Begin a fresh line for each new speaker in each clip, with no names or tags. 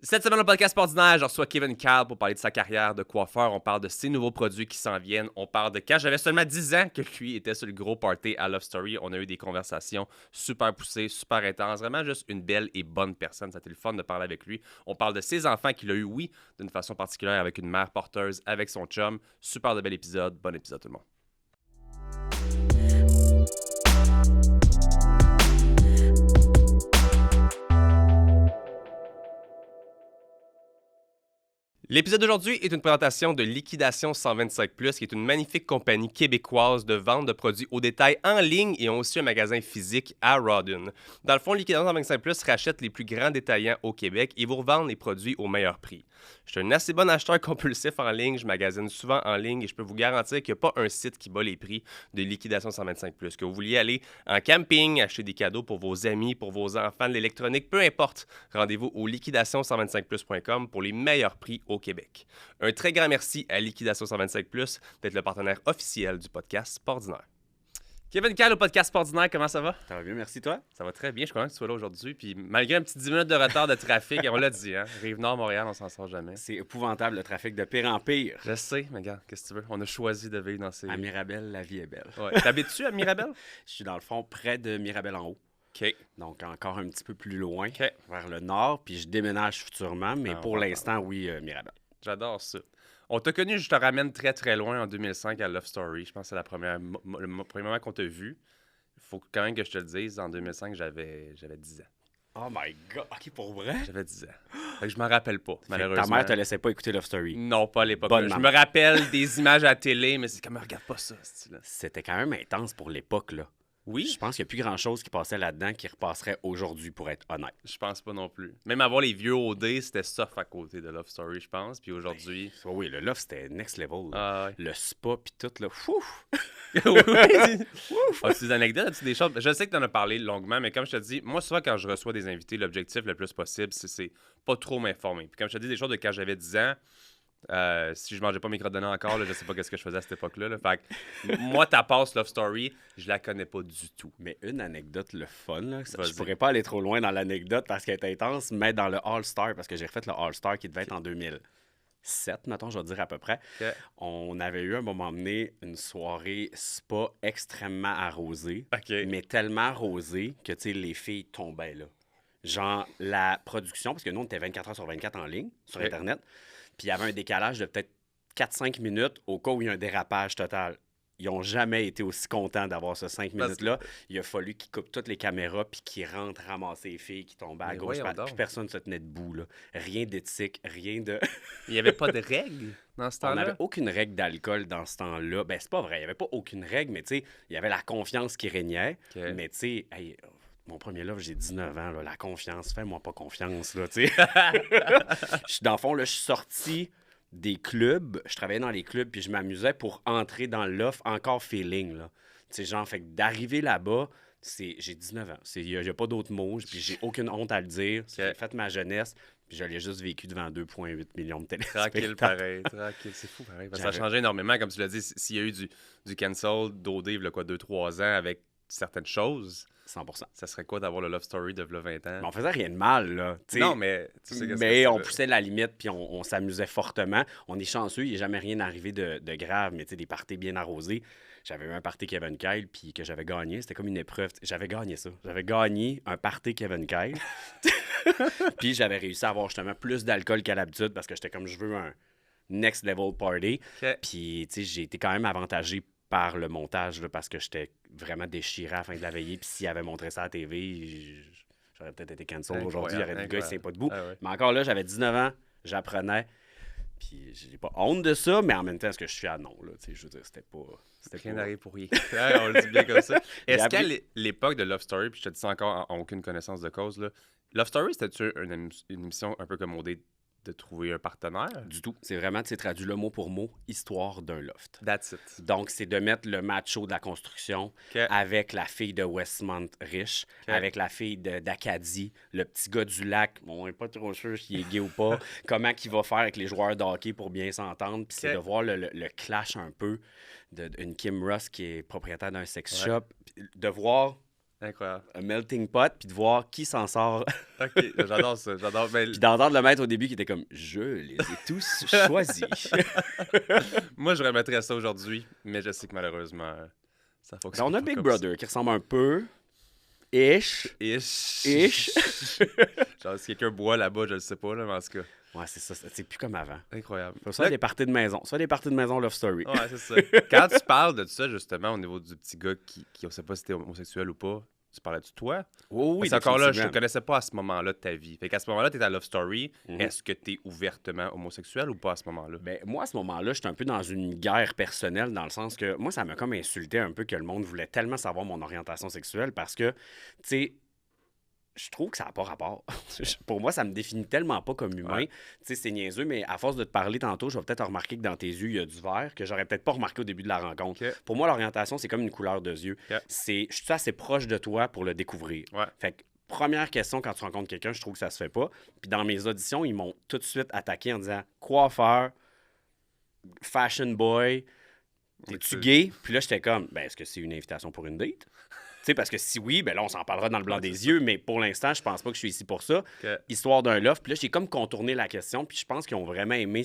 Cette semaine, au podcast ordinaire, je reçois Kevin Carl pour parler de sa carrière de coiffeur. On parle de ses nouveaux produits qui s'en viennent. On parle de quand j'avais seulement 10 ans que lui était sur le gros party à Love Story. On a eu des conversations super poussées, super intenses. Vraiment juste une belle et bonne personne. Ça a été le fun de parler avec lui. On parle de ses enfants qu'il a eu, oui, d'une façon particulière avec une mère porteuse, avec son chum. Super de bel épisode. Bon épisode tout le monde. L'épisode d'aujourd'hui est une présentation de Liquidation 125+, qui est une magnifique compagnie québécoise de vente de produits au détail en ligne et ont aussi un magasin physique à Rawdon. Dans le fond, Liquidation 125+ rachète les plus grands détaillants au Québec et vous revendent les produits au meilleur prix. Je suis un assez bon acheteur compulsif en ligne, je magasine souvent en ligne et je peux vous garantir qu'il n'y a pas un site qui bat les prix de Liquidation 125+. Que vous vouliez aller en camping, acheter des cadeaux pour vos amis, pour vos enfants, de l'électronique, peu importe. Rendez-vous au liquidation125plus.com pour les meilleurs prix au Québec. Un très grand merci à Liquidation 125+ d'être le partenaire officiel du podcast Sportdinaire. Kevin Carl au podcast Sportdinaire, comment ça va?
Ça va bien, merci toi.
Ça va très bien, je suis content que tu sois là aujourd'hui. Puis malgré un petit 10 minutes de retard de trafic, on l'a dit, hein? Rive-Nord, Montréal, on s'en sort jamais.
C'est épouvantable le trafic de pire en pire.
Je sais, mais regarde, qu'est-ce que tu veux? On a choisi de vivre dans ces...
À Mirabel, la vie est belle.
Ouais. T'habites-tu à Mirabel?
Je suis dans le fond près de Mirabel en haut.
OK.
Donc encore un petit peu plus loin,
OK.
vers le nord. Puis je déménage futurement, mais
Ah,
pour l'instant, oui, Mirabel.
J'adore ça. On t'a connu, je te ramène très très loin en 2005 à Love Story. Je pense que c'est le premier moment qu'on t'a vu. Il faut quand même que je te le dise, en 2005, j'avais 10 ans.
Oh my God, OK, pour vrai?
J'avais 10 ans. Fait que je me rappelle pas, malheureusement.
Ta mère te laissait pas écouter Love Story?
Non, pas à l'époque.
Bonne
Je
maman.
me rappelle des images à la télé, mais c'est comme, regarde pas ça, ce style-là.
C'était quand même intense pour l'époque, là.
Oui,
Je pense qu'il n'y a plus grand-chose qui passait là-dedans qui repasserait aujourd'hui, pour être honnête.
je pense pas non plus. Même avoir les vieux OD, c'était soft à côté de Love Story, je pense. Puis aujourd'hui...
Oui, le Love, c'était next level. Là.
Ah ouais.
Le spa, puis tout, là. Ouf!
As-tu des anecdotes, as-tu des choses? Je sais que tu en as parlé longuement, mais comme je te dis, moi, souvent, quand je reçois des invités, l'objectif le plus possible, c'est pas trop m'informer. Puis comme je te dis, des choses de quand j'avais 10 ans, si je mangeais pas mes crottes de nez encore, là, je sais pas ce que je faisais à cette époque-là. Là. Fait que moi, ta passe Love Story, je la connais pas du tout.
Mais une anecdote, le fun, là,
Vas-y.
je pourrais pas aller trop loin dans l'anecdote parce qu'elle est intense, mais dans le All-Star, parce que j'ai refait le All-Star qui devait être en 2007, mettons, je vais dire à peu près.
OK.
On avait eu à un moment donné une soirée spa extrêmement arrosée,
OK.
mais tellement arrosée que, tu sais, les filles tombaient là. Genre, la production, parce que nous, on était 24 heures sur 24 en ligne, sur
OK.
Internet, puis il y avait un décalage de peut-être 4-5 minutes au cas où il y a un dérapage total. Ils n'ont jamais été aussi contents d'avoir ce 5
Parce-
minutes-là. Il a fallu qu'ils coupent toutes les caméras puis qu'ils rentrent ramasser les filles qui tombaient à
Mais
gauche.
voyons donc.
Puis personne ne se tenait debout. Là. Rien d'éthique, rien de...
Il y avait pas de règles dans ce
On
temps-là?
n'avait aucune règle d'alcool dans ce temps-là. Ben, c'est pas vrai. Il n'y avait pas aucune règle, mais tu sais, il y avait la confiance qui régnait.
OK.
Mais tu sais, hey, mon premier love, j'ai 19 ans. Là, la confiance, fais-moi pas confiance. Là, tu sais. Dans le fond, là, je suis sorti des clubs. Je travaillais dans les clubs, puis je m'amusais pour entrer dans l'offre encore feeling. Là. Tu sais, genre, fait que d'arriver là-bas, j'ai 19 ans. Il n'y a pas d'autres mots, puis j'ai aucune honte à le dire. J'ai fait ma jeunesse, puis je l'ai juste vécu devant 2,8 millions de téléspectateurs.
Tranquille, pareil. Tranquille. C'est fou, pareil. Parce que ça a
J'avais-
changé énormément, comme tu l'as dit. S'il y a eu du cancel d'OD, il y a quoi, 2-3 ans avec certaines choses,
100%.
ça serait quoi d'avoir le Love Story de v'là 20 ans?
Mais on faisait rien de mal, là. tu sais.
Non, mais tu sais qu'est-ce que
Mais
c'est,
on
là.
poussait la limite, puis on s'amusait fortement. On est chanceux, il n'y a jamais rien arrivé de grave, mais tu sais, des parties bien arrosées. J'avais eu un party Kevin Kyle, puis que j'avais gagné. C'était comme une épreuve. J'avais gagné ça. J'avais gagné un party Kevin Kyle. Puis j'avais réussi à avoir justement plus d'alcool qu'à l'habitude parce que j'étais comme, je veux un next level party.
OK.
Puis, tu sais, j'ai été quand même avantagé par le montage là, parce que j'étais vraiment déchiré à la fin de la veillée. Puis s'il avait montré ça à la TV, j'aurais peut-être été cancel aujourd'hui. Il y aurait dit, gars, il ne tient pas debout.
Ah ouais.
Mais encore là, j'avais 19 ans, j'apprenais. Puis j'ai pas honte de ça, mais en même temps, est-ce que je suis à non? Là, tu sais, je veux dire, c'était pas...
Rien n'arrive pour rien. Ouais, on le dit bien comme ça. Est-ce
J'ai
qu'à
appris-
l'époque de Love Story, puis je te dis ça encore en aucune connaissance de cause, là, Love Story, c'était-tu une émission un peu comme OD de trouver un partenaire?
Du tout. C'est vraiment, tu sais, traduit le mot pour mot, histoire d'un loft.
That's it.
Donc, c'est de mettre le macho de la construction
OK.
avec la fille de Westmont riche,
OK.
avec la fille d'Acadie, le petit gars du lac, bon, on n'est pas trop sûr s'il est gay ou pas, comment qu'il va faire avec les joueurs de hockey pour bien s'entendre. Puis c'est
OK.
de voir le clash un peu d'une Kim Ross qui est propriétaire d'un sex shop, puis de voir
Incroyable.
un melting pot, puis de voir qui s'en sort.
OK, j'adore ça. J'adore. Ben,
Puis d'entendre le maître au début qui était comme « Je les ai tous choisis. »
moi, je remettrais ça aujourd'hui, mais je sais que malheureusement, ça fonctionne
On a
pas
Big
comme
Brother qui ressemble un peu. Ish.
ça.
Ish.
Genre, si quelqu'un boit là-bas, je le sais pas, là, mais en tout cas,
Ouais, c'est ça. C'est plus comme avant.
incroyable.
Faut ça, des parties de maison. Ça, des parties de maison Love Story.
Ouais, c'est ça. Quand tu parles de ça, justement, au niveau du petit gars qui on sait pas si t'es homosexuel ou pas, tu parlais de toi?
Oh, oui,
Parce que encore là, je te
définitivement.
connaissais pas à ce moment-là de ta vie. Fait qu'à ce moment-là, t'es à Love Story.
Mhm.
Est-ce que t'es ouvertement homosexuel ou pas à ce moment-là?
Ben, moi, à ce moment-là, j'étais un peu dans une guerre personnelle, dans le sens que moi, ça m'a comme insulté un peu que le monde voulait tellement savoir mon orientation sexuelle parce que, tu sais, je trouve que ça n'a pas rapport. Pour moi, ça me définit tellement pas comme humain.
Ouais.
Tu sais, c'est niaiseux, mais à force de te parler tantôt, je vais peut-être remarquer que dans tes yeux, il y a du vert que j'aurais peut-être pas remarqué au début de la rencontre.
OK.
Pour moi, l'orientation, c'est comme une couleur de yeux.
OK.
Je suis assez proche de toi pour le découvrir.
Ouais.
Fait que, première question quand tu rencontres quelqu'un, je trouve que ça se fait pas. Puis dans mes auditions, ils m'ont tout de suite attaqué en disant coiffeur, fashion boy, t'es-tu gay? Puis là, j'étais comme, ben, est-ce que c'est une invitation pour une date? Tu sais, parce que si oui, ben là, on s'en parlera dans le blanc des yeux, mais pour l'instant, je pense pas que je suis ici pour ça.
OK.
Histoire d'un loft. Puis là, j'ai comme contourné la question, puis je pense qu'ils ont vraiment aimé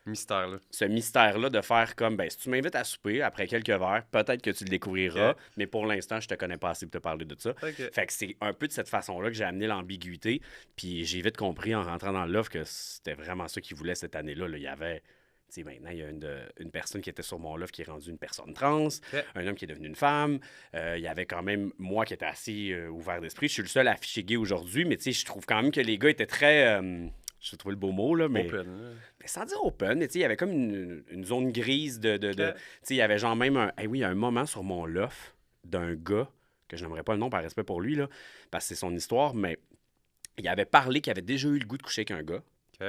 Mystère, là.
ce mystère-là de faire comme, ben, si tu m'invites à souper après quelques verres, peut-être que tu le découvriras,
OK.
mais pour l'instant, je te connais pas assez pour te parler de ça.
OK.
Fait que c'est un peu de cette façon-là que j'ai amené l'ambiguïté, puis j'ai vite compris en rentrant dans l'offre que c'était vraiment ça qu'ils voulaient cette année-là. Là. Il y avait, tu sais, maintenant, il y a une personne qui était sur mon offre qui est rendue une personne trans, un homme qui est devenu une femme. Il y avait quand même moi qui étais assez ouvert d'esprit. Je suis le seul affiché gay aujourd'hui, mais tu sais, je trouve quand même que les gars étaient très... je vais trouver le beau mot, là, mais...
Open, là.
Mais sans dire open, tu sais, il y avait comme une zone grise de tu
Ok.
sais, il y avait genre même un... Eh oui, il y a un moment sur mon loft d'un gars, que je n'aimerais pas le nom par respect pour lui, là, parce que c'est son histoire, mais il avait parlé qu'il avait déjà eu le goût de coucher avec un gars,
OK.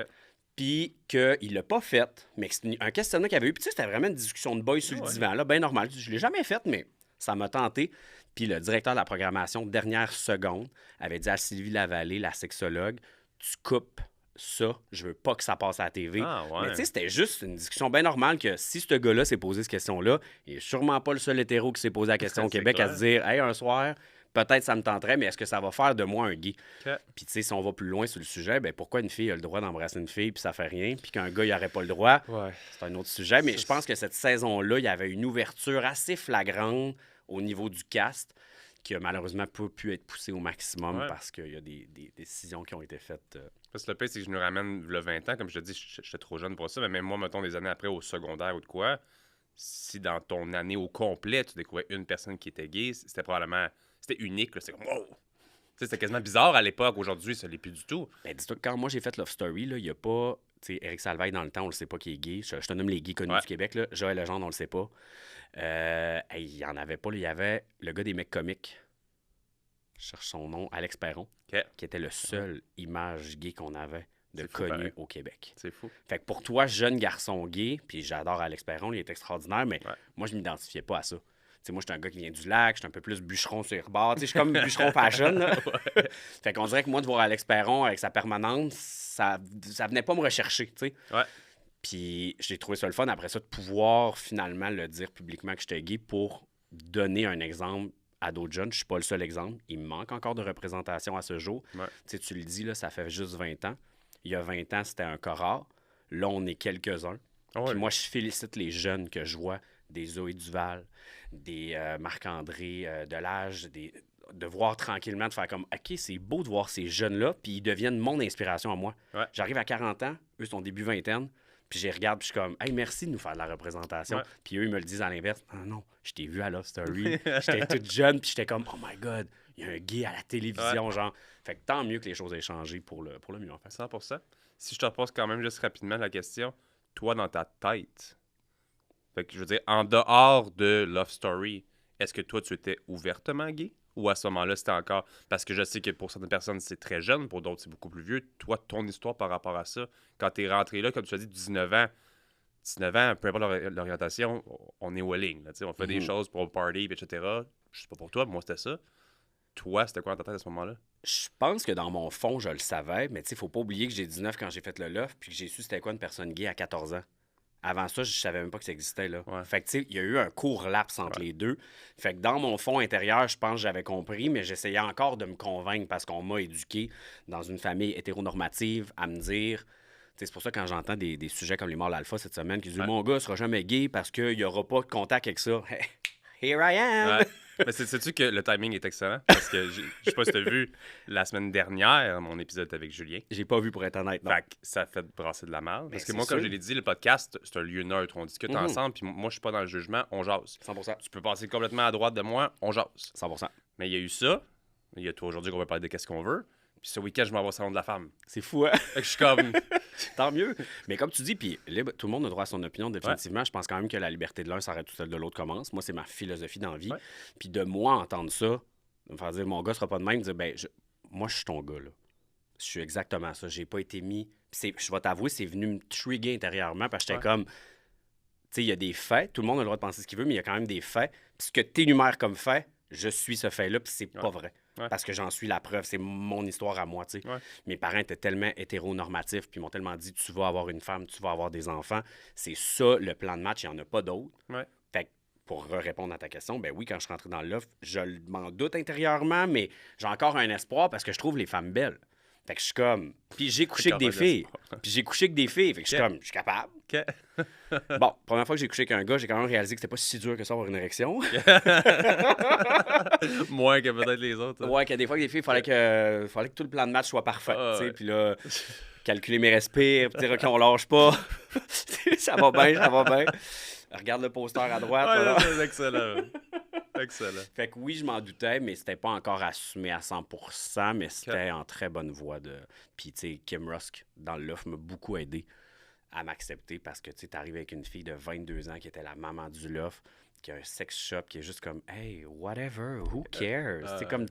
puis qu'il l'a pas fait, mais que c'est un questionnement qu'il avait eu. Puis tu sais, c'était vraiment une discussion de boys sur le
Ouais.
divan, là, bien normal. Je l'ai jamais fait, mais ça m'a tenté. Puis le directeur de la programmation, dernière seconde, avait dit à Sylvie Lavallée, la sexologue, tu coupes ça, je veux pas que ça passe à la TV.
Ah, ouais.
Mais tu sais, c'était juste une discussion bien normale que si ce gars-là s'est posé cette question-là, il est sûrement pas le seul hétéro qui s'est posé la question au
C'est
Québec à
clair.
se dire, hey, un soir, peut-être ça me tenterait, mais est-ce que ça va faire de moi un gay?
OK.
Puis, tu sais, si on va plus loin sur le sujet, ben pourquoi une fille a le droit d'embrasser une fille puis ça fait rien, puis qu'un gars, il aurait pas le droit?
Ouais.
C'est un autre sujet. Mais
Ça,
je pense que cette saison-là, il y avait une ouverture assez flagrante au niveau du cast qui a malheureusement pas pu être poussée au maximum
Ouais.
parce qu'il y a des décisions qui ont été faites.
Parce que le pire, c'est que je nous ramène le 20 ans. Comme je te dis, j'étais trop jeune pour ça. Mais même moi, mettons, des années après, au secondaire ou de quoi, si dans ton année au complet, tu découvrais une personne qui était gay, c'était probablement... C'était unique. là. C'est comme, wow! Tu sais, c'était quasiment bizarre à l'époque. Aujourd'hui, ça l'est plus du tout.
Ben, dis-toi que quand moi j'ai fait Love Story, là, il n'y a pas. Tu sais, Éric Salvaille, dans le temps, on le sait pas qui est gay. Je te nomme les gays connus
Ouais.
du Québec. Là. Joël Legendre, on le sait pas. Hey, il y en avait pas. Là. Il y avait le gars des mecs comiques. Je cherche son nom, Alex Perron,
OK.
qui était le seul image gay qu'on avait de
C'est fou,
connu
pareil.
au Québec.
C'est fou.
Fait que pour toi, jeune garçon gay, puis j'adore Alex Perron, il est extraordinaire, mais
Ouais.
moi, je m'identifiais pas à ça. Tu sais, moi, je suis un gars qui vient du lac, je suis un peu plus bûcheron sur les rebords. Tu sais, je suis comme bûcheron fashion. Là. Fait qu'on dirait que moi, de voir Alex Perron avec sa permanente, ça venait pas me rechercher, tu sais.
Ouais.
Puis j'ai trouvé ça le fun, après ça, de pouvoir finalement le dire publiquement que j'étais gay pour donner un exemple à d'autres jeunes. Je suis pas le seul exemple. Il me manque encore de représentation à ce jour.
Ouais.
Tu sais, tu le dis, là, ça fait juste 20 ans. Il y a 20 ans, c'était un corps rare. Là, on est quelques-uns.
Ah ouais.
Puis moi, je félicite les jeunes que je vois, des Zoé Duval, des Marc-André Delage, de voir tranquillement, de faire comme, OK, c'est beau de voir ces jeunes-là, puis ils deviennent mon inspiration à moi.
Ouais.
J'arrive à 40 ans, eux sont début vingtaine, puis je les regarde, puis je suis comme, hey, merci de nous faire de la représentation.
Ouais.
Puis eux, ils me le disent à l'inverse, non, je t'ai vu à Love Story, j'étais toute jeune, puis j'étais comme, oh my God, il y a un gay à la télévision, genre. Fait que tant mieux que les choses aient changé pour le mieux, en fait.
100%. Si je te repose quand même juste rapidement la question, toi, dans ta tête, fait que je veux dire, en dehors de Love Story, est-ce que toi, tu étais ouvertement gay? Ou à ce moment-là, c'était encore... Parce que je sais que pour certaines personnes, c'est très jeune, pour d'autres, c'est beaucoup plus vieux. Toi, ton histoire par rapport à ça, quand t'es rentré là, comme tu as dit, 19 ans, peu importe l'orientation, on est willing. Là, tu sais, on fait des choses pour le party, etc. Je sais pas pour toi, mais moi, c'était ça. Toi, c'était quoi dans ta tête à ce moment-là?
Je pense que dans mon fond, je le savais, mais tu sais, faut pas oublier que j'ai 19 quand j'ai fait le LOF, puis que j'ai su c'était quoi une personne gay à 14 ans. Avant ça, je savais même pas que ça existait, là.
Ouais.
Fait que, tu sais, il y a eu un court laps entre les deux. Fait que dans mon fond intérieur, je pense que j'avais compris, mais j'essayais encore de me convaincre parce qu'on m'a éduqué dans une famille hétéronormative à me dire... Tu sais, c'est pour ça que quand j'entends des sujets comme les morts l'alpha cette semaine qui disent mon gars sera jamais gay parce qu'il n'y aura pas de contact avec ça. Here I am!
Ouais. Mais sais-tu que le timing est excellent? Parce que je sais pas si tu as vu la semaine dernière, mon épisode avec Julien.
J'ai pas vu pour être honnête, non.
Fait que ça fait brasser de la merde. Parce que
c'est
moi, comme
sûr.
je l'ai dit, le podcast, c'est un lieu neutre. On discute ensemble, puis moi, je suis pas dans le jugement, on jase.
100%.
Tu peux passer complètement à droite de moi, on jase.
100%.
Mais il y a eu ça. Il y a toi aujourd'hui qu'on va parler de qu'est-ce qu'on veut. Puis ce week-end, je m'en vais au salon de la femme.
C'est fou, hein?
Fait que je suis comme...
Tant mieux. Mais comme tu dis, puis tout le monde a droit à son opinion, définitivement. Je pense quand même que la liberté de l'un s'arrête tout seul de l'autre commence. Moi, c'est ma philosophie dans la vie. Puis de moi entendre ça, de me faire dire, mon gars sera pas de même, dire, moi, je suis ton gars, là. Je suis exactement ça. J'ai pas été mis... Je vais t'avouer, c'est venu me trigger intérieurement parce que j'étais comme... Tu sais, il y a des faits. Tout le monde a le droit de penser ce qu'il veut, mais il y a quand même des faits. Puis ce que t'énumères comme fait, je suis ce fait-là, puis c'est pas vrai. Parce que j'en suis la preuve. C'est mon histoire à moi, tu sais. Mes parents étaient tellement hétéronormatifs, puis ils m'ont tellement dit, tu vas avoir une femme, tu vas avoir des enfants. C'est ça, le plan de match, il n'y en a pas d'autre. Fait que, pour répondre à ta question, ben oui, quand je suis rentré dans le loft, je m'en doute intérieurement, mais j'ai encore un espoir parce que je trouve les femmes belles. Fait que je suis comme... Puis j'ai couché avec des filles. Puis j'ai couché avec des filles. Fait que je suis comme, je suis capable. Bon, première fois que j'ai couché avec un gars, j'ai quand même réalisé que c'était pas si dur que ça avoir une érection.
Moins que peut-être les autres. Hein.
Ouais, qu'il y a des fois que des filles, il fallait que tout le plan de match soit parfait. Puis là, calculer mes respires, puis dire, OK, on lâche pas. Ça va bien, ça va bien. Regarde le poster à droite.
C'est excellent. Excellent.
Fait que oui, je m'en doutais, mais c'était pas encore assumé à 100%, mais c'était en très bonne voie de... Puis, tu sais, Kim Rusk, dans l'offre, m'a beaucoup aidé à m'accepter parce que, tu sais, t'arrives avec une fille de 22 ans qui était la maman du loft, qui a un sex shop, qui est juste comme « Hey, whatever, who cares? » C'est comme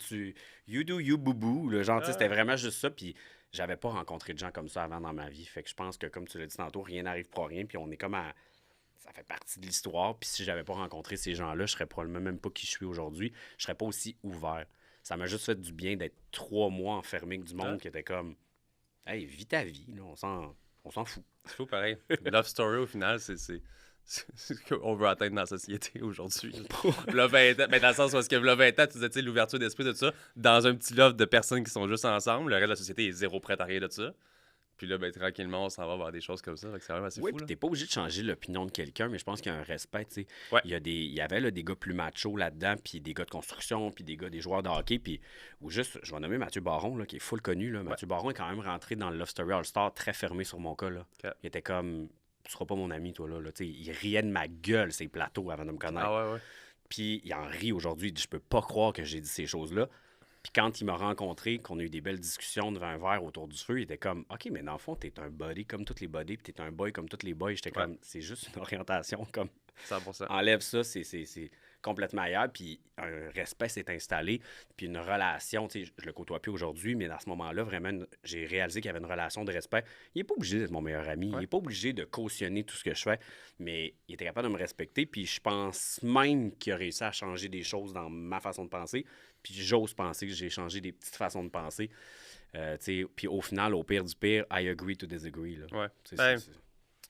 You do you, boo-boo. Le genre, tu sais, c'était vraiment juste ça, puis j'avais pas rencontré de gens comme ça avant dans ma vie. Fait que je pense que, comme tu l'as dit tantôt, rien n'arrive pour rien, puis on est comme à... Ça fait partie de l'histoire. Puis si j'avais pas rencontré ces gens-là, je serais probablement même pas qui je suis aujourd'hui. Je serais pas aussi ouvert. Ça m'a juste fait du bien d'être 3 mois enfermé avec du monde qui était comme « Hey, vis ta vie, là, on s'en fout. »
C'est fou, pareil. Love story, au final, c'est ce qu'on veut atteindre dans la société aujourd'hui. Là, 20 ans, mais dans le sens où est-ce que là, 20 ans, tu disais, l'ouverture d'esprit de tout ça, dans un petit love de personnes qui sont juste ensemble, le reste de la société est zéro prêt à rien de ça. Puis là, tranquillement, on s'en va vers des choses comme ça. C'est quand même assez fou.
Oui, puis t'es pas obligé de changer l'opinion de quelqu'un, mais je pense qu'il y a un respect, tu sais. Il y avait là, des gars plus machos là-dedans, puis des gars de construction, puis des joueurs de hockey, puis... Ou juste, je vais nommer Mathieu Baron, là, qui est full connu, là. Mathieu Baron est quand même rentré dans le Love Story All-Star très fermé sur mon cas, là. Il était comme... Tu seras pas mon ami, toi, là. Tu sais, il riait de ma gueule, ces plateaux, avant de me connaître.
Ah ouais.
Puis il en rit aujourd'hui. Je peux pas croire que j'ai dit ces choses-là. Puis quand il m'a rencontré, qu'on a eu des belles discussions devant un verre autour du feu, il était comme « OK, mais dans le fond, t'es un buddy comme tous les buddies, puis t'es un boy comme tous les boys. » J'étais comme « C'est juste une orientation, comme... »
100%.
Enlève ça, c'est complètement ailleurs. Puis un respect s'est installé. Puis une relation, tu sais, je le côtoie plus aujourd'hui, mais à ce moment-là, vraiment, j'ai réalisé qu'il y avait une relation de respect. Il n'est pas obligé d'être mon meilleur ami. Il n'est pas obligé de cautionner tout ce que je fais, mais il était capable de me respecter. Puis je pense même qu'il a réussi à changer des choses dans ma façon de penser. Puis j'ose penser que j'ai changé des petites façons de penser. Puis au final, au pire du pire, I agree to disagree. Là.
Ouais.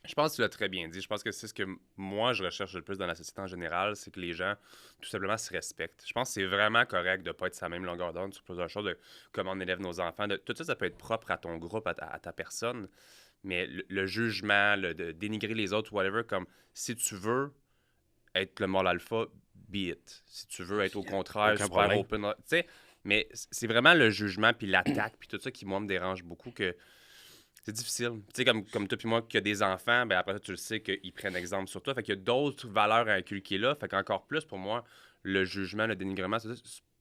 Je pense que tu l'as très bien dit. Je pense que c'est ce que moi, je recherche le plus dans la société en général, c'est que les gens, tout simplement, se respectent. Je pense que c'est vraiment correct de ne pas être sur la même longueur d'onde sur plusieurs choses, de comment on élève nos enfants. Tout ça, ça peut être propre à ton groupe, à ta personne, mais le jugement, de dénigrer les autres, whatever, comme si tu veux être le mâle alpha, be it. Si tu veux être au contraire, super open, tu sais, mais c'est vraiment le jugement, puis l'attaque, puis tout ça qui, moi, me dérange beaucoup, que c'est difficile. Tu sais, comme toi puis moi qui a des enfants, ben après ça, tu le sais qu'ils prennent exemple sur toi. Fait qu'il y a d'autres valeurs à inculquer là. Fait qu'encore plus, pour moi, le jugement, le dénigrement, c'est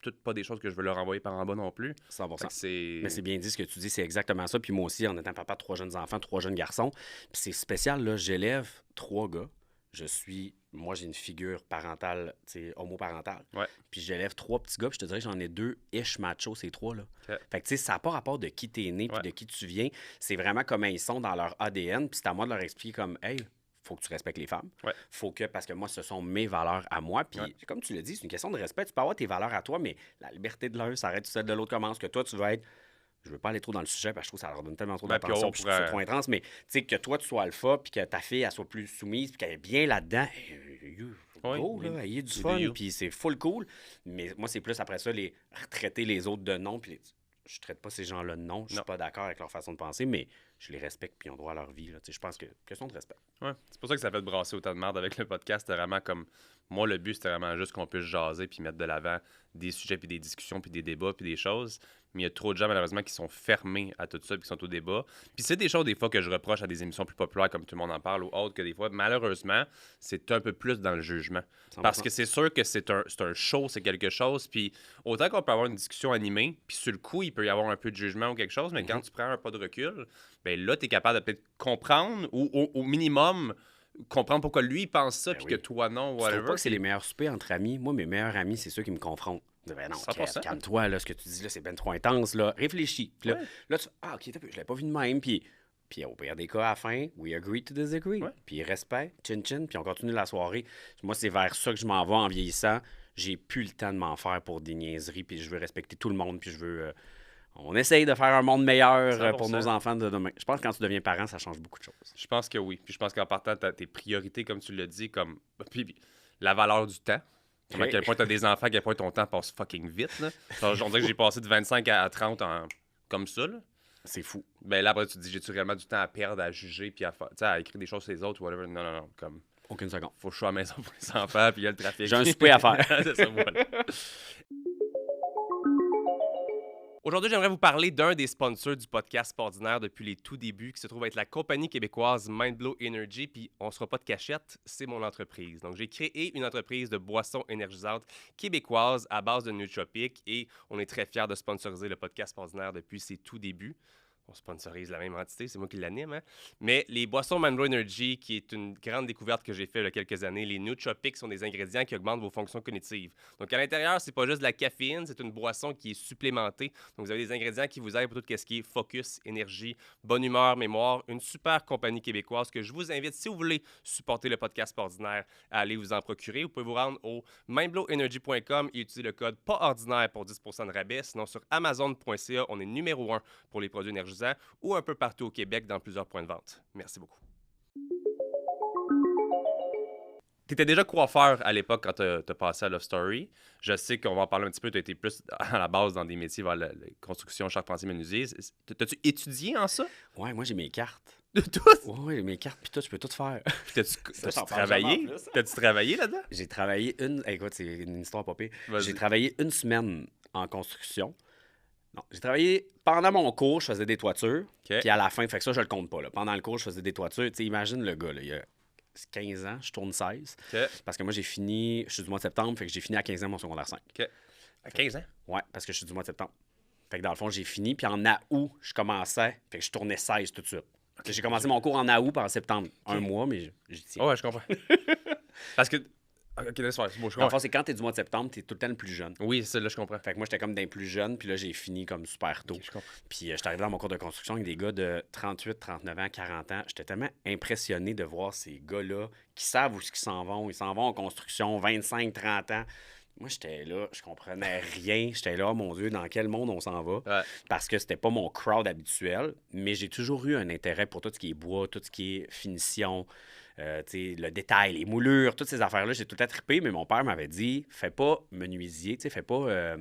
toutes pas des choses que je veux leur envoyer par en bas non plus.
100%. Mais c'est bien dit ce que tu dis, c'est exactement ça. Puis moi aussi, en étant papa de 3 jeunes enfants, 3 jeunes garçons, puis c'est spécial, là, j'élève 3 gars. Moi, j'ai une figure parentale, homoparentale. Puis j'élève 3 petits gars, puis je te dirais que j'en ai 2 ish machos, ces 3 là. Fait que, tu sais, ça n'a pas rapport de qui t'es né puis de qui tu viens. C'est vraiment comment ils sont dans leur ADN. Puis c'est à moi de leur expliquer comme, hey, faut que tu respectes les femmes. Faut que, parce que moi, ce sont mes valeurs à moi. Puis comme tu l'as dit, c'est une question de respect. Tu peux avoir tes valeurs à toi, mais la liberté de l'un s'arrête, celle de l'autre commence. Que toi, tu vas être je veux pas aller trop dans le sujet parce que je trouve que ça leur donne tellement trop
Ben, puis
d'attention
on
puis je trouve ça trop intense, mais tu sais, que toi, tu sois alpha puis que ta fille, elle soit plus soumise puis qu'elle est bien là-dedans,
Oui,
go, là, ayez du
do
fun,
you.
puis c'est full cool. Mais moi, c'est plus après ça, les traiter les autres de non, puis je traite pas ces gens-là de non, je
Non.
suis pas d'accord avec leur façon de penser, mais je les respecte puis ils ont droit à leur vie, là. Tu sais, je pense que question de respect.
Ouais. C'est pour ça que ça fait de brasser autant de merde avec le podcast. C'était vraiment comme. Moi, le but, c'était vraiment juste qu'on puisse jaser puis mettre de l'avant des sujets, puis des discussions, puis des débats, puis des choses. Mais il y a trop de gens, malheureusement, qui sont fermés à tout ça, puis qui sont au débat. Puis c'est des choses, des fois, que je reproche à des émissions plus populaires, comme tout le monde en parle, ou autres, que des fois, malheureusement, c'est un peu plus dans le jugement.
100%.
Parce que c'est sûr que c'est un show, c'est quelque chose. Puis autant qu'on peut avoir une discussion animée, puis sur le coup, il peut y avoir un peu de jugement ou quelque chose, mais quand tu prends un pas de recul, ben là, tu es capable de peut-être comprendre, ou au minimum, comprendre pourquoi lui, il pense ça,
Ben
puis
oui.
que toi, non,
Je trouve
whatever.
pas que c'est les meilleurs soupers entre amis. Moi, mes meilleurs amis, c'est ceux qui me confrontent. Ben non,
100%.
calme-toi, là, ce que tu dis là, c'est ben trop intense, là. Réfléchis. Puis là,
Ouais.
là, tu ah, ok, je l'avais pas vu de même. Puis au pire des cas, à la fin, we agree to disagree.
Ouais.
Puis respect, chin-chin, puis on continue la soirée. Moi, c'est vers ça que je m'en vais en vieillissant. J'ai plus le temps de m'en faire pour des niaiseries, puis je veux respecter tout le monde, puis je veux... on essaye de faire un monde meilleur pour
100%.
nos enfants de demain. Je pense que quand tu deviens parent, ça change beaucoup de choses.
Je pense que oui. Puis je pense qu'en partant, t'as tes priorités, comme tu l'as dit, comme. Puis la valeur du temps. Comme à
Oui.
quel point t'as des enfants, à quel point ton temps passe fucking vite. Là. Genre, on dirait que j'ai passé de 25 à 30 comme ça. Là.
C'est fou.
Ben là, après, tu te dis, j'ai-tu réellement du temps à perdre, à juger, puis à écrire des choses sur les autres, ou whatever. Non, non, non. Comme,
Aucune seconde.
faut que je sois à la maison pour les enfants, puis il y a le trafic.
J'ai un souper à faire.
C'est ça, voilà. Aujourd'hui, j'aimerais vous parler d'un des sponsors du podcast Ordinaire depuis les tout débuts, qui se trouve être la compagnie québécoise Mindblow Energy. Puis on ne sera pas de cachette, c'est mon entreprise. Donc j'ai créé une entreprise de boissons énergisantes québécoises à base de nootropiques et on est très fiers de sponsoriser le podcast Ordinaire depuis ses tout débuts. On sponsorise la même entité, c'est moi qui l'anime. Hein? Mais les boissons Mindblow Energy, qui est une grande découverte que j'ai faite il y a quelques années, les nootropiques sont des ingrédients qui augmentent vos fonctions cognitives. Donc à l'intérieur, c'est pas juste de la caféine, c'est une boisson qui est supplémentée. Donc vous avez des ingrédients qui vous aident pour tout ce qui est focus, énergie, bonne humeur, mémoire. Une super compagnie québécoise que je vous invite, si vous voulez supporter le podcast ordinaire, à aller vous en procurer. Vous pouvez vous rendre au mindblowenergy.com et utiliser le code PASORDINAIRE pour 10% de rabais. Sinon sur amazon.ca, on est numéro 1 pour les produits énergisants ou un peu partout au Québec dans plusieurs points de vente. Merci beaucoup. Tu étais déjà coiffeur à l'époque quand tu as passé à Love Story. Je sais qu'on va en parler un petit peu. Tu as été plus à la base dans des métiers vers la construction, charpentier, menuisier. T'as-tu étudié en ça?
Ouais, moi, j'ai mes cartes.
Tout?
Ouais, mes cartes, puis tout, je peux tout faire.
T'as-tu
j'en parle
travaillé?
jamais en plus.
T'as-tu travaillé là-dedans?
J'ai travaillé écoute, c'est une histoire pas pire.
Vas-y.
J'ai travaillé une semaine en construction. Non, j'ai travaillé pendant mon cours, je faisais des toitures.
OK.
Puis à la fin, fait que ça, je le compte pas. Là. Pendant le cours, je faisais des toitures. Tu sais, imagine le gars, là, il a 15 ans, je tourne 16.
OK.
Parce que moi, j'ai fini, je suis du mois de septembre, fait que j'ai fini à 15 ans mon secondaire 5.
OK. À 15 ans?
Ouais, parce que je suis du mois de septembre. Fait que dans le fond, j'ai fini, puis en août, je commençais, fait que je tournais 16 tout de suite. J'ai commencé mon cours en août, puis en septembre. Un mois, mais j'y tiens.
Oh, ouais, je comprends. Parce que. Ok, laisse faire, c'est beau, je
Dans le
comprends.
fond, c'est quand t'es du mois de septembre, t'es tout le temps le plus jeune.
Oui, c'est là, je comprends.
Fait que moi, j'étais comme d'un plus jeune, puis là, j'ai fini comme super tôt.
Ok, je comprends.
Puis j'étais arrivé dans mon cours de construction avec des gars de 38, 39 ans, 40 ans. J'étais tellement impressionné de voir ces gars-là qui savent où ils s'en vont. Ils s'en vont en construction, 25, 30 ans. Moi, j'étais là, je comprenais rien. J'étais là, oh mon Dieu, dans quel monde on s'en va?
Ouais.
Parce que c'était pas mon crowd habituel, mais j'ai toujours eu un intérêt pour tout ce qui est bois, tout ce qui est finition, le détail, les moulures, toutes ces affaires-là. J'ai tout le temps trippé, mais mon père m'avait dit, fais pas menuisier, fais pas...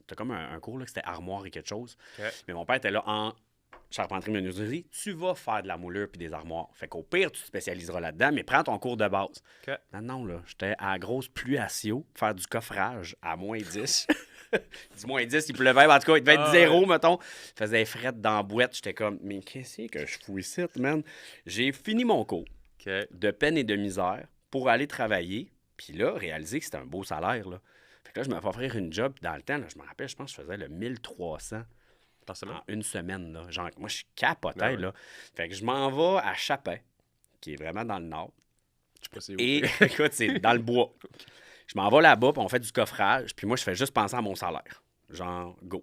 t'as comme un cours, là, que c'était armoire et quelque chose.
OK.
Mais mon père était là en charpenterie menuiserie. Tu vas faire de la moulure puis des armoires. Fait qu'au pire, tu te spécialiseras là-dedans, mais prends ton cours de base.
OK.
Non, là, j'étais à la grosse pluie à Sio, faire du coffrage à moins 10. Du moins 10, il pleuvait, en tout cas, il devait être 0, mettons. Il faisait fret dans la boîte. J'étais comme, mais qu'est-ce que je fous ici, man? J'ai fini mon cours
OK.
de peine et de misère pour aller travailler, puis là, réaliser que c'était un beau salaire, là. Fait que là, je me fais offrir une job. Dans le temps, là, je me rappelle, je pense que je faisais le 1300
Par semaine?
en une semaine, là. Genre, moi, je capotais,
Ben oui.
là. Fait que je m'en vais à Chapin, qui est vraiment dans le nord.
Je sais pas si
Et, écoute, c'est dans le bois. Je m'en vais là-bas, puis on fait du coffrage, puis moi, je fais juste penser à mon salaire. Genre, go.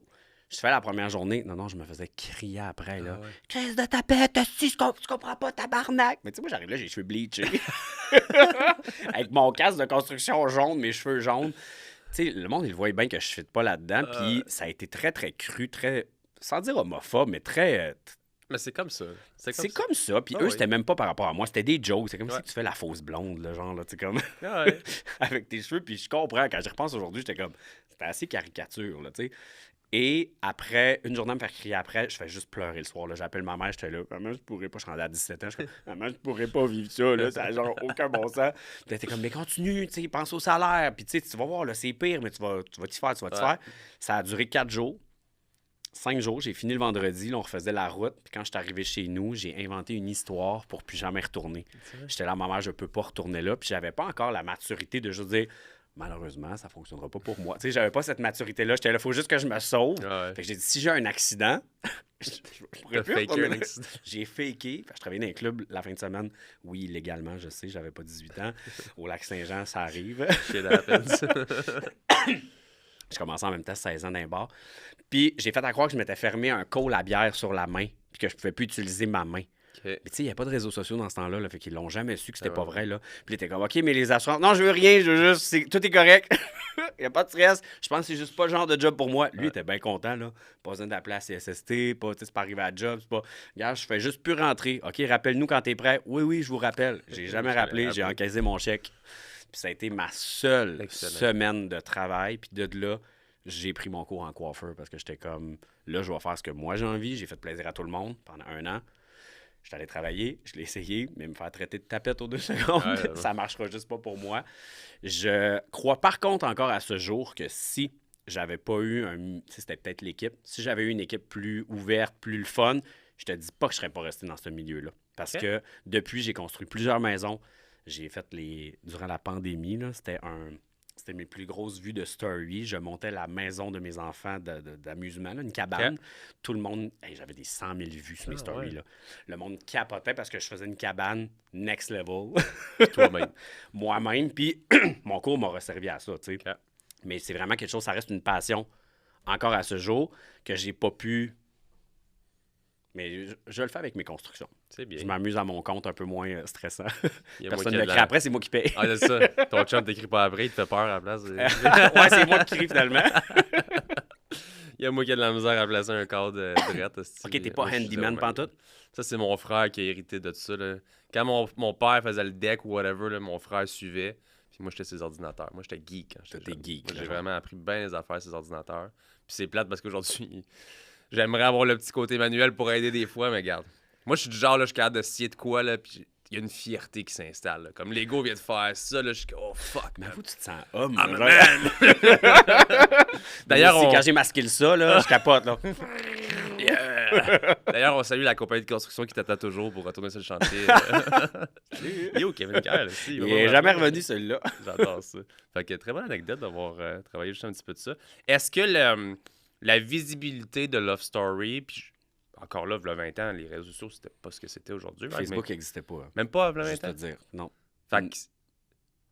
Je fais la première journée. Non, je me faisais crier après, là.
Ah ouais.
Crise de tapette, si tu comprends pas, tabarnak. Mais tu sais, moi, j'arrive là, j'ai les cheveux bleachés. Avec mon casque de construction jaune, mes cheveux jaunes. Tu sais, le monde, il voit bien que je ne fit pas là-dedans, puis ça a été très, très cru, très sans dire homophobe, mais très...
Mais c'est comme ça.
C'est comme ça. Puis eux, c'était même pas par rapport à moi. C'était des jokes. C'est comme si tu fais la fausse blonde, là, genre, là, tu sais, comme... avec tes cheveux. Puis je comprends. Quand j'y repense aujourd'hui, j'étais comme... C'était assez caricature, là, tu sais. Et après, une journée à me faire crier après, je fais juste pleurer le soir. Là. J'appelle ma mère, j'étais là. Maman, je pourrais pas. Je suis rendu à 17 ans. Je suis comme, maman, je pourrais pas vivre ça. Là. Ça n'a genre aucun bon sens. Puis elle était comme, mais continue, tu sais, pense au salaire. Puis tu vas voir, là, c'est pire, mais tu vas t'y faire, faire. Ça a duré 4 jours. 5 jours, j'ai fini le vendredi, là, on refaisait la route. Puis quand je suis arrivé chez nous, j'ai inventé une histoire pour plus jamais retourner. J'étais là, maman, je peux pas retourner là. Puis j'avais pas encore la maturité de juste dire, malheureusement, ça fonctionnera pas pour moi. Tu sais, j'avais pas cette maturité-là. J'étais là, il faut juste que je me sauve. Fait que j'ai dit, si j'ai un accident, je pourrais plus retourner. J'ai faké. Fait que je travaillais dans un club la fin de semaine. Oui, légalement, je sais, j'avais pas 18 ans. Au Lac-Saint-Jean, ça arrive. Je commençais en même temps 16 ans dans un bar. Puis j'ai fait à croire que je m'étais fermé un col à bière sur la main, puis que je pouvais plus utiliser ma main. Mais tu sais, il n'y a pas de réseaux sociaux dans ce temps-là, là, fait qu'ils l'ont jamais su que c'était pas vrai. Là. Puis il était comme, OK, mais les assurances, non, je veux rien, je veux juste, tout est correct. Il n'y a pas de stress. Je pense que c'est juste pas le genre de job pour moi. Lui, il était bien content, là. Pas besoin d'appeler à CSST, pas, c'est pas arrivé à job, c'est pas, regarde, je fais juste plus rentrer. OK, rappelle-nous quand t'es prêt. Oui, je vous rappelle. J'ai jamais rappelé, j'ai encaissé mon chèque. Puis ça a été ma seule semaine de travail. Puis de là, j'ai pris mon cours en coiffeur parce que j'étais comme, là, je vais faire ce que moi j'ai envie. J'ai fait plaisir à tout le monde pendant 1 an. Je suis allé travailler, je l'ai essayé, mais me faire traiter de tapette aux 2 secondes, ça marchera juste pas pour moi. Je crois par contre encore à ce jour que si j'avais pas eu c'était peut-être l'équipe, si j'avais eu une équipe plus ouverte, plus le fun, je te dis pas que je serais pas resté dans ce milieu-là. Parce que depuis, j'ai construit plusieurs maisons. J'ai fait durant la pandémie, là, c'était mes plus grosses vues de story. Je montais la maison de mes enfants d'amusement, là, une cabane. Tout le monde... j'avais des 100 000 vues sur mes stories. Là. Le monde capotait parce que je faisais une cabane next level.
Toi-même.
Moi-même. Puis mon cours m'aurait servi à ça, tu sais. Mais c'est vraiment quelque chose, ça reste une passion encore à ce jour que j'ai pas pu... Mais je le fais avec mes constructions.
C'est bien.
Je m'amuse à mon compte, un peu moins stressant. Personne ne le crie après, c'est moi qui paye.
Ah, c'est ça. Ton chum t'écrit pas après, il te fait peur à la place.
Ouais, c'est moi qui crie finalement.
Il y a moi qui a de la misère à placer un cadre de drette.
OK, t'es pas handyman pantoute?
Ça, c'est mon frère qui a hérité de tout ça. Là. Quand mon père faisait le deck ou whatever, là, mon frère suivait. Puis moi, j'étais ses ordinateurs. Moi, j'étais geek quand j'étais geek. J'ai vraiment appris bien les affaires sur ses ordinateurs. Puis c'est plate parce qu'aujourd'hui... J'aimerais avoir le petit côté manuel pour aider des fois, mais regarde. Moi, je suis du genre, là, je suis capable de scier de quoi, là, puis il y a une fierté qui s'installe. Là. Comme Lego vient de faire ça, là, je suis comme, oh fuck,
mais vous, tu te sens homme.
Man!
D'ailleurs, quand j'ai masqué ça, là, je capote, là.
D'ailleurs, on salue la compagnie de construction qui t'attend toujours pour retourner sur le chantier. Yo, Kevin Kerr, aussi.
Il est jamais revenu, celui-là.
J'adore ça. Fait que très bonne anecdote d'avoir travaillé juste un petit peu de ça. Est-ce que la visibilité de Love Story, puis encore là, il y a 20 ans, les réseaux sociaux, c'était pas ce que c'était aujourd'hui.
Facebook n'existait pas.
Même pas, il y a 20 ans?
Juste te dire, non.
Fait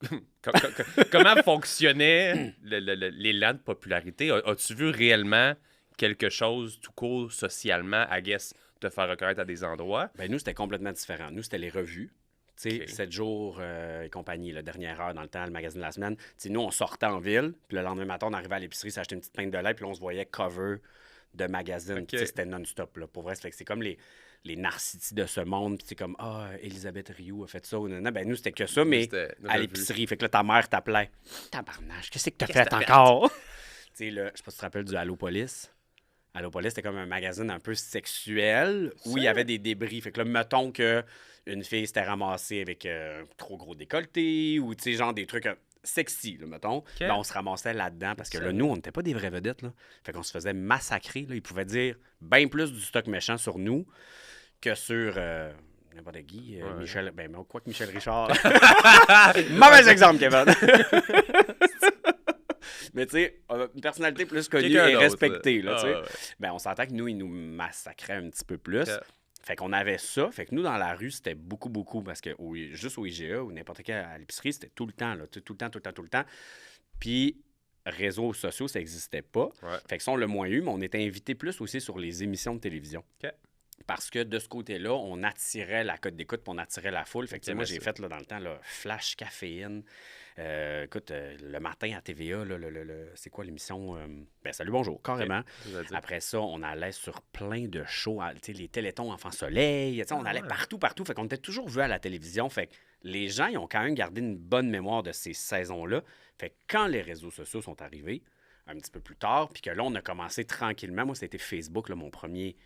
que, comment fonctionnait l'élan de popularité? As-tu vu réellement quelque chose tout court socialement, I guess, te faire reconnaître à des endroits?
Ben nous, c'était complètement différent. Nous, c'était les revues. Tu sais, 7 jours et compagnie, la dernière heure dans le temps, le magazine de la semaine. T'sais, nous, on sortait en ville, puis le lendemain matin, on arrivait à l'épicerie, s'achetait une petite pinte de lait, puis là, on se voyait cover de magazine. C'était non-stop, là. Pour vrai, c'est comme les Narcity de ce monde, puis c'est comme, Elisabeth Rioux a fait ça, ou non. Ben nous, c'était que ça, mais à l'épicerie. Fait que là, ta mère t'appelait. Tabarnage, qu'est-ce que t'as fait encore? Tu sais, je sais pas si tu te rappelles du Allo Police. Allo Police, c'était comme un magazine un peu sexuel où il y avait des débris. Fait que là, mettons que une fille s'était ramassée avec un trop gros décolleté ou, tu sais, genre des trucs sexy, là, mettons. Là, on se ramassait là-dedans parce que là, nous, on n'était pas des vraies vedettes, là. Fait qu'on se faisait massacrer, là. Ils pouvaient dire bien plus du stock méchant sur nous que sur... n'importe qui. Michel... Ben, quoi que Michel Richard... Mauvais exemple, Kevin! Mais tu sais, une personnalité plus connue et respectée, là, tu sais. Ben, on s'entend que nous, ils nous massacraient un petit peu plus. Fait qu'on avait ça. Fait que nous, dans la rue, c'était beaucoup, beaucoup. Parce que juste au IGA ou n'importe quel à l'épicerie, c'était tout le temps, là. Tout le temps. Puis, réseaux sociaux, ça n'existait pas. Fait que ça, on l'a moins eu, mais on était invité plus aussi sur les émissions de télévision. Parce que de ce côté-là, on attirait la cote d'écoute puis on attirait la foule. Fait que, moi, j'ai fait là, dans le temps là, Flash Caféine. Écoute, le matin à TVA, là, c'est quoi l'émission? Salut, bonjour, carrément.
Okay.
Après ça, on allait sur plein de shows, les Télétons Enfants Soleil. On allait partout. Fait qu'on était toujours vus à la télévision. Fait que les gens, ils ont quand même gardé une bonne mémoire de ces saisons-là. Fait que quand les réseaux sociaux sont arrivés, un petit peu plus tard, puis que là, on a commencé tranquillement. Moi, c'était Facebook, là, mon premier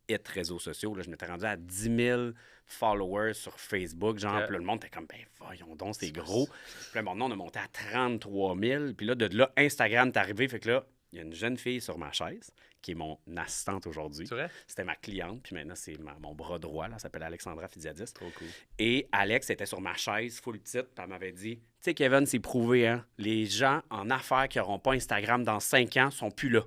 hit réseaux sociaux. Là, je m'étais rendu à 10 000 followers sur Facebook. Genre, puis là, le monde était comme, voyons donc, c'est gros. Puis là, maintenant, on a monté à 33 000. Puis là, de là, Instagram est arrivé. Fait que là, il y a une jeune fille sur ma chaise qui est mon assistante aujourd'hui.
C'est vrai?
C'était ma cliente. Puis maintenant, c'est mon bras droit. Là, elle s'appelle Alexandra Fidiadis.
Trop cool.
Et Alex était sur ma chaise, full petite. Puis elle m'avait dit, tu sais, Kevin, c'est prouvé, hein? Les gens en affaires qui n'auront pas Instagram dans 5 ans sont plus là.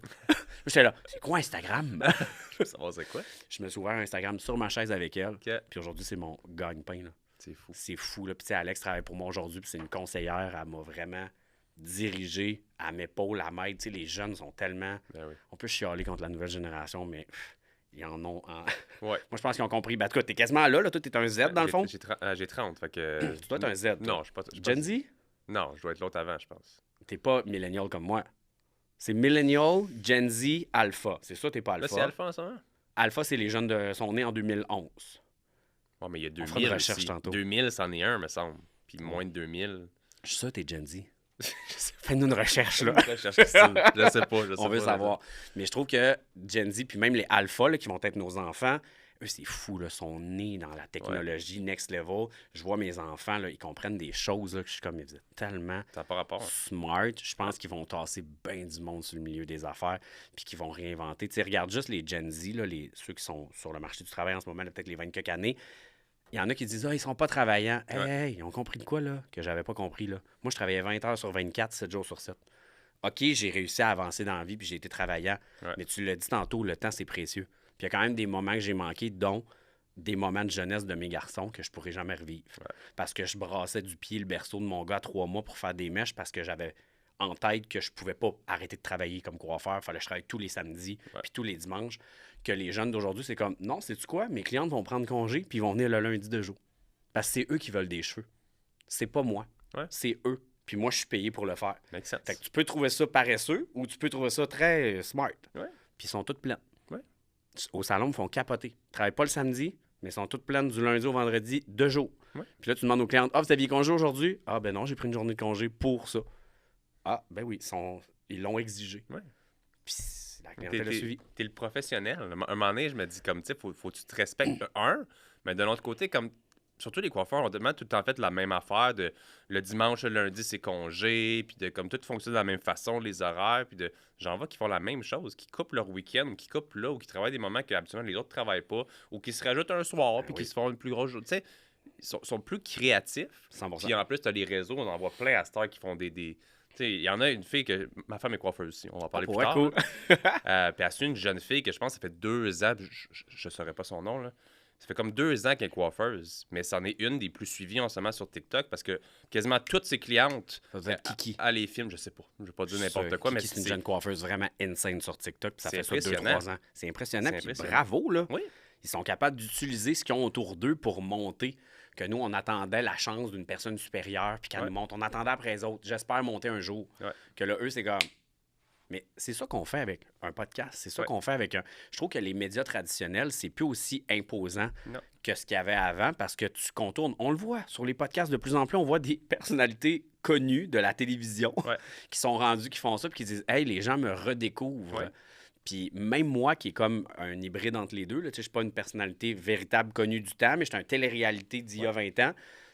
J'étais là, c'est quoi Instagram?
Je veux savoir c'est quoi.
Je me suis ouvert Instagram sur ma chaise avec elle.
Okay.
Puis aujourd'hui, c'est mon gagne-pain. Là.
C'est fou.
C'est fou. Là. Puis tu sais, Alex travaille pour moi aujourd'hui. Puis c'est une conseillère. Elle m'a vraiment dirigé à m'épaule, à m'aide. Tu sais, les jeunes sont tellement...
Ben oui.
On peut chialer contre la nouvelle génération, mais ils en ont...
Ouais.
Moi, je pense qu'ils ont compris. Ben, en tout cas, t'es quasiment là. Toi, t'es un Z, dans le fond.
J'ai 30, fait que...
Tu dois être un Z. Toi.
Non, je suis pas...
Gen Z?
Non, je dois être l'autre avant, je pense.
T'es pas millennial comme moi. C'est millennial, Gen Z, Alpha. C'est ça, t'es pas Alpha.
Là, c'est Alpha en ce moment?
Alpha, c'est les jeunes sont nés en 2011.
Ouais, mais il y a 2000
On fera une recherche
aussi.
tantôt.
2000, c'en est un, me semble. Puis moins de 2000...
Je suis sûr, t'es Gen Z. Fais-nous une recherche, là.
Je sais pas.
On veut savoir. Mais je trouve que Gen Z, puis même les Alpha, là, qui vont être nos enfants, eux, c'est fou, là, sont nés dans la technologie next level. Je vois mes enfants, là, ils comprennent des choses, là, que je suis comme, ils êtes tellement
ça n'a pas rapport.
smart. Je pense qu'ils vont tasser bien du monde sur le milieu des affaires, puis qu'ils vont réinventer. Tu sais, regarde juste les Gen Z, là, ceux qui sont sur le marché du travail en ce moment, là, peut-être les 20 quelques années. Il y en a qui disent « Ah, ils sont pas travaillants. » Hey, ils ont compris de quoi, là, que j'avais pas compris, là? Moi, je travaillais 20 heures sur 24, 7 jours sur 7. OK, j'ai réussi à avancer dans la vie, puis j'ai été travaillant.
Ouais.
Mais tu l'as dit tantôt, le temps, c'est précieux. Puis il y a quand même des moments que j'ai manqués, dont des moments de jeunesse de mes garçons que je pourrais jamais revivre.
Ouais.
Parce que je brassais du pied le berceau de mon gars à 3 mois pour faire des mèches parce que j'avais en tête que je pouvais pas arrêter de travailler comme coiffeur. Il fallait que je travaille tous les samedis puis tous les dimanches. Que les jeunes d'aujourd'hui, c'est comme, non, sais-tu quoi? Mes clientes vont prendre congé puis ils vont venir le lundi de jour. Parce que c'est eux qui veulent des cheveux. C'est pas moi.
Ouais.
C'est eux. Puis moi, je suis payé pour le faire.
Make sense.
Fait que tu peux trouver ça paresseux ou tu peux trouver ça très smart.
Ouais.
Puis ils sont toutes pleines.
Ouais.
Au salon, ils me font capoter. Ils travaillent pas le samedi, mais ils sont toutes pleines du lundi au vendredi, 2 jours.
Ouais.
Puis là, tu demandes aux clientes, ah, vous aviez congé aujourd'hui? Ah, ben non, j'ai pris une journée de congé pour ça. Ah, ben oui, ils l'ont exigé.
Ouais.
Puis la clientèle a suivi.
T'es le professionnel. Un moment donné, je me dis, comme, tu sais, faut que tu te respectes, mais de l'autre côté, comme, surtout les coiffeurs, on demande tout le temps fait la même affaire de le dimanche, le lundi, c'est congé, puis de comme tout fonctionne de la même façon, les horaires, puis de j'en vois qui font la même chose, qui coupent leur week-end, ou qui coupent là, ou qui travaillent des moments que habituellement les autres travaillent pas, ou qui se rajoutent un soir, puis qui se font une plus grosse journée. Tu sais, ils sont plus créatifs.
100%.
Puis en plus, tu as les réseaux, on en voit plein à cette heure qui font des tu sais, il y en a une fille que... Ma femme est coiffeuse aussi, on va en parler plus tard.
Cool.
Puis elle suit une jeune fille que je pense ça fait 2 ans, je ne saurais pas son nom, là. Ça fait comme 2 ans qu'elle est coiffeuse, mais c'en est une des plus suivies en ce moment sur TikTok parce que quasiment toutes ses clientes,
Ça doit être Kiki.
elle les filme, je sais pas. Je vais pas dire n'importe quoi, mais
c'est une jeune coiffeuse vraiment insane sur TikTok. Puis ça fait ça
impressionnant.
2-3 ans. C'est impressionnant.
C'est
Puis
impressionnant.
bravo, là.
Oui.
Ils sont capables d'utiliser ce qu'ils ont autour d'eux pour monter. Que nous, on attendait la chance d'une personne supérieure, puis qu'elle nous monte. On attendait après les autres. J'espère monter un jour.
Ouais.
Que là, eux, c'est comme... Mais c'est ça qu'on fait avec un podcast. C'est ça qu'on fait avec un... Je trouve que les médias traditionnels, c'est plus aussi imposant que ce qu'il y avait avant parce que tu contournes. On le voit sur les podcasts de plus en plus. On voit des personnalités connues de la télévision qui sont rendues, qui font ça, puis qui disent « Hey, les gens me redécouvrent.
Ouais. »
Puis même moi, qui est comme un hybride entre les deux, je ne suis pas une personnalité véritable connue du temps, mais je suis un télé-réalité d'il y a 20 ans.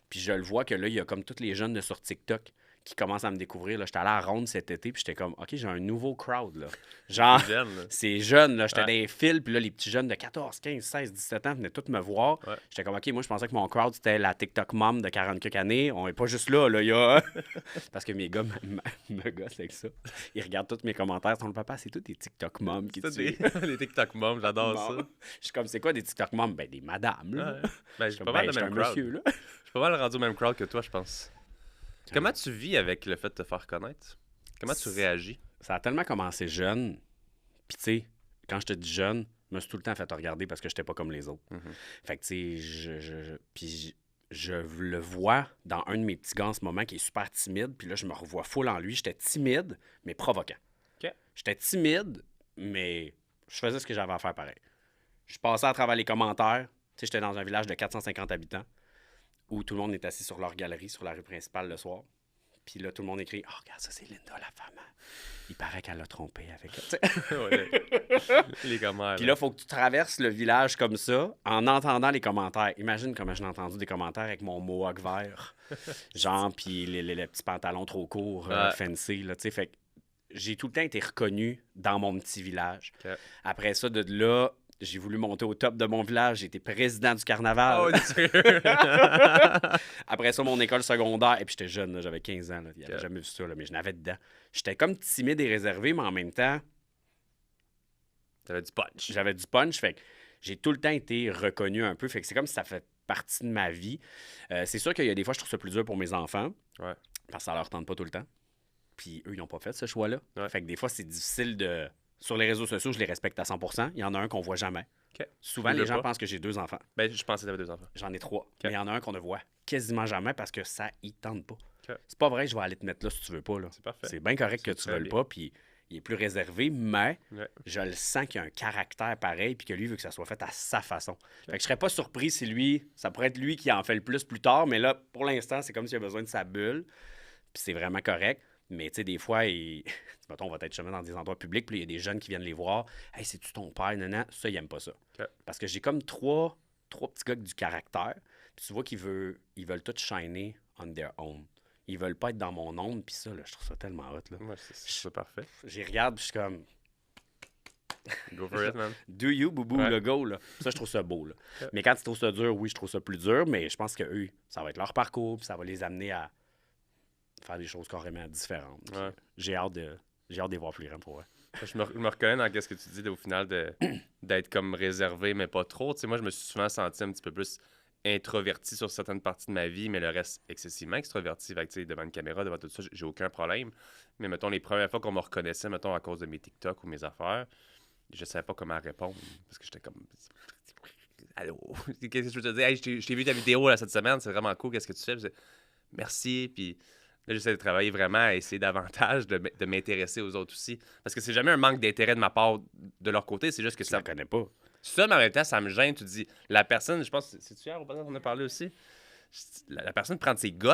Puis je le vois que là, il y a comme tous les jeunes de sur TikTok qui commencent à me découvrir. J'étais allé à Ronde cet été, puis j'étais comme, OK, j'ai un nouveau crowd. Là. Genre, c'est jeune. Là. J'étais dans les fils, puis là, les petits jeunes de 14, 15, 16, 17 ans venaient tous me voir. Ouais. J'étais comme, OK, moi, je pensais que mon crowd, c'était la TikTok mom de 40 quelques années. On n'est pas juste là, il y a... Parce que mes gars me gossent avec ça. Ils regardent tous mes commentaires. Ton papa, c'est tous des TikTok moms qui tuent.
Les TikTok moms, j'adore ça.
Je suis comme, c'est quoi des TikTok moms? Ben, des madames, là.
Ouais. Ben, j'ai pas mal le même crowd.
Monsieur, là.
Je suis pas mal rendu au même crowd que toi, je pense. Comment tu vis avec le fait de te faire connaître? Comment tu réagis?
Ça a tellement commencé jeune. Puis, tu sais, quand je te dis jeune, Je me suis tout le temps fait regarder parce que j'étais pas comme les autres.
Mhm.
Fait que, tu sais, puis je le vois dans un de mes petits gars en ce moment qui est super timide. Puis là, je me revois full en lui. J'étais timide, mais provoquant.
OK.
J'étais timide, mais je faisais ce que j'avais à faire pareil. Je passais à travers les commentaires. Tu sais, j'étais dans un village de 450 habitants où tout le monde est assis sur leur galerie, sur la rue principale le soir. Puis là, tout le monde écrit « Oh, regarde, ça, c'est Linda, la femme. Il paraît qu'elle l'a trompé avec elle. »
Ouais, les commentaires.
Puis là, il faut que tu traverses le village comme ça en entendant les commentaires. Imagine comment j'ai entendu des commentaires avec mon mohawk vert. Genre, puis les petits pantalons trop courts, fancy, là, tu sais. Fait que j'ai tout le temps été reconnu dans mon petit village.
OK.
Après ça, de là, j'ai voulu monter au top de mon village. J'ai été président du carnaval.
Oh, Dieu!
Après ça, mon école secondaire. Et puis j'étais jeune, là, j'avais 15 ans. Là, il n'avait
OK.
jamais vu ça, là, mais je n'avais dedans. J'étais comme timide et réservé, mais en même temps,
T'avais du punch.
j'avais du punch. Fait que j'ai tout le temps été reconnu un peu. Fait que c'est comme si ça fait partie de ma vie. C'est sûr qu'il y a des fois, je trouve ça plus dur pour mes enfants.
Ouais.
Parce que ça leur tente pas tout le temps. Puis eux, ils n'ont pas fait ce choix-là.
Ouais.
Fait que des fois, c'est difficile de... Sur les réseaux sociaux, je les respecte à 100%. Il y en a un qu'on voit jamais.
OK.
Souvent,
Tu
les
veux
gens
pas?
pensent que j'ai 2 enfants.
Ben, je pensais que t'avais 2 enfants.
J'en ai 3. Mais il y en a un qu'on ne voit quasiment jamais parce que ça, il tente pas.
OK.
C'est pas vrai, je vais aller te mettre là si tu veux pas. Là.
C'est parfait.
C'est bien correct que
C'est
tu
très
veux le
bien.
pas, puis il est plus réservé, mais
Ouais.
je le sens qu'il a un caractère pareil, puis que lui veut que ça soit fait à sa façon. Fait que je serais pas surpris si lui, ça pourrait être lui qui en fait le plus tard, mais là, pour l'instant, c'est comme s'il a besoin de sa bulle, puis c'est vraiment correct. Mais tu sais, des fois, mettons, on va être chemin dans des endroits publics, puis il y a des jeunes qui viennent les voir. Hey, c'est-tu ton père? Non, ça, ils aiment pas ça.
OK.
Parce que j'ai comme trois petits gars avec du caractère. Puis tu vois qu'ils veulent tous shiner on their own. Ils veulent pas être dans mon ombre, puis ça, là, je trouve ça tellement hot. Là.
Ouais, c'est parfait.
J'y regarde, puis je suis comme,
Go for it, man.
do you, boubou,
Ouais.
le go, là. Ça, je trouve ça beau, là.
Ouais.
Mais quand tu trouves ça dur, oui, je trouve ça plus dur, mais je pense que eux, ça va être leur parcours, puis ça va les amener à faire des choses carrément différentes. Puis
Ouais.
J'ai hâte de les voir plus grands pour eux.
Je me reconnais dans ce que tu dis au final d'être comme réservé, mais pas trop. Tu sais, moi, je me suis souvent senti un petit peu plus introverti sur certaines parties de ma vie, mais le reste excessivement extroverti. Fait que, tu sais, devant une caméra, devant tout ça, j'ai aucun problème. Mais mettons, les premières fois qu'on me reconnaissait, mettons, à cause de mes TikTok ou mes affaires, je savais pas comment répondre. Parce que j'étais comme... Allô? Qu'est-ce que je veux te dire? Hey, je t'ai vu ta vidéo là, cette semaine, c'est vraiment cool. Qu'est-ce que tu fais? Puis c'est, merci. Puis là, j'essaie de travailler vraiment à essayer davantage de m'intéresser aux autres aussi. Parce que c'est jamais un manque d'intérêt de ma part de leur côté, c'est juste que
Tu
ça...
la connais pas.
Ça, mais en même temps, ça me gêne. Tu te dis, la personne, je pense, c'est-tu hier au podcast qu'on a parlé aussi? La personne prend de ses guts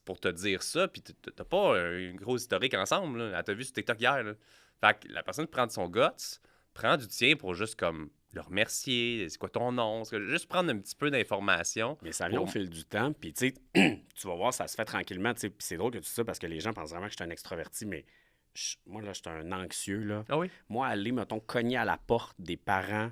pour te dire ça, puis t'as pas une grosse historique ensemble. Là. Elle t'a vu sur TikTok hier. Là. Fait que la personne prend de son guts, prend du tien pour juste comme le remercier. C'est quoi ton nom? Juste prendre un petit peu d'informations.
Mais ça vient au
Pour-
fil du temps. Puis, tu sais, tu vas voir, ça se fait tranquillement. Tu sais. Puis, c'est drôle que tu dis ça parce que les gens pensent vraiment que je suis un extraverti, mais moi, là, je suis un anxieux. Là.
Ah oui?
Moi, aller, mettons, cogner à la porte des parents,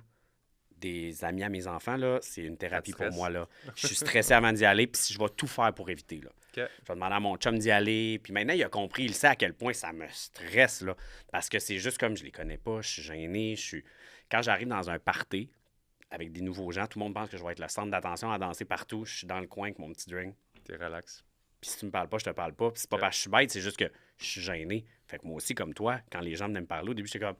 des amis à mes enfants, là, c'est une thérapie
Ça te
pour
stresse?
moi. Là. Je suis stressé avant d'y aller, puis je vais tout faire pour éviter. Là.
OK.
Je vais demander à mon chum d'y aller. Puis maintenant, il a compris, il sait à quel point ça me stresse. Là, parce que c'est juste comme je les connais pas, je suis gêné. Quand j'arrive dans un party avec des nouveaux gens, tout le monde pense que je vais être le centre d'attention à danser partout. Je suis dans le coin avec mon petit drink.
T'es relax.
Puis si tu me parles pas, je te parle pas. Puis c'est pas
Ouais.
parce que je suis bête, c'est juste que je suis gêné. Fait que moi aussi, comme toi, quand les gens venaient me parler, au début, j'étais comme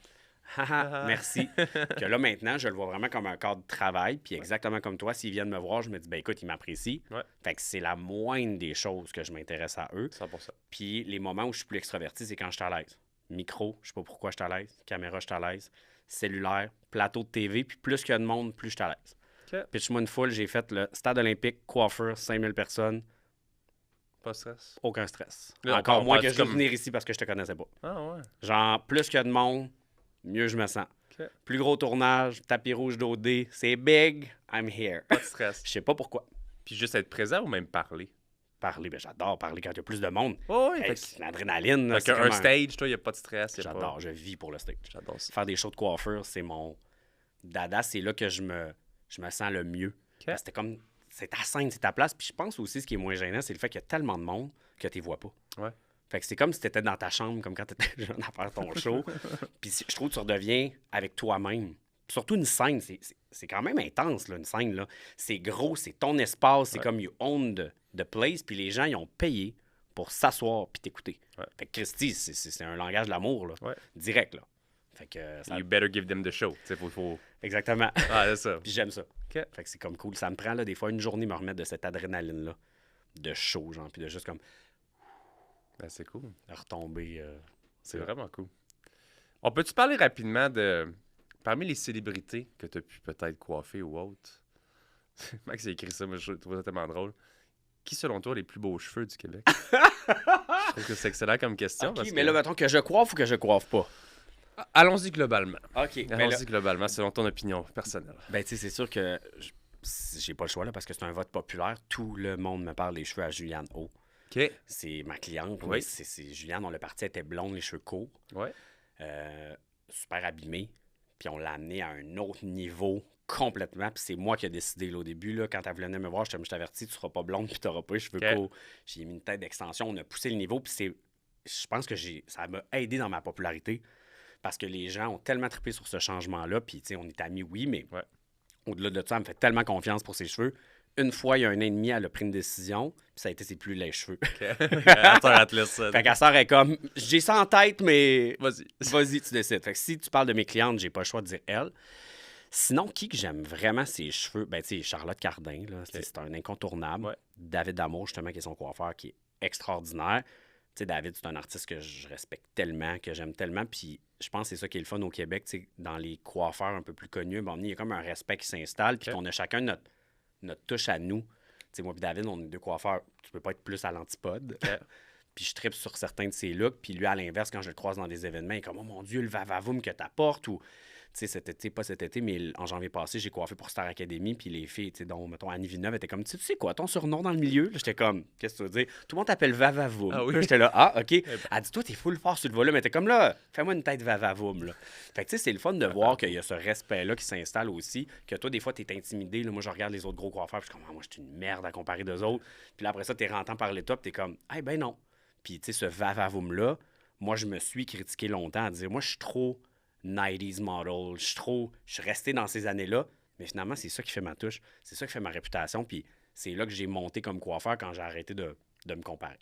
haha, merci. Que là, maintenant, je le vois vraiment comme un cadre de travail. Puis exactement comme toi, s'ils viennent me voir, je me dis, ben écoute, ils m'apprécient.
Ouais.
Fait que c'est la moindre des choses que je m'intéresse à eux.
100%.
Puis les moments où je suis plus extraverti, c'est quand je suis à l'aise. Micro, je sais pas pourquoi je suis à l'aise. Caméra, je suis à l'aise. Cellulaire, plateau de TV. Puis plus qu'il y a de monde, plus je suis à l'aise.
OK.
Pitch-moi une foule, j'ai fait le stade olympique, coiffeur, 5000 personnes.
Pas de stress.
Aucun stress.
Là,
Encore
on
moins
parle
que je veux
comme-
venir ici parce que je te connaissais pas.
Ah ouais.
Genre, plus qu'il y a de monde, mieux je me sens.
OK.
Plus gros tournage, tapis rouge d'OD, c'est big, I'm here.
Pas de stress.
Je sais pas pourquoi.
Puis juste être présent ou même parler?
Parler, ben j'adore parler quand il y a plus de monde.
Oh, oui.
Hey, c'est l'adrénaline. là,
Fait
c'est
qu'un
comme
stage, toi, il n'y a pas de stress.
J'adore, je vis pour le stage.
J'adore ça.
Faire des shows de coiffure, c'est mon dada, c'est là que je me sens le mieux. Parce que c'est ta scène, c'est ta place. Puis je pense aussi, ce qui est moins gênant, c'est le fait qu'il y a tellement de monde que tu les vois pas.
Ouais.
Fait que c'est comme si tu étais dans ta chambre, comme quand tu étais jeune à faire ton show. Puis je trouve que tu redeviens avec toi-même. Puis surtout une scène, c'est quand même intense, là, une scène. Là. C'est gros, c'est ton espace, c'est
Ouais.
comme you own the place. Puis les gens, ils ont payé pour s'asseoir puis t'écouter.
Ouais.
Fait que Christy, c'est un langage de l'amour, là,
Ouais.
direct. Là. Fait que ça...
You better give them the show. Tu sais, faut...
Exactement.
Ah, c'est ça.
Puis j'aime ça.
OK.
Fait que c'est comme cool. Ça me prend, là, des fois, une journée me remettre de cette adrénaline-là. De chaud, genre. Puis de juste comme
Ben, c'est cool.
retomber.
C'est vraiment cool. On peut-tu parler rapidement de... Parmi les célébrités que tu as pu peut-être coiffer ou autre, Max a écrit ça, mais je trouve ça tellement drôle. Qui, selon toi, a les plus beaux cheveux du Québec? Je trouve que c'est excellent comme question.
OK,
parce
mais
que...
là, mettons que je coiffe ou que je coiffe pas.
Allons-y globalement.
OK.
Allons-y globalement, selon ton opinion personnelle.
Ben, tu sais, c'est sûr que j'ai pas le choix, là, parce que c'est un vote populaire. Tout le monde me parle des cheveux à Juliane O.
OK.
C'est ma cliente.
Oui.
Oui. C'est Juliane, on le parti, elle était blonde, les cheveux courts.
Ouais.
Super abîmée. Puis on l'a amené à un autre niveau complètement. Puis c'est moi qui ai décidé là, au début. Là, quand elle venait me voir, je t'avertis, tu seras pas blonde puis tu n'auras pas les cheveux
OK.
courts. J'ai mis une tête d'extension, on a poussé le niveau. Puis je pense que ça m'a aidé dans ma popularité. Parce que les gens ont tellement trippé sur ce changement-là. Puis tu sais, on est amis, oui, mais
Ouais.
au-delà de ça, elle me fait tellement confiance pour ses cheveux. Une fois, il y a un an et demi, elle a pris une décision. Puis ça a été ses plus laids cheveux.
Attends, Atlas.
Fait qu'elle sort, elle est comme, j'ai ça en tête, mais
Vas-y.
vas-y, tu décides. Fait que si tu parles de mes clientes, j'ai pas le choix de dire elle. Sinon, qui que j'aime vraiment ses cheveux? Ben, tu sais, Charlotte Cardin, là, c'est un incontournable.
Ouais.
David Damour, justement, qui est son coiffeur, qui est extraordinaire. Tu sais, David, c'est un artiste que je respecte tellement, que j'aime tellement. Puis je pense que c'est ça qui est le fun au Québec. Tu sais, dans les coiffeurs un peu plus connus, bon, il y a comme un respect qui s'installe, puis
OK.
qu'on a chacun notre touche à nous. Tu sais, moi et David, on est deux coiffeurs. Tu peux pas être plus à l'antipode.
OK.
Puis je tripe sur certains de ses looks. Puis lui, à l'inverse, quand je le croise dans des événements, il est comme, oh mon Dieu, le va-va-voum que t'apportes. Ou, tu sais, cet été, pas cet été, mais en janvier passé, j'ai coiffé pour Star Academy. Puis les filles, tu sais, dont, mettons, Annie Villeneuve, était comme, tu sais quoi, ton surnom dans le milieu? Là, j'étais comme, qu'est-ce que tu veux dire? Tout le monde t'appelle va-va-voum.
Ah oui?
Là, j'étais là, ah, OK. Elle dit, toi, t'es full fort sur le volume. Elle était comme, là, fais-moi une tête va-va-voum. Là. Fait que, tu sais, c'est le fun de voir qu'il y a ce respect-là qui s'installe aussi. Que toi, des fois, t'es intimidé. Là, moi, je regarde les autres gros coiffeurs. Puis je suis comme, ah, moi, je suis une merde à comparer d'eux autres. Puis là, après ça, t'es rentrant par les tops. T'es comme, eh ben non. Puis, tu sais, ce va-va-voum-là, moi, je me suis critiqué longtemps à dire, moi, je suis trop 90s model, je suis resté dans ces années-là. Mais finalement, c'est ça qui fait ma touche. C'est ça qui fait ma réputation. Puis c'est là que j'ai monté comme coiffeur quand j'ai arrêté de me comparer.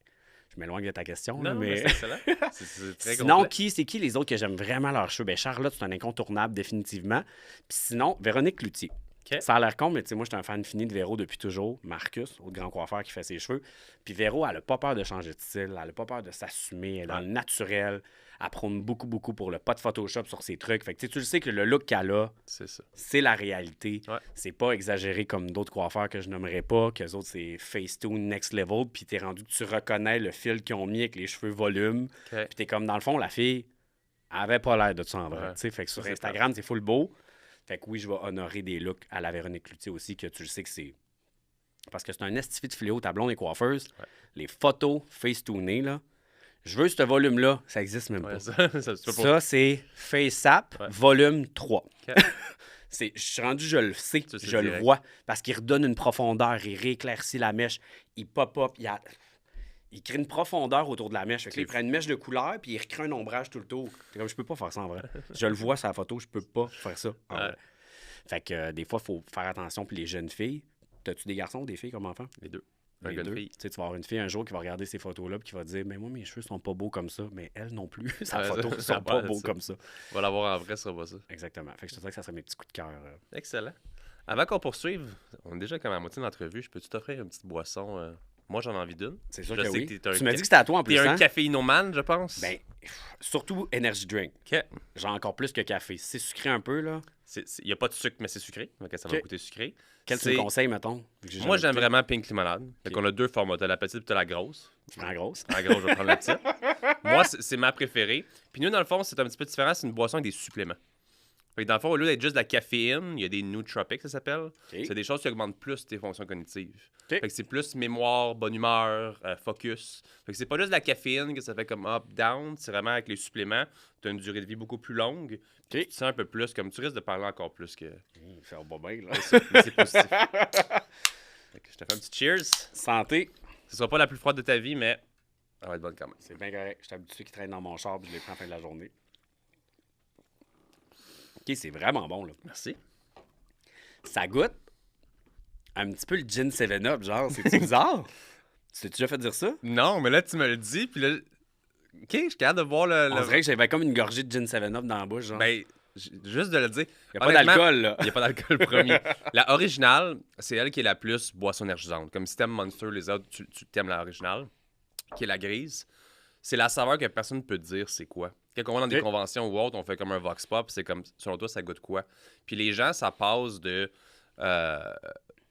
Je m'éloigne de ta question, là,
Non, mais c'est excellent. C'est très
Sinon,
complet.
c'est qui les autres que j'aime vraiment leurs cheveux? Ben, Charlotte, c'est un incontournable, définitivement. Puis sinon, Véronique Cloutier.
OK.
Ça a l'air con, mais tu sais, moi, je suis un fan fini de Véro depuis toujours. Marcus, autre grand coiffeur qui fait ses cheveux. Puis Véro, elle n'a pas peur de changer de style. Elle n'a pas peur de s'assumer. Elle est dans le naturel. Elle prône beaucoup, beaucoup pour le pas de Photoshop sur ses trucs. Fait que tu le sais que le look qu'elle a,
C'est ça.
c'est la réalité.
Ouais.
C'est pas exagéré comme d'autres coiffeurs que je nommerais pas, qu'eux autres, c'est Facetune next level. Puis t'es rendu que tu reconnais le fil qu'ils ont mis avec les cheveux volume.
OK.
Puis t'es comme, dans le fond, la fille avait pas l'air de ça en vrai.
Ouais.
Tu sais, fait que sur
Ça, c'est
Instagram, c'est full beau. Fait que oui, je vais honorer des looks à la Véronique Cloutier aussi, que tu le sais que c'est... Parce que c'est un estifi de fléau, ta blonde est coiffeuse.
Ouais.
Les photos facetunées, là. Je veux ce volume-là, ça existe même
Ouais,
pas.
ça, tu peux pas-
Ça, c'est FaceApp,
Ouais.
volume 3.
OK.
Je suis rendu, je le sais,
Tu sais
je le
direct.
vois, parce qu'il redonne une profondeur, il rééclaircit la mèche, il pop-up, il crée une profondeur autour de la mèche. Fait que là, il prend une mèche de couleur, puis il recrée un ombrage tout le tour. T'es comme, je peux pas faire ça en vrai. Je le vois sur la photo, je peux pas faire ça en
Ouais.
vrai. Fait que des fois, il faut faire attention. Puis les jeunes filles, t'as-tu des garçons ou des filles comme enfants?
Les deux. Un
Les
gars, une
deux.
fille.
Tu sais, tu vas avoir une fille un jour qui va regarder ces photos-là puis qui va dire, mais moi, mes cheveux sont pas beaux comme ça. Mais elle non plus, sa
Ouais,
photo
ça-
sont pas
ouais,
beaux
ça.
comme ça.
On va l'avoir en vrai, ce sera pas ça.
Exactement. Fait que je te dirais que ça serait mes petits coups de cœur.
Excellent. Avant qu'on poursuive, on est déjà comme à la moitié de l'entrevue. Je peux-tu t'offrir une petite boisson? Moi, j'en ai envie d'une.
C'est sûr
Je
que
sais
oui.
que t'es un
Tu m'as dit que c'était à toi en plus,
T'es un
hein?
caféinomane, je pense.
Ben, surtout energy drink.
OK.
Genre encore plus que café. C'est sucré un peu, là.
Il n'y a pas de sucre, mais c'est sucré. Donc, ça va
OK.
goûter sucré.
Quel tu
C'est-
me conseilles, mettons? Vu que j'ai
Moi,
jamais
j'aime
goûté.
vraiment Pink Limonade. Fait qu'on a deux formats. T'as la petite et t'as la grosse.
Tu prends la grosse?
En gros, je vais prendre la petite. Moi, c'est ma préférée. Puis nous, dans le fond, c'est un petit peu différent. C'est une boisson avec des suppléments. Fait que dans le fond, au lieu d'être juste de la caféine, il y a des nootropics, ça s'appelle. C'est des choses qui augmentent plus tes fonctions cognitives.
OK.
Fait que c'est plus mémoire, bonne humeur, focus. Fait que c'est pas juste de la caféine que ça fait comme up, down. C'est vraiment avec les suppléments. Tu as une durée de vie beaucoup plus longue. Puis tu te sens un peu plus, comme tu risques de parler encore plus que...
Ça va bien, là.
Mais c'est positif. Fait que je te fais un petit cheers.
Santé.
Ce sera pas la plus froide de ta vie, mais elle va être bonne quand même.
C'est bien correct. Je suis habitué qu'ils traînent dans mon char puis je les prends à la fin de la journée. OK, c'est vraiment bon, là.
Merci.
Ça goûte un petit peu le gin 7-Up, genre. C'est bizarre? Tu t'es déjà fait dire ça?
Non, mais là, tu me le dis, puis là... OK, je suis capable de voir le...
On dirait que j'avais comme une gorgée de gin 7-Up dans la bouche, genre.
Ben, Juste de le dire.
Il n'y a pas d'alcool, là.
Il n'y a pas d'alcool, promis. La originale, c'est elle qui est la plus boisson énergisante. Comme si t'aimes Monster, les autres, tu t'aimes la originale, qui est la grise. C'est la saveur que personne ne peut te dire c'est quoi. Quand on va dans des conventions ou autres, on fait comme un vox pop, c'est comme, selon toi, ça goûte quoi? Puis les gens, ça passe de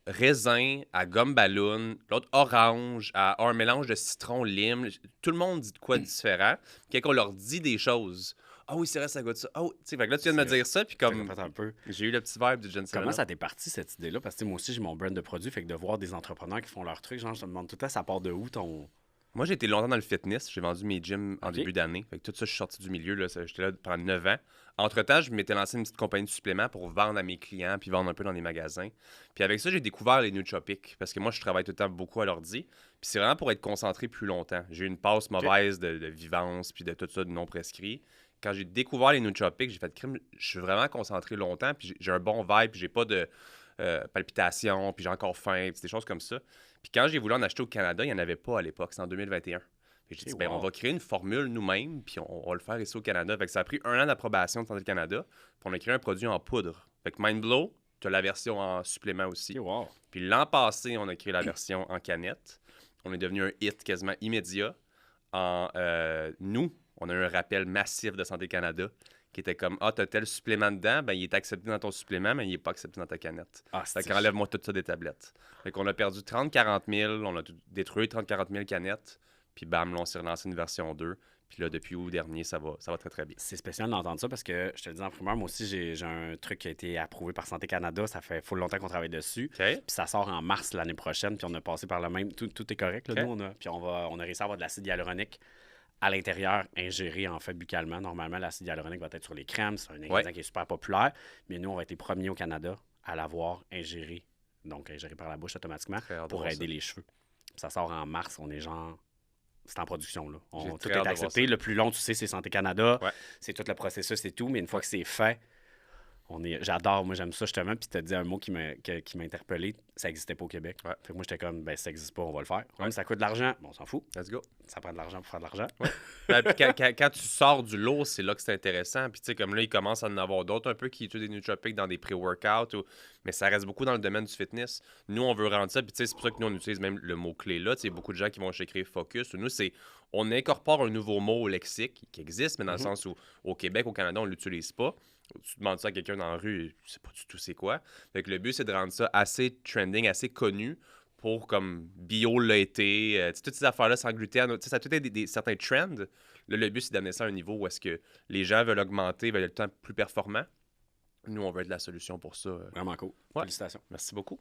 raisin à gomme ballon, l'autre orange, à un mélange de citron, lime. Tout le monde dit de quoi de différent. Quand on leur dit des choses, ah oui, c'est vrai, ça goûte ça. Ah oui, tu sais, fait que là, tu viens de me dire ça, puis comme
un peu.
j'ai eu le petit vibe du Jensen.
Comment ça t'est parti, cette idée-là? Parce que moi aussi, j'ai mon brand de produit, fait que de voir des entrepreneurs qui font leur truc, genre, je te demande tout le temps, ça part de où ton...
Moi, j'ai été longtemps dans le fitness. J'ai vendu mes gyms en début d'année. Fait que tout ça, je suis sorti du milieu. J'étais là pendant 9 ans. Entre-temps, je m'étais lancé une petite compagnie de suppléments pour vendre à mes clients puis vendre un peu dans les magasins. Puis avec ça, j'ai découvert les nootropics parce que moi, je travaille tout le temps beaucoup à l'ordi. Puis c'est vraiment pour être concentré plus longtemps. J'ai eu une passe mauvaise de vivance puis de tout ça, de non prescrit. Quand j'ai découvert les nootropics, j'ai fait crime. Je suis vraiment concentré longtemps puis j'ai un bon vibe puis j'ai pas de palpitations puis j'ai encore faim puis des choses comme ça. Puis quand j'ai voulu en acheter au Canada, il n'y en avait pas à l'époque. C'est en 2021. Puis j'ai dit, ben, on va créer une formule nous-mêmes, puis on va le faire ici au Canada. Fait que ça a pris 1 an d'approbation de Santé Canada, puis on a créé un produit en poudre. Fait que Mindblow, tu as la version en supplément aussi. Puis l'an passé, on a créé la version en canette. On est devenu un hit quasiment immédiat. Nous, on a eu un rappel massif de Santé Canada qui était comme, ah, t'as tel supplément dedans, ben il est accepté dans ton supplément, mais il n'est pas accepté dans ta canette. Fait qu'enlève-moi tout ça des tablettes. Fait qu'on a perdu 30-40 000, on a détruit 30-40 000 canettes, puis bam, là, on s'est relancé une version 2. Puis là, depuis août dernier, ça va très, très bien.
C'est spécial d'entendre ça parce que, je te le dis en primeur, moi aussi, j'ai un truc qui a été approuvé par Santé Canada. Ça fait full longtemps qu'on travaille dessus. Puis ça sort en mars l'année prochaine, puis on a passé par le même... Tout est correct, là, nous, puis on a réussi à avoir de l'acide hyaluronique à l'intérieur, ingéré en fait buccalement. Normalement, l'acide hyaluronique va être sur les crèmes. C'est un ingrédient qui est super populaire. Mais nous, on va être les premiers au Canada à l'avoir ingéré. Donc, ingéré par la bouche automatiquement pour aider les cheveux. Puis ça sort en mars. On est genre... C'est en production, là. Tout est accepté. Le plus long, tu sais, c'est Santé Canada. C'est tout le processus et tout. Mais une fois que c'est fait, j'adore, moi j'aime ça justement, puis tu as dit un mot qui m'a interpellé, ça n'existait pas au Québec. Fait que moi j'étais comme, ben ça n'existe pas, on va le faire. Même ça coûte de l'argent, bon on s'en fout.
Let's go.
Ça prend de l'argent pour faire de l'argent.
Puis quand tu sors du lot, c'est là que c'est intéressant. Puis tu sais, comme là, il commence à en avoir d'autres un peu qui utilisent des nootropics dans des pré-workouts, mais ça reste beaucoup dans le domaine du fitness. Nous, on veut rendre ça, puis tu sais, c'est pour ça que nous, on utilise même le mot-clé là. Tu sais, beaucoup de gens qui vont écrire Focus. Nous, on incorpore un nouveau mot au lexique qui existe, mais dans le sens où au Québec, au Canada, on ne l'utilise pas. Tu demandes ça à quelqu'un dans la rue, je sais pas du tout c'est quoi. Fait que le but, c'est de rendre ça assez trending, assez connu pour comme bio l'a été. Toutes ces affaires-là sans gluten, ça a tout été certains trends. Là, le but, c'est d'amener ça à un niveau où est-ce que les gens veulent augmenter, veulent être plus performants. Nous, on veut être la solution pour ça.
Vraiment cool. Félicitations.
Merci beaucoup.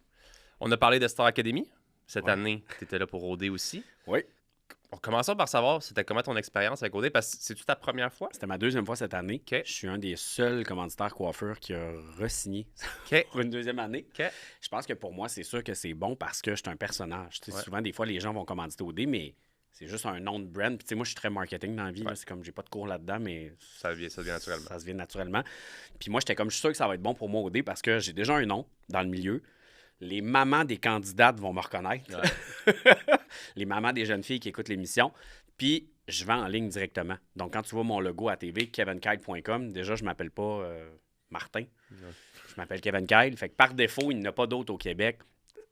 On a parlé de Star Academy. Cette année, tu étais là pour OD aussi.
Oui.
Commençons par savoir, c'était comment ton expérience avec OD, parce que c'est-tu ta première fois?
C'était ma deuxième fois cette année. Je suis un des seuls commanditaires coiffeurs qui a re-signé pour une deuxième année. Je pense que pour moi, c'est sûr que c'est bon parce que je suis un personnage. Souvent, des fois, les gens vont commanditer OD, mais c'est juste un nom de brand. Puis, moi, je suis très marketing dans la vie. C'est comme, j'ai pas de cours là-dedans, mais
ça vient naturellement.
Ça se vient naturellement. Puis moi, j'étais comme, je suis sûr que ça va être bon pour moi OD parce que j'ai déjà un nom dans le milieu. Les mamans des candidates vont me reconnaître. Les mamans des jeunes filles qui écoutent l'émission. Puis, je vends en ligne directement. Donc, quand tu vois mon logo à TV, kevinkyle.com, déjà, je ne m'appelle pas Martin. Je m'appelle Kevin Kyle. Fait que par défaut, il n'y en a pas d'autres au Québec.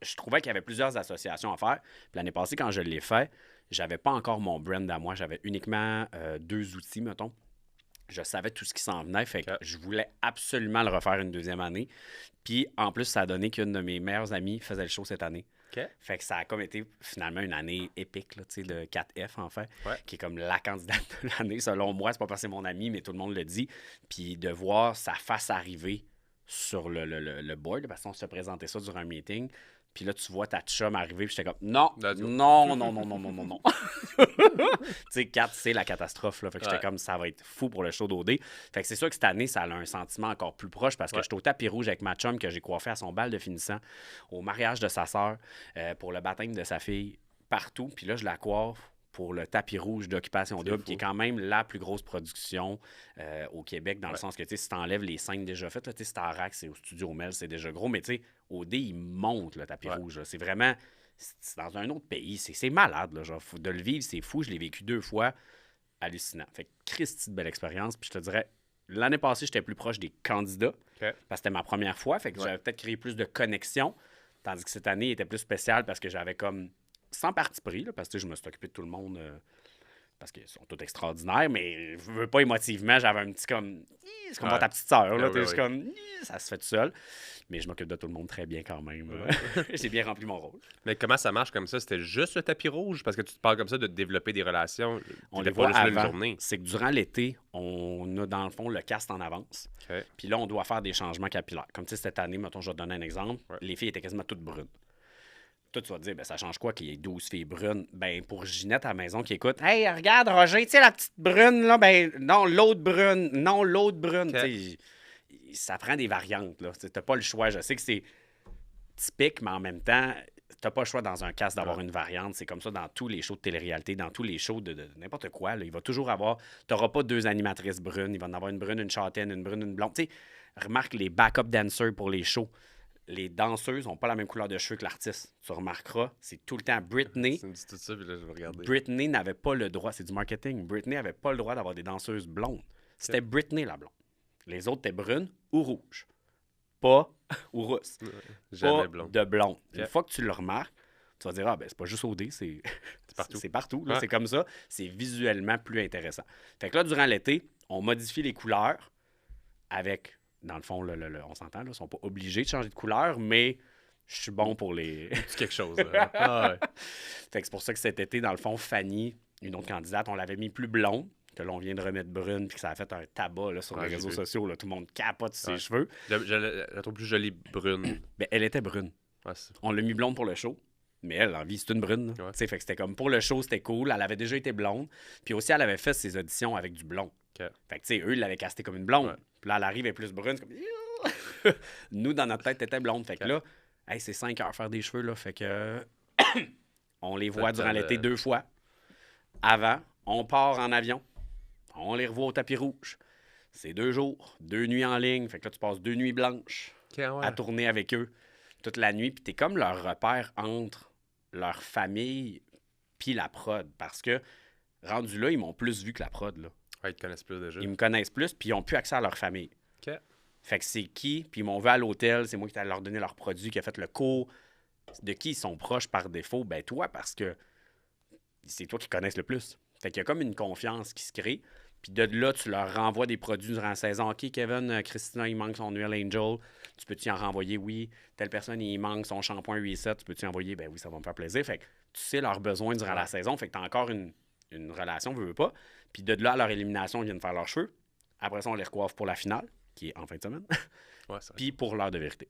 Je trouvais qu'il y avait plusieurs associations à faire. Puis l'année passée, quand je l'ai fait, j'avais pas encore mon brand à moi. J'avais uniquement 2 outils, mettons. Je savais tout ce qui s'en venait, fait que je voulais absolument le refaire une deuxième année. Puis, en plus, ça a donné qu'une de mes meilleures amies faisait le show cette année. Fait que ça a comme été, finalement, une année épique, là, le 4F, en fait, qui est comme la candidate de l'année. Selon moi, c'est pas parce que c'est mon ami, mais tout le monde le dit. Puis, de voir sa face arriver sur le board, parce qu'on se présentait ça durant un meeting. Puis là, tu vois ta chum arriver, puis j'étais comme non. Tu sais, 4, c'est la catastrophe. Là. Fait que j'étais comme, ça va être fou pour le show d'OD. Fait que c'est sûr que cette année, ça a un sentiment encore plus proche parce que j'étais au tapis rouge avec ma chum que j'ai coiffé à son bal de finissant, au mariage de sa sœur, pour le baptême de sa fille, partout. Puis là, je la coiffe pour le tapis rouge d'Occupation Double, qui est quand même la plus grosse production au Québec, dans le sens que, tu sais, si t'enlèves les scènes déjà faites, tu sais, Starac, c'est au Studio Mel, c'est déjà gros, mais tu sais, OD, il monte le tapis rouge. Là. C'est vraiment... C'est dans un autre pays. C'est malade, là. Genre, de le vivre, c'est fou. Je l'ai vécu 2 fois. Hallucinant. Fait que Christy de belle expérience. Puis je te dirais, L'année passée, j'étais plus proche des candidats parce que c'était ma première fois. Fait que j'avais peut-être créé plus de connexions. Tandis que cette année était plus spéciale parce que j'avais comme, sans parti pris, là, parce que je me suis occupé de tout le monde parce qu'ils sont tous extraordinaires, mais je veux pas émotivement, j'avais un petit comme, c'est comme ta petite sœur, là, t'es juste comme, ça se fait tout seul. Mais je m'occupe de tout le monde très bien quand même. J'ai bien rempli mon rôle.
Mais comment ça marche comme ça? C'était juste le tapis rouge? Parce que tu te parles comme ça de développer des relations.
On les voit avant. C'est que durant l'été, on a dans le fond le cast en avance. Puis là, on doit faire des changements capillaires. Comme tu sais, cette année, mettons, je vais te donner un exemple. Les filles étaient quasiment toutes brunes. Toi, tu vas te dire, ben, ça change quoi qu'il y ait 12 filles brunes? Ben, pour Ginette à la maison qui écoute, hey, regarde, Roger, tu sais, la petite brune, là, ben, non, l'autre brune, non, l'autre brune. Ça prend des variantes, là. T'as pas le choix. Je sais que c'est typique, mais en même temps, t'as pas le choix dans un cast d'avoir une variante. C'est comme ça dans tous les shows de télé-réalité, dans tous les shows de n'importe quoi. Là. Il va toujours avoir... T'auras pas 2 animatrices brunes. Il va en avoir une brune, une châtaine, une brune, une blonde. Tu sais, remarque les backup dancers pour les shows. Les danseuses n'ont pas la même couleur de cheveux que l'artiste. Tu remarqueras, c'est tout le temps Britney.
Ça me dit tout ça, puis là, je vais regarder.
Britney n'avait pas le droit, c'est du marketing. Britney n'avait pas le droit d'avoir des danseuses blondes. C'était Britney la blonde. Les autres étaient brunes ou rouges. Pas ou rousses.
Jamais
pas
blonde.
de blonde. Une fois que tu le remarques, tu vas dire, ah ben c'est pas juste OD, c'est partout. C'est partout. Là, c'est comme ça. C'est visuellement plus intéressant. Fait que là, durant l'été, on modifie les couleurs avec... Dans le fond, on s'entend, ils ne sont pas obligés de changer de couleur, mais je suis bon pour les...
C'est quelque chose. Là.
Fait que c'est pour ça que cet été, dans le fond, Fanny, une autre candidate, on l'avait mis plus blonde, que là, on vient de remettre brune, puis que ça a fait un tabac là, sur les réseaux sociaux. Là, tout le monde capote ses cheveux.
Je la trouve plus jolie brune.
Ben, elle était brune. On l'a mis blonde pour le show. Mais elle, en vie, c'est une brune. Fait que c'était comme pour le show, c'était cool. Elle avait déjà été blonde. Puis aussi, elle avait fait ses auditions avec du blond. Fait que, tu sais, eux, ils l'avaient casté comme une blonde. Puis là, elle arrive, elle est plus brune. C'est comme... Nous, dans notre tête, t'étais blonde. Fait que là, hey, c'est 5 heures faire des cheveux, là. Fait que... on les voit durant l'été 2 fois. Avant, on part en avion. On les revoit au tapis rouge. C'est 2 jours, 2 nuits en ligne. Fait que là, tu passes 2 nuits blanches à tourner avec eux toute la nuit. Puis t'es comme leur repère entre leur famille puis la prod. Parce que, rendu là, ils m'ont plus vu que la prod, là.
Ouais, ils te connaissent plus déjà.
Ils me connaissent plus, puis ils ont plus accès à leur famille. Fait que c'est qui, puis ils m'ont vu à l'hôtel, c'est moi qui t'ai leur donné leurs produits, qui a fait le cours. De qui ils sont proches par défaut? Ben toi, parce que c'est toi qui connaisses le plus. Fait qu'il y a comme une confiance qui se crée. Puis de là, tu leur renvoies des produits durant la saison. OK, Kevin, Christina, il manque son Huile Angel. Tu peux-tu en renvoyer? Oui. Telle personne, il manque son shampoing Reset. Tu peux-tu envoyer? Ben oui, ça va me faire plaisir. Fait que tu sais leurs besoins durant la saison. Fait que tu as encore une relation, veux pas. Puis de là, à leur élimination, ils viennent faire leurs cheveux. Après ça, on les recoiffe pour la finale, qui est en fin de semaine. Puis pour l'heure de vérité.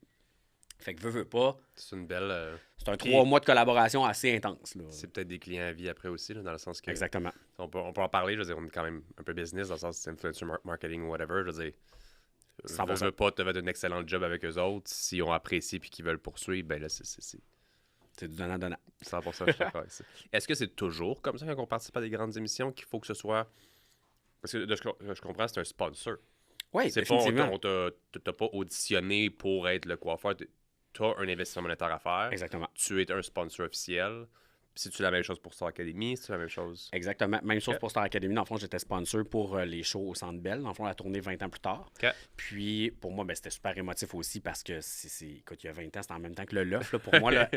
Fait que veux pas.
C'est une belle.
C'est un 3 mois de collaboration assez intense. Là.
C'est peut-être des clients à vie après aussi, là, dans le sens que.
Exactement.
On peut en parler. Je veux dire, on est quand même un peu business, dans le sens c'est influencer marketing ou whatever. Je veux dire. Ça ne veut pas te faire un excellent job avec eux autres. S'ils ont apprécié et qu'ils veulent poursuivre, ben là,
c'est du donnant-donnant.
100%, je suis d'accord avec ça. Est-ce que c'est toujours comme ça quand on participe à des grandes émissions qu'il faut que ce soit... Parce que de ce que je comprends, c'est un sponsor.
Oui,
c'est
définitivement.
On t'a pas auditionné pour être le coiffeur. Tu as un investissement monétaire à faire.
Exactement.
Tu es un sponsor officiel. C'est-tu la même chose pour Star Academy? C'est-tu la même chose?
Exactement. Même chose pour Star Academy. Dans le fond, j'étais sponsor pour les shows au Centre Bell. Dans le fond, la tournée 20 ans plus tard. Puis, pour moi, ben, c'était super émotif aussi parce que, écoute, il y a 20 ans, c'était en même temps que le LOF. Là, pour moi, là,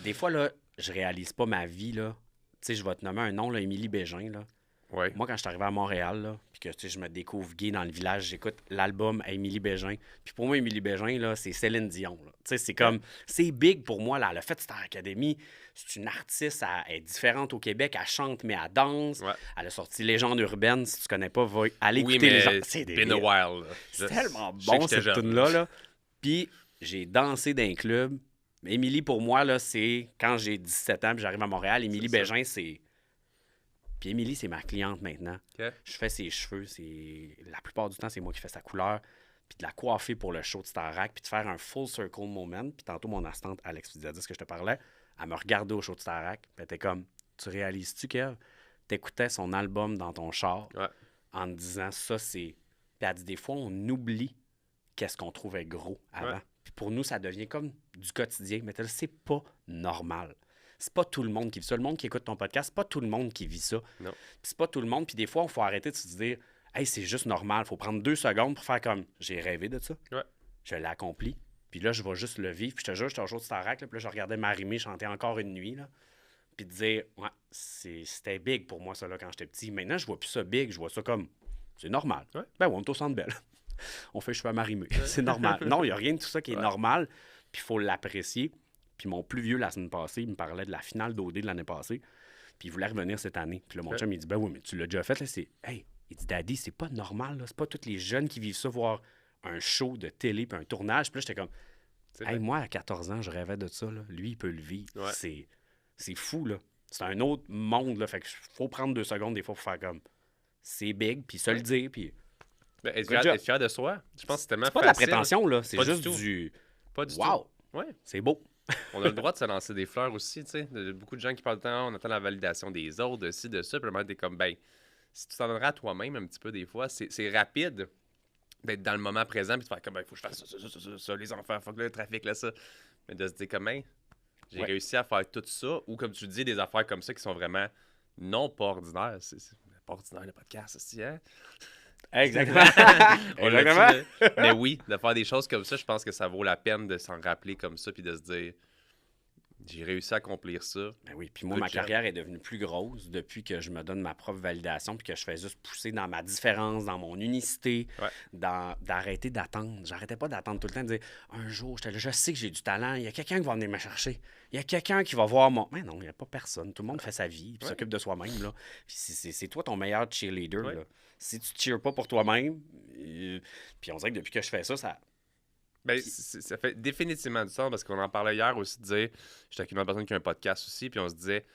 des fois, là, je réalise pas ma vie. Là. Tu sais, je vais te nommer un nom, là, Émilie Bégin. Là.
Ouais.
Moi, quand je suis arrivé à Montréal, là, puis que je me découvre gay dans le village, j'écoute l'album à Émilie Bégin. Puis pour moi, Émilie Bégin, là, c'est Céline Dion. C'est comme, c'est big pour moi. Là. Elle a fait Star Academy. C'est une artiste, elle est différente au Québec. Elle chante, mais elle danse. Ouais. Elle a sorti Légende urbaine. Si tu connais pas, va aller écouter les gens. C'est
been a while.
C'est tellement bon, cette tune-là. Là. Puis j'ai dansé dans un club. Émilie, pour moi, là, c'est quand j'ai 17 ans puis j'arrive à Montréal. Émilie Bégin, c'est... Puis Émilie, c'est ma cliente maintenant. Je fais ses cheveux. La plupart du temps, c'est moi qui fais sa couleur. Puis de la coiffer pour le show de Starac. Puis de faire un full circle moment. Puis tantôt, mon assistante, Alex Fidiadis, que je te parlais, elle me regardait au show de Starac. Puis elle était comme, tu réalises-tu, Kev? T'écoutais son album dans ton char en te disant, ça, c'est... Puis elle dit, des fois, on oublie qu'est-ce qu'on trouvait gros avant. Puis pour nous, ça devient comme du quotidien. Mais c'est pas normal. C'est pas tout le monde qui vit ça. Le monde qui écoute ton podcast, c'est pas tout le monde qui vit ça.
Non.
C'est pas tout le monde. Puis des fois, il faut arrêter de se dire hey, c'est juste normal. Faut prendre 2 secondes pour faire comme, j'ai rêvé de ça.
Ouais.
Je l'ai accompli. Puis là, je vais juste le vivre. Puis je te jure, j'étais au show de Starac, là, puis là, je regardais Marie-Mé chanter encore une nuit, là. Puis de dire, ouais, c'était big pour moi, ça, là, quand j'étais petit. Maintenant, je vois plus ça big. Je vois ça comme, c'est normal.
Ouais.
Ben ouais, on est au Centre Bell. On fait cheveux à Marie-Mé. C'est normal. Non, il n'y a rien de tout ça qui est normal. Puis il faut l'apprécier. Puis mon plus vieux, la semaine passée, il me parlait de la finale d'OD de l'année passée. Puis il voulait revenir cette année. Puis là, mon chum, il dit, ben oui, mais tu l'as déjà fait. Là, hey, il dit, Daddy, c'est pas normal. Là. C'est pas tous les jeunes qui vivent ça, voir un show de télé puis un tournage. Puis là, j'étais comme, hey, moi, à 14 ans, je rêvais de ça. Là. Lui, il peut le vivre. Ouais. C'est fou, là. C'est un autre monde, là. Fait que faut prendre 2 secondes des fois pour faire comme, c'est big, puis se le dire, puis...
Ben, être fier de soi. Je pense que c'est tellement
facile. C'est pas de la prétention, là. C'est juste du...
Pas du
wow!
Tout. Ouais.
C'est beau.
On a le droit de se lancer des fleurs aussi, tu sais. Beaucoup de gens qui parlent de temps, on attend la validation des autres, de ci, de ça. Puis le moment, t'es comme, ben, si tu t'en donneras à toi-même un petit peu des fois, c'est rapide d'être dans le moment présent puis de faire comme, ben, faut que je fasse ça, les enfants, faut que le trafic, là, ça. Mais de se dire comme, j'ai réussi à faire tout ça, ou comme tu dis, des affaires comme ça qui sont vraiment non pas ordinaires. C'est pas ordinaire le podcast, aussi, hein?
Exactement.
Exactement. Mais oui, de faire des choses comme ça, je pense que ça vaut la peine de s'en rappeler comme ça puis de se dire, j'ai réussi à accomplir ça.
Ben oui, puis moi, ma carrière est devenue plus grosse depuis que je me donne ma propre validation puis que je fais juste pousser dans ma différence, dans mon unicité, d'arrêter d'attendre. J'arrêtais pas d'attendre tout le temps, de dire, un jour, je sais que j'ai du talent, il y a quelqu'un qui va venir me chercher. Il y a quelqu'un qui va voir mon... Mais non, il n'y a pas personne. Tout le monde fait sa vie puis s'occupe de soi-même. Là. Puis c'est toi ton meilleur cheerleader. Là. Si tu ne cheers pas pour toi-même, puis on dirait que depuis que je fais ça...
Ben, ça fait définitivement du sens parce qu'on en parlait hier aussi de dire, j'étais avec une autre personne qui a un podcast aussi, puis on se disait, tu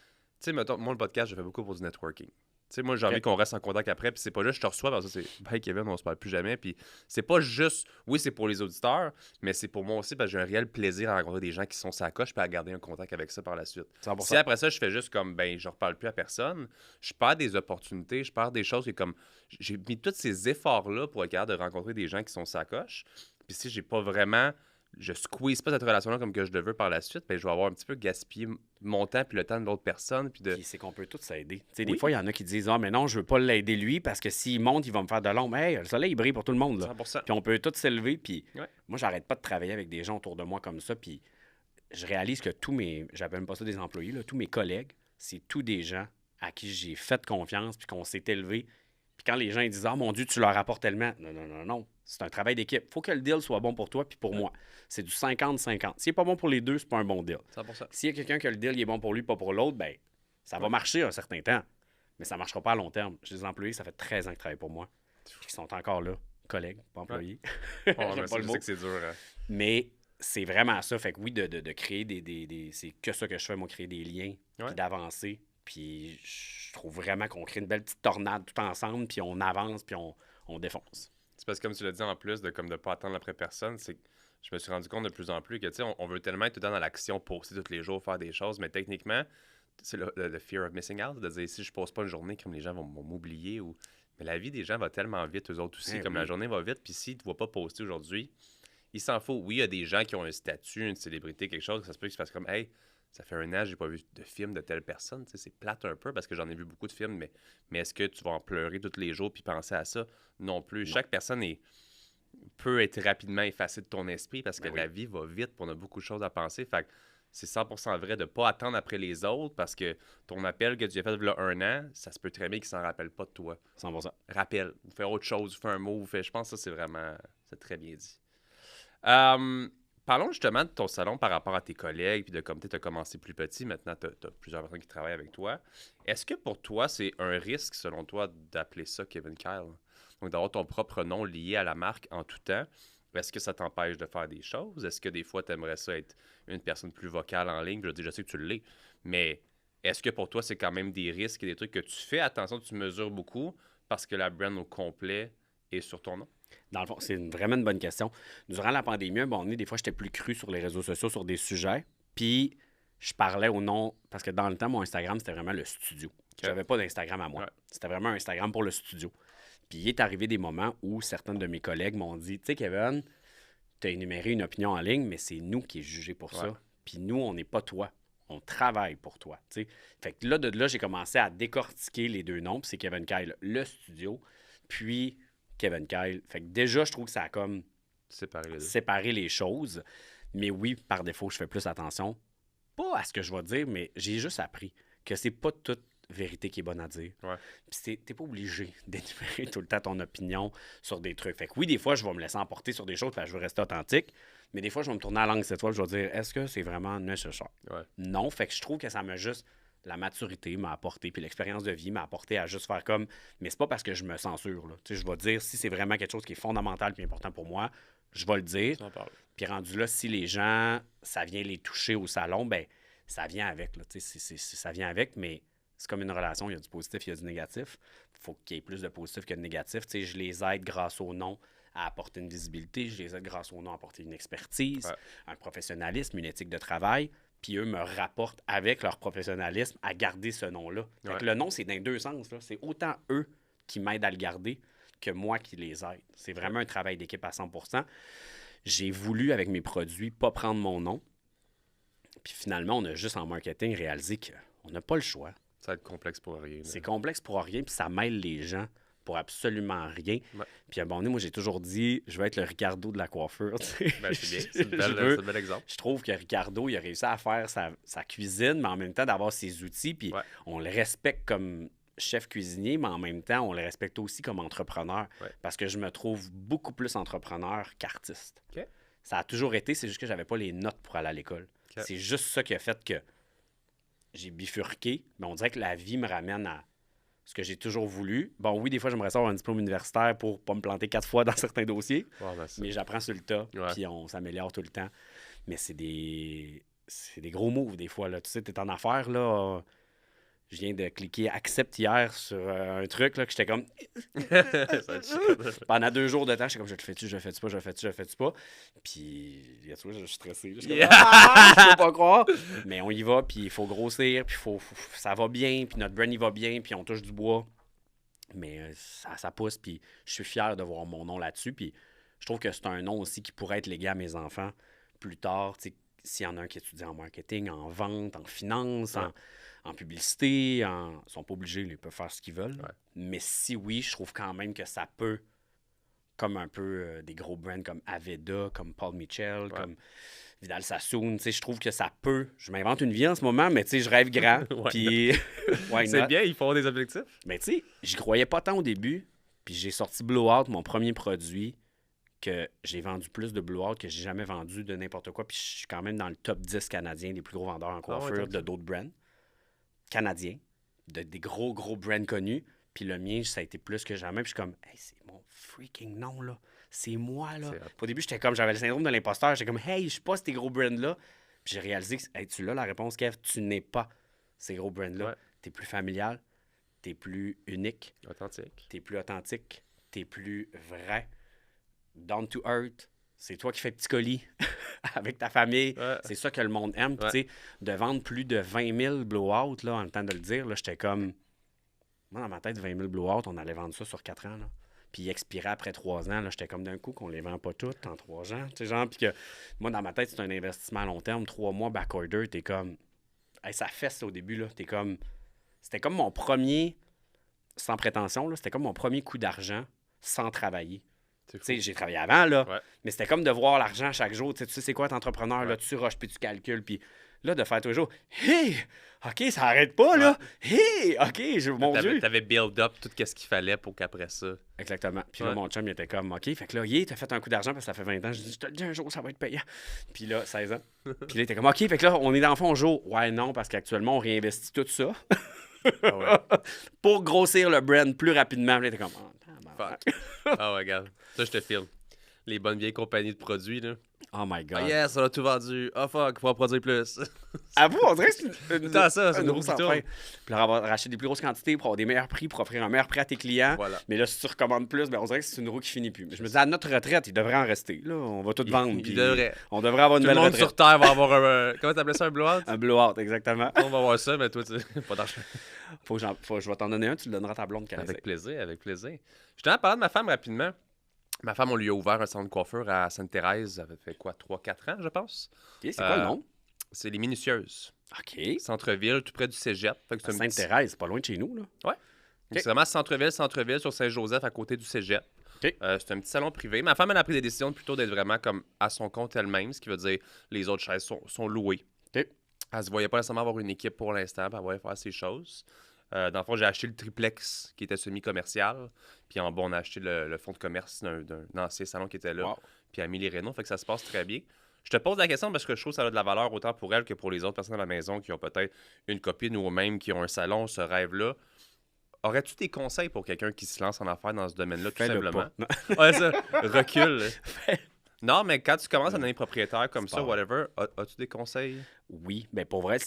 sais, mettons, moi, le podcast, je fais beaucoup pour du networking. Tu sais, moi, j'ai envie qu'on reste en contact après, puis c'est pas juste je te reçois, parce que c'est, ben, Kevin, on se parle plus jamais, puis c'est pas juste, oui, c'est pour les auditeurs, mais c'est pour moi aussi, parce que j'ai un réel plaisir à rencontrer des gens qui sont sa coche, puis à garder un contact avec ça par la suite.
100%.
Si après ça, je fais juste comme, ben, je reparle plus à personne, je perds des opportunités, je perds des choses, et comme, j'ai mis tous ces efforts-là pour être capable de rencontrer des gens qui sont sa coche. Puis si j'ai pas vraiment, je squeeze pas cette relation-là comme que je le veux par la suite, ben je vais avoir un petit peu gaspillé mon temps puis le temps de l'autre personne. Puis
c'est qu'on peut tous s'aider. Des fois, il y en a qui disent, mais non, je veux pas l'aider lui parce que s'il monte, il va me faire de l'ombre. Hey, le soleil, il brille pour tout le monde. Là.
100%.
Puis on peut tous s'élever. Puis moi, j'arrête pas de travailler avec des gens autour de moi comme ça. Puis je réalise que j'appelle même pas ça des employés, là, tous mes collègues, c'est tous des gens à qui j'ai fait confiance puis qu'on s'est élevé. Puis quand les gens ils disent, mon Dieu, tu leur apportes tellement. Non. C'est un travail d'équipe. Il faut que le deal soit bon pour toi puis pour moi. C'est du 50-50. S'il n'est pas bon pour les deux, c'est pas un bon deal.
100%.
S'il y a quelqu'un que le deal il est bon pour lui, pas pour l'autre, ben ça va marcher un certain temps. Mais ça ne marchera pas à long terme. J'ai des employés, ça fait 13 ans qu'ils travaillent pour moi. Qui sont encore là. Collègues, pas employés.
Ouais. J'aime pas le mot. Que c'est dur. Hein.
Mais c'est vraiment ça. Fait que oui, de créer des c'est que ça que je fais, moi, créer des liens, puis d'avancer. Puis je trouve vraiment qu'on crée une belle petite tornade tout ensemble, puis on avance, puis on défonce.
C'est parce que comme tu l'as dit en plus, de ne pas attendre après personne, c'est que je me suis rendu compte de plus en plus que, tu sais, on veut tellement être tout le temps dans l'action, poster tous les jours, faire des choses, mais techniquement, c'est le fear of missing out, de dire si je pose pas une journée, comme les gens vont m'oublier, ou... mais la vie des gens va tellement vite, eux autres aussi, la journée va vite, puis s'ils ne te voient pas poster aujourd'hui, il s'en faut. Oui, il y a des gens qui ont un statut, une célébrité, quelque chose, ça se peut qu'ils se fassent comme, hey, ça fait un an, j'ai pas vu de film de telle personne. Tu sais, c'est plate un peu parce que j'en ai vu beaucoup de films, mais est-ce que tu vas en pleurer tous les jours puis penser à ça? Non plus. Non. Chaque personne peut être rapidement effacée de ton esprit parce que la vie va vite et on a beaucoup de choses à penser. Fait que c'est 100% vrai de ne pas attendre après les autres parce que ton appel que tu as fait il y a un an, ça se peut très bien qu'ils ne s'en rappellent pas de toi.
100%.
Rappelle, ou fais autre chose, ou fais un mot, je pense que ça, c'est très bien dit. Parlons justement de ton salon par rapport à tes collègues, puis de comme tu as commencé plus petit, maintenant tu as plusieurs personnes qui travaillent avec toi. Est-ce que pour toi, c'est un risque, selon toi, d'appeler ça Kevin Kyle? Donc d'avoir ton propre nom lié à la marque en tout temps. Est-ce que ça t'empêche de faire des choses? Est-ce que des fois, tu aimerais ça être une personne plus vocale en ligne? Je sais que tu l'es, mais est-ce que pour toi, c'est quand même des risques et des trucs que tu fais? Attention, tu mesures beaucoup parce que la brand au complet est sur ton nom?
Dans le fond, c'est vraiment une bonne question. Durant la pandémie, des fois, j'étais plus cru sur les réseaux sociaux, sur des sujets. Puis, je parlais au nom... Parce que dans le temps, mon Instagram, c'était vraiment le studio. J'avais pas d'Instagram à moi. Ouais. C'était vraiment un Instagram pour le studio. Puis, il est arrivé des moments où certains de mes collègues m'ont dit, tu sais, Kevin, tu as énuméré une opinion en ligne, mais c'est nous qui est jugé pour ça. Puis, nous, on n'est pas toi. On travaille pour toi. T'sais. Fait que là, de là, j'ai commencé à décortiquer les deux noms. Puis, c'est Kevin Kyle, le studio. puis Kevin Kyle. Fait que déjà, je trouve que ça a comme séparé les choses. Mais oui, par défaut, je fais plus attention. Pas à ce que je vais dire, mais j'ai juste appris que c'est pas toute vérité qui est bonne à dire.
Ouais.
Puis t'es pas obligé d'énumérer tout le temps ton opinion sur des trucs. Fait que oui, des fois, je vais me laisser emporter sur des choses parce que je veux rester authentique. Mais des fois, je vais me tourner à la langue cette fois, je vais dire, est-ce que c'est vraiment nécessaire?
Ouais.
Non. Fait que je trouve que ça m'a juste... La maturité m'a apporté, puis l'expérience de vie m'a apporté à juste faire comme... Mais c'est pas parce que je me censure, là. Tu sais, je vais dire, si c'est vraiment quelque chose qui est fondamental et important pour moi, je vais le dire. Puis rendu là, si les gens, ça vient les toucher au salon, ben ça vient avec, là. Tu sais, ça vient avec, mais c'est comme une relation, il y a du positif, il y a du négatif. Il faut qu'il y ait plus de positif que de négatif. Tu sais, je les aide grâce au nom à apporter une visibilité, je les aide grâce au nom à apporter une expertise, un professionnalisme, une éthique de travail. Puis eux me rapportent avec leur professionnalisme à garder ce nom-là. Fait que le nom, c'est dans les deux sens, là. C'est autant eux qui m'aident à le garder que moi qui les aide. C'est vraiment un travail d'équipe à 100%. J'ai voulu, avec mes produits, pas prendre mon nom. Puis finalement, on a juste en marketing réalisé qu'on n'a pas le choix.
Ça va être complexe pour rien. Là.
C'est complexe pour rien, puis ça mêle les gens pour absolument rien.
Ouais.
Puis à un moment donné, moi, j'ai toujours dit, je veux être le Ricardo de la coiffure.
Ben, c'est bien, c'est un bel exemple.
Je trouve que Ricardo, il a réussi à faire sa cuisine, mais en même temps d'avoir ses outils, puis on le respecte comme chef cuisinier, mais en même temps, on le respecte aussi comme entrepreneur, parce que je me trouve beaucoup plus entrepreneur qu'artiste.
Okay.
Ça a toujours été, c'est juste que j'avais pas les notes pour aller à l'école. Okay. C'est juste ça qui a fait que j'ai bifurqué, mais on dirait que la vie me ramène à ce que j'ai toujours voulu. Bon, oui, des fois, j'aimerais ça avoir un diplôme universitaire pour pas me planter 4 fois dans certains dossiers, mais j'apprends sur le tas, puis on s'améliore tout le temps. Mais c'est des gros moves, des fois, là. Tu sais, t'es en affaires, là... Je viens de cliquer « Accepte » hier sur un truc là, que j'étais comme... Pendant 2 jours de temps, j'étais comme « Je le fais-tu, je le fais-tu pas, je le fais-tu, je le fais-tu pas? » Puis, je suis stressé. Je suis comme « je peux pas croire! » Mais on y va, puis il faut grossir, puis ça va bien, puis notre brand, il va bien, puis on touche du bois. Mais ça pousse, puis je suis fier de voir mon nom là-dessus. Puis je trouve que c'est un nom aussi qui pourrait être légué à mes enfants plus tard. Tu sais, s'il y en a un qui étudie en marketing, en vente, en finance, en publicité, ils sont pas obligés, ils peuvent faire ce qu'ils veulent. Ouais. Mais si oui, je trouve quand même que ça peut, comme un peu des gros brands comme Aveda, comme Paul Mitchell, comme Vidal Sassoon, tu sais, je trouve que ça peut. Je m'invente une vie en ce moment, mais tu sais, je rêve grand. Puis
c'est bien, ils font des objectifs.
Mais tu sais, j'y croyais pas tant au début, puis j'ai sorti Blowout, mon premier produit, que j'ai vendu plus de Blowout que j'ai jamais vendu de n'importe quoi, puis je suis quand même dans le top 10 canadien des plus gros vendeurs en coiffure de d'autres brands canadiens, des gros brands connus. Puis le mien, ça a été plus que jamais. Puis je suis comme, hey, c'est mon freaking nom, là. C'est moi, là. Au début, j'avais le syndrome de l'imposteur. J'étais comme, hey, je suis pas ces gros brands-là. Puis j'ai réalisé que, hey, tu l'as la réponse, Kev, tu n'es pas ces gros brands-là. Ouais. T'es plus familial, t'es plus unique.
Authentique.
T'es plus authentique, t'es plus vrai. Down to earth. C'est toi qui fais petit colis avec ta famille. Ouais. C'est ça que le monde aime. Puis, tu sais, de vendre plus de 20 000 Blowout, là, en le temps de le dire, là, j'étais comme... Moi, dans ma tête, 20 000 Blowout, on allait vendre ça sur 4 ans. Là. Puis, il expirait après 3 ans. Là, j'étais comme d'un coup qu'on les vend pas toutes en 3 ans. Tu sais, genre, puis que moi, dans ma tête, c'est un investissement à long terme. 3 mois backorder, t'es comme... Hey, ça fesse au début, là. T'es comme... C'était comme mon premier... Sans prétention, là, c'était comme mon premier coup d'argent sans travailler. Tu sais, j'ai travaillé avant, là, mais c'était comme de voir l'argent chaque jour. Tu sais c'est quoi être entrepreneur, là, tu rushes, puis tu calcules, puis là, de faire toujours « Hey! OK, ça arrête pas, là! Hey! OK, mon Dieu! »
T'avais build up tout ce qu'il fallait pour qu'après ça...
Exactement. Puis là, mon chum, il était comme « OK, fait que là, t'as fait un coup d'argent parce que ça fait 20 ans. » Je dis « Je te le dis un jour, ça va être payant. » Puis là, 16 ans. Puis là, il était comme « OK, fait que là, on est dans le fond au jour. » Ouais, non, parce qu'actuellement, on réinvestit tout ça pour grossir le brand plus rapidement. Puis là, il était comme «
Fuck. » Ah ouais, regarde. Ça, je te filme. Les bonnes vieilles compagnies de produits, là.
Oh my God.
Oh yes, on a tout vendu. Oh fuck, il faut en produire plus.
À vous, on dirait que c'est
une
roue sans fin. Puis là, on va racheter des plus grosses quantités pour avoir des meilleurs prix, pour offrir un meilleur prix à tes clients. Voilà. Mais là, si tu recommandes plus, ben, on dirait que c'est une roue qui finit plus. Je me dis, à notre retraite, il devrait en rester. Là, on va tout vendre.
Il devrait.
On devrait avoir une belle retraite.
Tout le monde sur Terre va avoir un... Comment t'appelais ça, un blowout?
Un blowout, exactement.
On va avoir ça, mais toi, tu pas d'argent.
Je vais t'en donner un, tu le donneras à ta blonde.
Avec plaisir, avec plaisir. Je t'en ai parlé de ma femme rapidement. Ma femme, on lui a ouvert un salon de coiffure à Sainte-Thérèse, ça fait quoi, 3-4 ans, je pense.
OK, c'est quoi le nom?
C'est Les Minutieuses.
OK.
Centre-ville, tout près du cégep.
Sainte-Thérèse, c'est pas loin de chez nous, là.
Ouais. C'est vraiment centre-ville, sur Saint-Joseph, à côté du cégep.
OK.
C'est un petit salon privé. Ma femme, elle a pris des décisions plutôt d'être vraiment comme à son compte elle-même, ce qui veut dire les autres chaises sont louées.
OK.
Elle se voyait pas nécessairement avoir une équipe pour l'instant, puis elle voulait faire ses choses. Dans le fond, j'ai acheté le triplex qui était semi-commercial. Puis en bas, on a acheté le fonds de commerce d'un ancien salon qui était là.
Wow.
Puis elle a mis les rénaux, fait que ça se passe très bien. Je te pose la question parce que je trouve que ça a de la valeur autant pour elle que pour les autres personnes à la maison qui ont peut-être une copine ou même qui ont un salon, ce rêve-là. Aurais-tu des conseils pour quelqu'un qui se lance en affaires dans ce domaine-là, tout
Fais-le
simplement?
pas.
Ouais, ça, recule. Non, mais quand tu commences à devenir propriétaire comme
C'est
ça,
pas
whatever, as-tu des conseils?
Oui, mais pour vrai,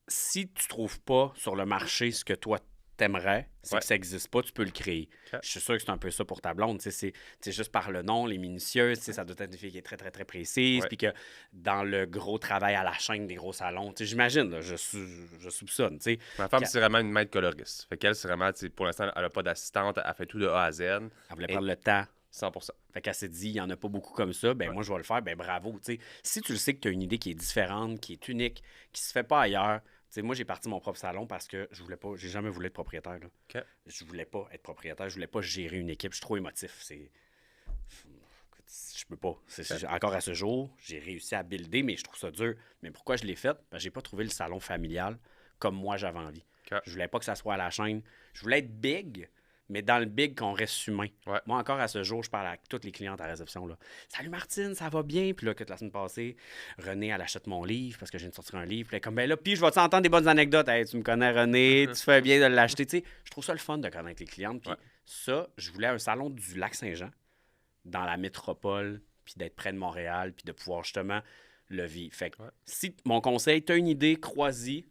si tu trouves pas sur le marché ce que toi t'aimerais, c'est
Ouais.
que ça n'existe pas, tu peux le créer.
Ok.
Je suis sûr que c'est un peu ça pour ta blonde. C'est juste par le nom, les minutieuses, ça doit être une fille qui est très, très, très précise.
Ouais.
Puis que dans le gros travail à la chaîne des gros salons, j'imagine, là, je soupçonne.
Ma femme,
Puis
c'est vraiment une maître coloriste. Fait qu'elle, c'est vraiment, pour l'instant, elle n'a pas d'assistante, elle fait tout de A à Z.
Elle voulait
Et-
prendre le temps.
100%.
Fait qu'elle s'est dit, il n'y en a pas beaucoup comme ça, ben moi, je vais le faire, ben bravo. T'sais. Si tu le sais que tu as une idée qui est différente, qui est unique, qui se fait pas ailleurs, moi, j'ai parti mon propre salon parce que je voulais pas, j'ai jamais voulu être propriétaire. Là.
OK.
Je voulais pas être propriétaire, je voulais pas gérer une équipe, je suis trop émotif. Je peux pas. Encore à ce jour, j'ai réussi à builder, mais je trouve ça dur. Mais pourquoi je l'ai fait? Ben, j'ai pas trouvé le salon familial comme moi j'avais envie.
OK.
Je voulais pas que ça soit à la chaîne. Je voulais être big, mais dans le big, qu'on reste humain.
Ouais.
Moi, encore à ce jour, je parle à toutes les clientes à la réception. Là. Salut Martine, ça va bien? Puis là, que la semaine passée, Renée, elle achète mon livre parce que je viens de sortir un livre. Puis elle est comme, ben là, puis je vais entendre des bonnes anecdotes. Hey, tu me connais, Renée, tu fais bien de l'acheter. Tu sais, je trouve ça le fun de connaître les clientes. Puis
Ouais.
ça, je voulais un salon du Lac-Saint-Jean, dans la métropole, puis d'être près de Montréal, puis de pouvoir justement le vivre. Fait que,
Ouais.
si mon conseil, tu as une idée, crois-y.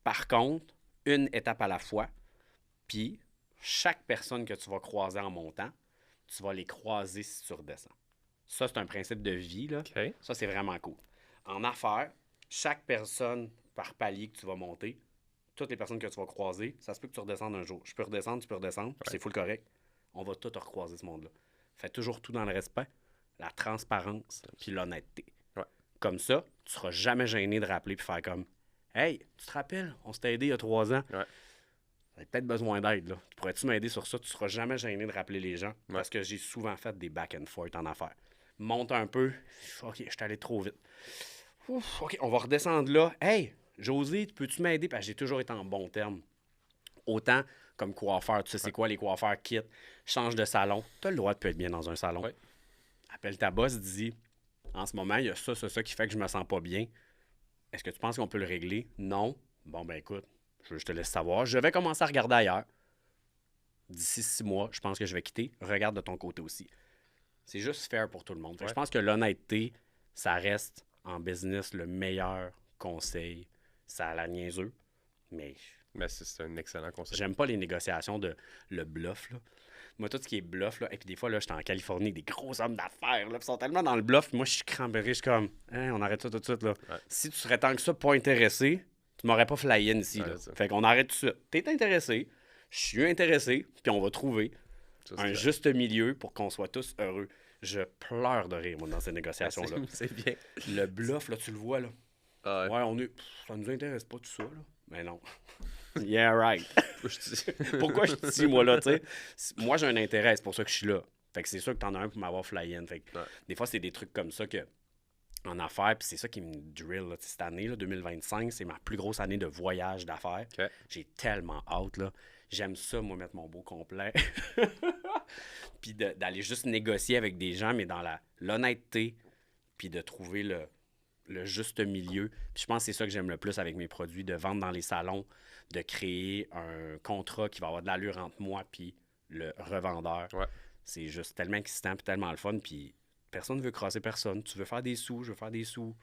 Par contre, une étape à la fois. Puis, chaque personne que tu vas croiser en montant, tu vas les croiser si tu redescends. Ça, c'est un principe de vie, là.
OK.
Ça, c'est vraiment cool. En affaires, chaque personne par palier que tu vas monter, toutes les personnes que tu vas croiser, ça se peut que tu redescendes un jour. Je peux redescendre, tu peux redescendre, puis c'est full correct. On va tout recroiser ce monde-là. Fais toujours tout dans le respect, la transparence, puis l'honnêteté.
Ouais.
Comme ça, tu seras jamais gêné de rappeler puis faire comme « Hey, tu te rappelles, on s'était aidé il y a 3 ans.
Ouais.
J'avais peut-être besoin d'aide. Là. Tu pourrais-tu m'aider sur ça? Tu seras jamais gêné de rappeler les gens
Ouais.
parce que j'ai souvent fait des back and forth en affaires. Monte un peu. OK, je suis allé trop vite. Ouf, OK, on va redescendre là. Hey, José, peux-tu m'aider? Parce que j'ai toujours été en bon terme. Autant comme coiffeur. Tu sais, c'est quoi les coiffeurs quittent, change de salon. Tu as le droit de être bien dans un salon.
Ouais.
Appelle ta boss, dis en ce moment, il y a ça qui fait que je me sens pas bien. Est-ce que tu penses qu'on peut le régler? Non. Bon, ben écoute, je te laisse savoir. Je vais commencer à regarder ailleurs. D'ici 6 mois, je pense que je vais quitter. Regarde de ton côté aussi. C'est juste fair pour tout le monde. Fait que je pense que l'honnêteté, ça reste en business le meilleur conseil. Ça a l'air niaiseux, mais
Mais c'est un excellent conseil.
j'aime pas les négociations de le bluff. Là. Moi, tout ce qui est bluff, là, et puis des fois, là, j'étais en Californie, des gros hommes d'affaires, là, puis ils sont tellement dans le bluff, moi, je suis crampéré, je suis comme, hein, on arrête ça tout de suite, là.
Ouais.
Si tu serais tant que ça pas intéressé, tu m'aurais pas fly in ici,
Ouais,
là.
c'est ça.
Fait qu'on arrête tout de suite. T'es intéressé, je suis intéressé, puis on va trouver
Ça,
un
c'est-
juste milieu pour qu'on soit tous heureux. Je pleure de rire, moi, dans ces négociations-là.
C'est bien.
Le bluff, là, tu le vois, là.
Ah,
Ouais, ça nous intéresse pas tout ça, là. Mais non. Yeah, right.
je dis-
Pourquoi je te dis, moi, là, tu sais? Moi, j'ai un intérêt, c'est pour ça que je suis là. Fait que c'est sûr que t'en as un pour m'avoir fly-in. Fait que
Ouais.
des fois, c'est des trucs comme ça que, en affaires, puis c'est ça qui me drill, là. Cette année, là, 2025, c'est ma plus grosse année de voyage d'affaires.
OK.
J'ai tellement hâte, là. J'aime ça, moi, mettre mon beau complet. Puis d'aller juste négocier avec des gens, mais dans l'honnêteté, puis de trouver le juste milieu. Puis je pense que c'est ça que j'aime le plus avec mes produits, de vendre dans les salons, de créer un contrat qui va avoir de l'allure entre moi puis le revendeur.
Ouais.
C'est juste tellement excitant puis tellement le fun. Puis personne ne veut crosser personne. Tu veux faire des sous, je veux faire des sous.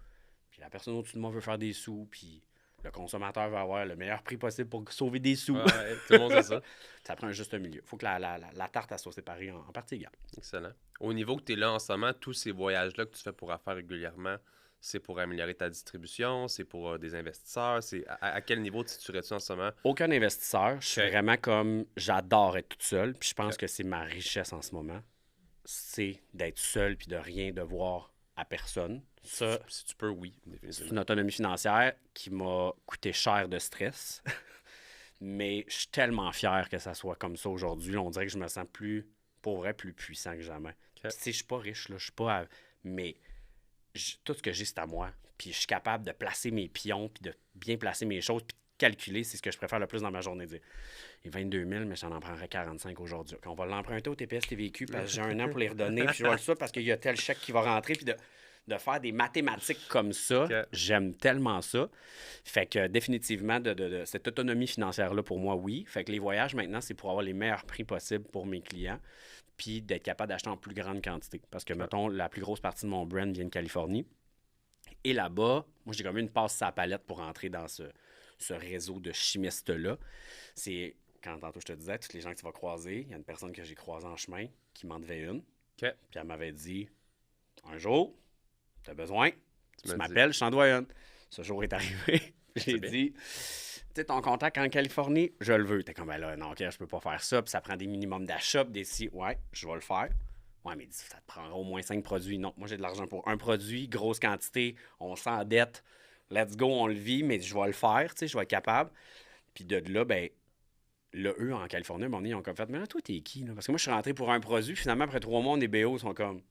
Puis la personne au-dessus de moi veut faire des sous. Puis le consommateur va avoir le meilleur prix possible pour sauver des sous.
Ouais, tout le monde sait ça.
Ça prend un juste milieu. Il faut que la tarte elle soit séparée en partie égale.
Excellent. Au niveau que tu es là en ce moment, tous ces voyages-là que tu fais pour affaires régulièrement, c'est pour améliorer ta distribution, c'est pour des investisseurs, c'est à quel niveau te situerais-tu en ce moment?
Aucun investisseur. Je suis
Ok.
vraiment comme... J'adore être toute seule. Puis je pense
Ok.
que c'est ma richesse en ce moment. C'est d'être seule puis de rien devoir à personne. Ça,
Si tu peux, oui,
c'est
définitivement.
une autonomie financière qui m'a coûté cher de stress. Mais je suis tellement fier que ça soit comme ça aujourd'hui. Là, on dirait que je me sens pour vrai, plus puissant que jamais. Puis, tu sais, je suis pas riche, là, je suis pas... Mais tout ce que j'ai, c'est à moi. Puis je suis capable de placer mes pions, puis de bien placer mes choses, puis de calculer, c'est ce que je préfère le plus dans ma journée. Dire, et 22 000, mais j'en prendrais 45 aujourd'hui. On va l'emprunter au TPS TVQ parce que j'ai un an pour les redonner, puis je vois ça parce qu'il y a tel chèque qui va rentrer, puis de faire des mathématiques comme ça, j'aime tellement ça. Fait que définitivement, de cette autonomie financière-là, pour moi, oui. Fait que les voyages, maintenant, c'est pour avoir les meilleurs prix possibles pour mes clients, puis d'être capable d'acheter en plus grande quantité. Parce que, mettons, la plus grosse partie de mon brand vient de Californie. Et là-bas, moi, j'ai comme une passe sur la palette pour entrer dans ce réseau de chimistes-là. C'est, quand tantôt je te disais, toutes les gens que tu vas croiser, il y a une personne que j'ai croisée en chemin qui m'en devait une. Puis elle m'avait dit, un jour, tu as besoin, tu m'appelles, je t'en dois une. Ce jour est arrivé. J'ai dit, tu sais, ton contact en Californie, je le veux. T'es comme, ben là, non, OK, je peux pas faire ça. Puis ça prend des minimums d'achat, des si, ouais, je vais le faire. Ouais, mais ça te prendra au moins 5 produits. Non, moi, j'ai de l'argent pour un produit, grosse quantité, on s'endette. Let's go, on le vit, mais je vais le faire, tu sais, je vais être capable. Puis de là, ben, là, eux, en Californie, à un moment donné, ils ont comme fait, mais là, toi, t'es qui, là? Parce que moi, je suis rentré pour un produit, finalement, après 3 mois, les BO sont comme,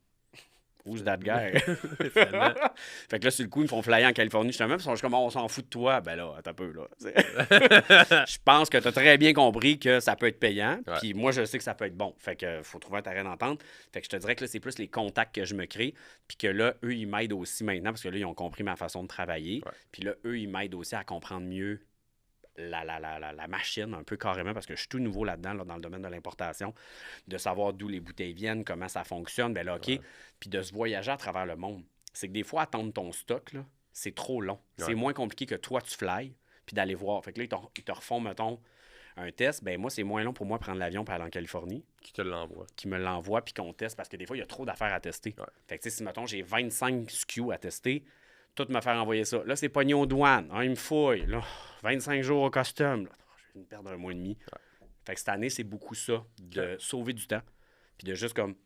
who's that guy? Fait que là, sur le coup, ils me font flyer en Californie, justement, puis ils sont comme, on s'en fout de toi. Ben là, attends un peu, là. Je pense que t'as très bien compris que ça peut être payant, puis moi, je sais que ça peut être bon. Fait que faut trouver un terrain d'entente. Fait que je te dirais que là, c'est plus les contacts que je me crée, puis que là, eux, ils m'aident aussi maintenant, parce que là, ils ont compris ma façon de travailler. Puis là, eux, ils m'aident aussi à comprendre mieux la machine, un peu carrément, parce que je suis tout nouveau là-dedans, là, dans le domaine de l'importation, de savoir d'où les bouteilles viennent, comment ça fonctionne, ben là, OK, puis de se voyager à travers le monde. C'est que des fois, attendre ton stock, là, c'est trop long. C'est moins compliqué que toi, tu fly, puis d'aller voir. Fait que là, ils te refont, mettons, un test. Ben moi, c'est moins long pour moi prendre l'avion pour aller en Californie.
Qui te l'envoie.
Qui me l'envoie, puis qu'on teste, parce que des fois, il y a trop d'affaires à tester. Fait que, tu sais, si, mettons, j'ai 25 SKU à tester, tout me faire envoyer ça. Là, c'est pogné aux douanes. Ah, il me fouille. Là, 25 jours au custom. Là, je vais me perdre un mois et demi. Fait que cette année, c'est beaucoup ça, de sauver du temps. Puis de juste comme...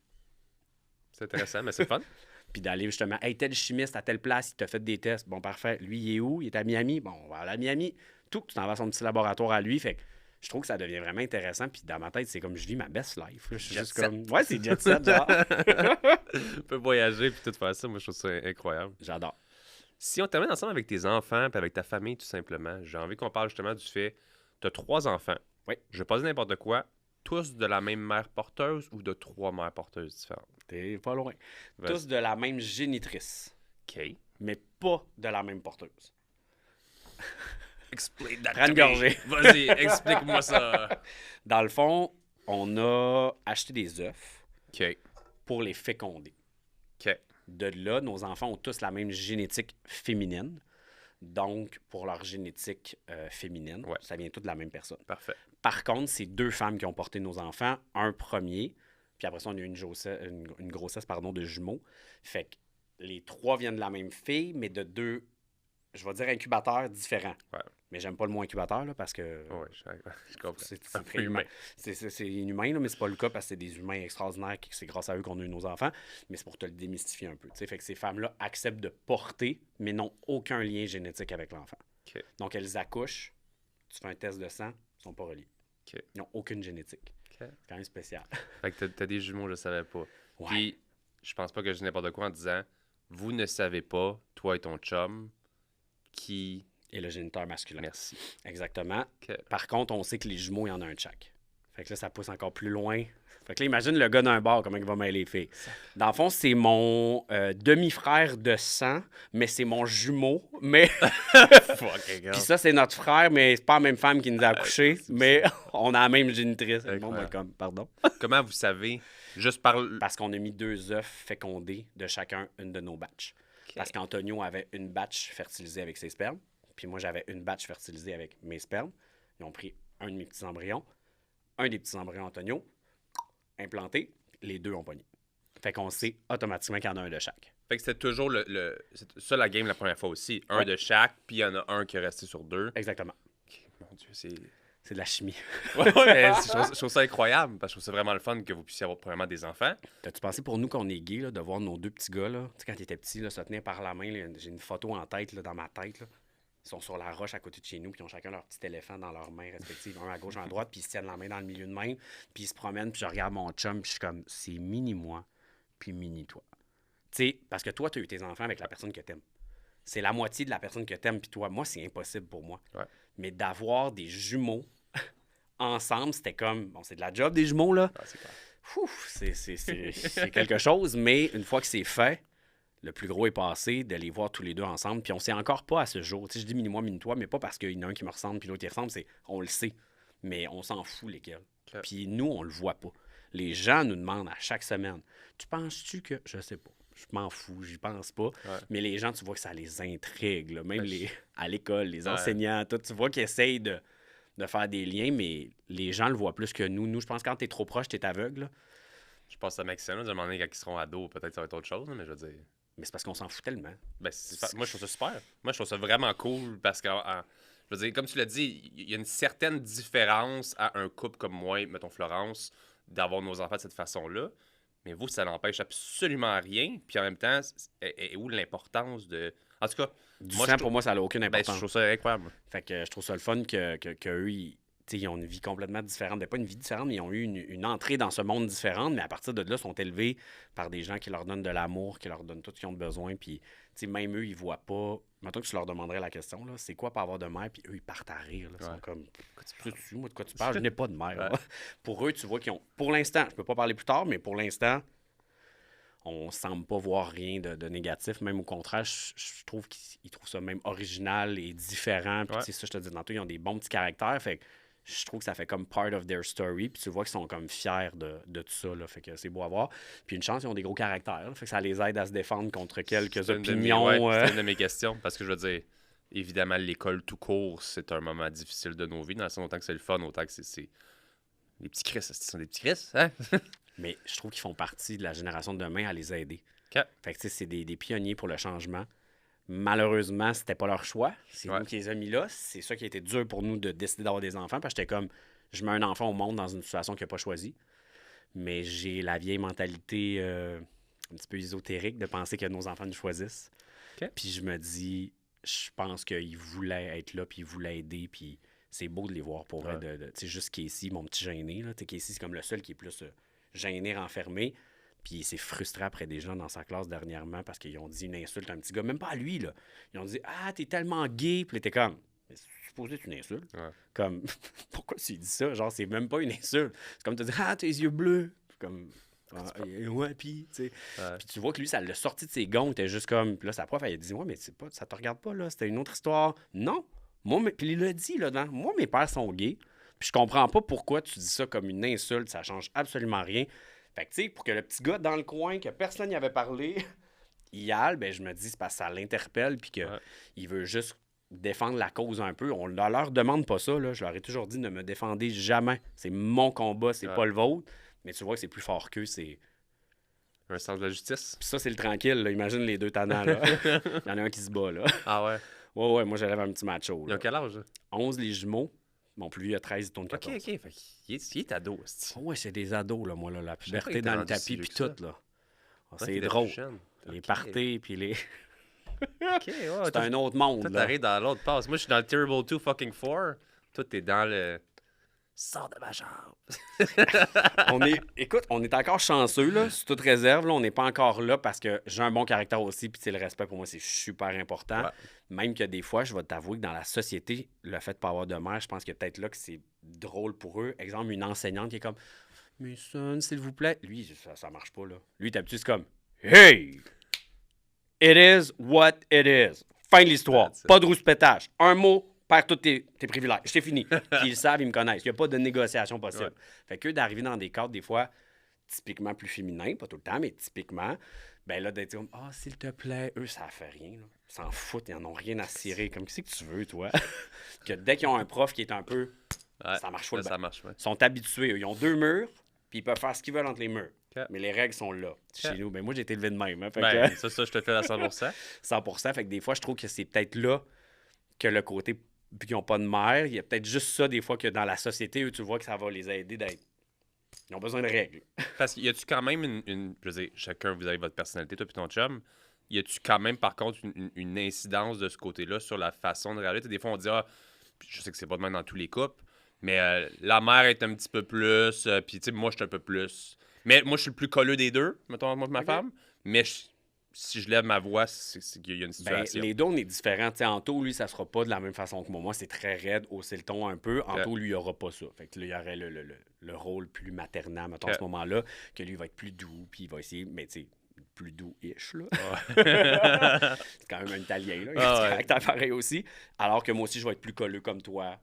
C'est intéressant, mais c'est fun.
Puis d'aller justement, hey, tel chimiste à telle place, il t'a fait des tests. Bon, parfait. Lui, il est où? Il est à Miami. Bon, on va aller à Miami. Tout, tu t'en vas à son petit laboratoire à lui. Fait que je trouve que ça devient vraiment intéressant. Puis dans ma tête, c'est comme je vis ma best life. Je suis juste comme... Ouais, c'est jet set, genre.
Tu peux voyager puis tout faire ça. Moi, je trouve ça incroyable.
J'adore.
Si on termine ensemble avec tes enfants puis avec ta famille, tout simplement, j'ai envie qu'on parle justement du fait tu as 3 enfants.
Oui.
Je vais pas dire n'importe quoi. Tous de la même mère porteuse ou de 3 mères porteuses différentes?
T'es pas loin. Vas-y. Tous de la même génitrice.
OK.
Mais pas de la même porteuse.
Explique that.
Prends une gorgée.
Vas-y, explique-moi ça.
Dans le fond, on a acheté des œufs
OK.
pour les féconder.
OK.
De là, nos enfants ont tous la même génétique féminine. Donc, pour leur génétique féminine, ça vient tout de la même personne.
Parfait.
Par contre, c'est 2 femmes qui ont porté nos enfants. Un premier, puis après ça, on a eu une grossesse de jumeaux. Fait que les 3 viennent de la même fille, mais de 2, je vais dire incubateurs différents.
Ouais.
Mais j'aime pas le mot incubateur, là, parce que
je comprends.
c'est très humain. C'est inhumain, là, mais c'est pas le cas parce que c'est des humains extraordinaires, c'est grâce à eux qu'on a eu nos enfants, mais c'est pour te le démystifier un peu. T'sais. Fait que ces femmes-là acceptent de porter, mais n'ont aucun lien génétique avec l'enfant.
Okay.
Donc, elles accouchent, tu fais un test de sang, ils sont pas reliés.
Okay.
Ils n'ont aucune génétique.
Okay.
C'est quand même spécial.
Fait que t'as des jumeaux, je savais pas.
Ouais.
Puis, je pense pas que je dis n'importe quoi en disant, vous ne savez pas, toi et ton chum, qui...
Et le géniteur masculin.
Merci.
Exactement.
Okay.
Par contre, on sait que les jumeaux, il y en a un de chaque. Fait que là, ça pousse encore plus loin. Fait que là, imagine le gars d'un bar, comment il va mêler les filles. Dans le fond, c'est mon demi-frère de sang, mais c'est mon jumeau. Mais... Puis ça, c'est notre frère, mais c'est pas la même femme qui nous a accouchés, mais on a la même génitrice. Bon, ben, comme, pardon.
Comment vous savez? Juste par...
Parce qu'on a mis 2 œufs fécondés de chacun une de nos batches. Okay. Parce qu'Antonio avait une batch fertilisée avec ses spermes. Puis moi, j'avais une batch fertilisée avec mes spermes. Ils ont pris un de mes petits embryons, un des petits embryons Antonio, implanté, les 2 ont pogné. Fait qu'on sait automatiquement qu'il y en a un de chaque.
Fait que c'était toujours c'est ça la game la première fois aussi. Un de chaque, puis il y en a un qui est resté sur 2.
Exactement.
Okay. Mon Dieu, c'est
de la chimie.
Mais je trouve ça incroyable, parce que je trouve ça vraiment le fun que vous puissiez avoir premièrement des enfants.
T'as-tu pensé pour nous qu'on est gays, là, de voir nos 2 petits gars, là, tu sais, quand ils étaient petits, là, se tenir par la main, là, j'ai une photo en tête, là, dans ma tête, là. sont sur la roche à côté de chez nous, puis ils ont chacun leur petit éléphant dans leurs mains respectives, un à gauche, un à droite, puis ils se tiennent la main dans le milieu de main, puis ils se promènent, puis je regarde mon chum, puis je suis comme, c'est mini-moi, puis mini-toi. Tu sais, parce que toi, tu as eu tes enfants avec la personne que t'aimes. C'est la moitié de la personne que t'aimes, puis toi, moi, c'est impossible pour moi.
Ouais.
Mais d'avoir des jumeaux ensemble, c'était comme, bon, c'est de la job des jumeaux, là.
Ah, c'est clair.
Ouf, c'est quelque chose, mais une fois que c'est fait, le plus gros est passé, de les voir tous les deux ensemble. Puis on sait encore pas à ce jour. Tu sais, je dis mini-moi, mini-toi, mais pas parce qu'il y en a un qui me ressemble puis l'autre qui ressemble. On le sait. Mais on s'en fout lesquels.
Ok.
Puis nous, on le voit pas. Les gens nous demandent à chaque semaine, tu penses-tu que. Je sais pas. Je m'en fous, j'y pense pas.
Ouais.
Mais les gens, tu vois que ça les intrigue. Là. Même
Ouais.
à l'école, les
Ouais.
enseignants, tout, tu vois qu'ils essayent de faire des liens, mais les gens le voient plus que nous. Nous, je pense que quand t'es trop proche, t'es aveugle. Là.
Je pense que ça Maxime, à un moment donné, quand ils seront ados, peut-être ça va être autre chose, mais je veux dire.
Mais c'est parce qu'on s'en fout tellement.
Ben, moi, je trouve ça super. Moi, je trouve ça vraiment cool parce que, je veux dire, comme tu l'as dit, il y a une certaine différence à un couple comme moi, mettons Florence, d'avoir nos enfants de cette façon-là. Mais vous, ça n'empêche absolument rien. Puis en même temps, est où l'importance de. En tout cas,
Du
moi,
sang,
je
pour moi, ça n'a aucune
ben, je
importance.
trouve ça incroyable.
Fait que je trouve ça le fun qu'eux, ils ont une vie complètement différente. Ben, pas une vie différente, mais ils ont eu une entrée dans ce monde différente, mais à partir de là, ils sont élevés par des gens qui leur donnent de l'amour, qui leur donnent tout ce qu'ils ont besoin. Puis, même eux, ils voient pas. Mettons que tu leur demanderais la question, là, c'est quoi pas avoir de mère? Puis eux, ils partent à rire. Là, ils sont comme, moi, de quoi tu parles? Je n'ai pas de mère.
Ouais.
Là. Pour eux, tu vois qu'ils ont. Pour l'instant, je peux pas parler plus tard, mais pour l'instant, on semble pas voir rien de négatif. Même au contraire, je trouve qu'ils trouvent ça même original et différent. Puis,
Ouais.
tu sais, ça, je te dis tantôt, ils ont des bons petits caractères. Fait que je trouve que ça fait comme part of their story. Puis tu vois qu'ils sont comme fiers de tout ça. Là. Fait que c'est beau à voir. Puis une chance, ils ont des gros caractères. Là. Fait que ça les aide à se défendre contre quelques
C'est une de mes-
opinions.
ouais, c'est une de mes questions. Parce que je veux dire, évidemment, l'école tout court, c'est un moment difficile de nos vies. Dans le sens, autant que c'est le fun, autant que c'est. Les petits Chris, ce sont des petits Chris, hein?
Mais je trouve qu'ils font partie de la génération de demain à les aider.
OK.
Fait que tu sais, c'est des pionniers pour le changement. Malheureusement, c'était pas leur choix. C'est
Ouais.
nous qui les a mis là. C'est ça qui a été dur pour nous de décider d'avoir des enfants. Parce que j'étais comme, je mets un enfant au monde dans une situation qu'il n'a pas choisie. Mais j'ai la vieille mentalité un petit peu ésotérique de penser que nos enfants nous choisissent.
OK.
Puis je me dis, je pense qu'ils voulaient être là, puis ils voulaient aider. Puis c'est beau de les voir pour vrai.
Ouais.
Tu sais, juste Casey, mon petit gêné. Là. Tu sais, Casey, c'est comme le seul qui est plus gêné, renfermé. Puis il s'est frustré après des gens dans sa classe dernièrement parce qu'ils ont dit une insulte à un petit gars. Même pas à lui, là. Ils ont dit « Ah, t'es tellement gay! » Puis il était comme « Mais c'est supposé être une insulte.
Ouais.
Comme « Pourquoi tu dis ça? Genre, c'est même pas une insulte. C'est comme te dire « Ah, tes yeux bleus! » Comme « Ouais, puis, tu sais. »
Ouais.
Puis tu vois que lui, ça l'a sorti de ses gonds. Il était juste comme... Puis là, sa prof, elle a dit « Ouais, mais pas, ça te regarde pas, là. C'était une autre histoire. » Non! Puis il l'a dit, là, dedans. Moi, mes pères sont gays. Puis je comprends pas pourquoi tu dis ça comme une insulte. Ça change absolument rien. Fait que, tu sais, pour que le petit gars dans le coin, que personne n'y avait parlé, il y aille, ben, je me dis, c'est parce que ça l'interpelle, puis qu'il
Ouais.
veut juste défendre la cause un peu. On ne leur demande pas ça, là. Je leur ai toujours dit, ne me défendez jamais. C'est mon combat, c'est
Ouais.
pas le vôtre. Mais tu vois que c'est plus fort qu'eux, c'est...
Un sens de la justice.
Puis ça, c'est le tranquille, là. Imagine les deux tannants, là. Il y en a un qui se bat, là.
Ah ouais.
Ouais, moi, j'allais un petit macho,
Ils
là.
ont quel âge? Là?
11, les jumeaux. Mon plus vieux a 13, il tourne
OK,
14.
OK. Fait qu'il est ado, c'est.
Oh, ouais, c'est des ados, là, moi, là. La
Je savais pas
puberté
qu'il était
dans le
rendu
tapis,
si vieux
puis
que ça.
tout, là. Ah,
Ouais,
c'est
t'étais
drôle.
plus jeune.
Les
OK.
parties, puis les...
OK, ouais.
C'est un autre monde,
Toi,
là.
t'arrives dans l'autre passe. Moi, je suis dans le Terrible 2 fucking 4. Toi, t'es dans le. Sors de ma chambre.
Écoute, on est encore chanceux, là, sous toute réserve. Là, on n'est pas encore là parce que j'ai un bon caractère aussi. Puis, tu sais, le respect, pour moi, c'est super important.
Ouais.
Même que des fois, je vais t'avouer que dans la société, le fait de ne pas avoir de mère, je pense que peut-être là que c'est drôle pour eux. Exemple, une enseignante qui est comme « Mais son, s'il vous plaît. » Lui, ça marche pas, là. Lui, d'habitude, c'est comme « Hey! It is what it is. » Fin de l'histoire.
That's it.
Pas de rouspétage. Un mot, perds tous tes privilèges. C'est fini. Puis ils le savent, ils me connaissent. Il n'y a pas de négociation possible.
Ouais.
Fait qu'eux, d'arriver dans des cadres, des fois, typiquement plus féminins, pas tout le temps, mais typiquement, ben là, d'être comme, ah, s'il te plaît, eux, ça fait rien. Là. Ils s'en foutent, ils en ont rien à cirer. Comme, qu'est-ce que tu veux, toi? Que dès qu'ils ont un prof qui est un peu,
Ouais,
ça marche full
ça
bien.
marche, ouais.
Ils sont habitués. Eux. Ils ont 2 murs, puis ils peuvent faire ce qu'ils veulent entre les murs.
OK.
Mais les règles sont là. Chez nous, ben moi, j'ai été élevé de même. Hein, fait
Ben,
que,
ça, je te fais à 100%.
100%. Fait que des fois, je trouve que c'est peut-être là que le côté, vu qu'ils n'ont pas de mère, il y a peut-être juste ça, des fois, que dans la société, eux, tu vois que ça va les aider d'être. Ils ont besoin de règles.
Parce qu'il y a-tu quand même une. Je veux dire, chacun, vous avez votre personnalité, toi puis ton chum. y a-tu quand même, par contre, une incidence de ce côté-là sur la façon de réaliser? Des fois, on dit, ah, je sais que c'est pas de même dans tous les couples, mais la mère est un petit peu plus, puis tu sais, moi, je suis un peu plus. Mais moi, je suis le plus colleux des deux, mettons, moi et ma femme, mais si je lève ma voix, c'est qu'il y a une
Ben,
situation.
les deux, on est différents. Tu sais, Anto, lui, ça sera pas de la même façon que moi. Moi, c'est très raide, hausser le ton un peu. Anto, lui, il aura pas ça. Fait que là, il y aurait le rôle plus maternel, mettons, à ce moment-là, que lui, il va être plus doux, puis il va essayer, mais tu sais, plus doux-ish, là. C'est quand même un Italien, là. Il a du caractère pareil aussi. Alors que moi aussi, je vais être plus colleux comme toi.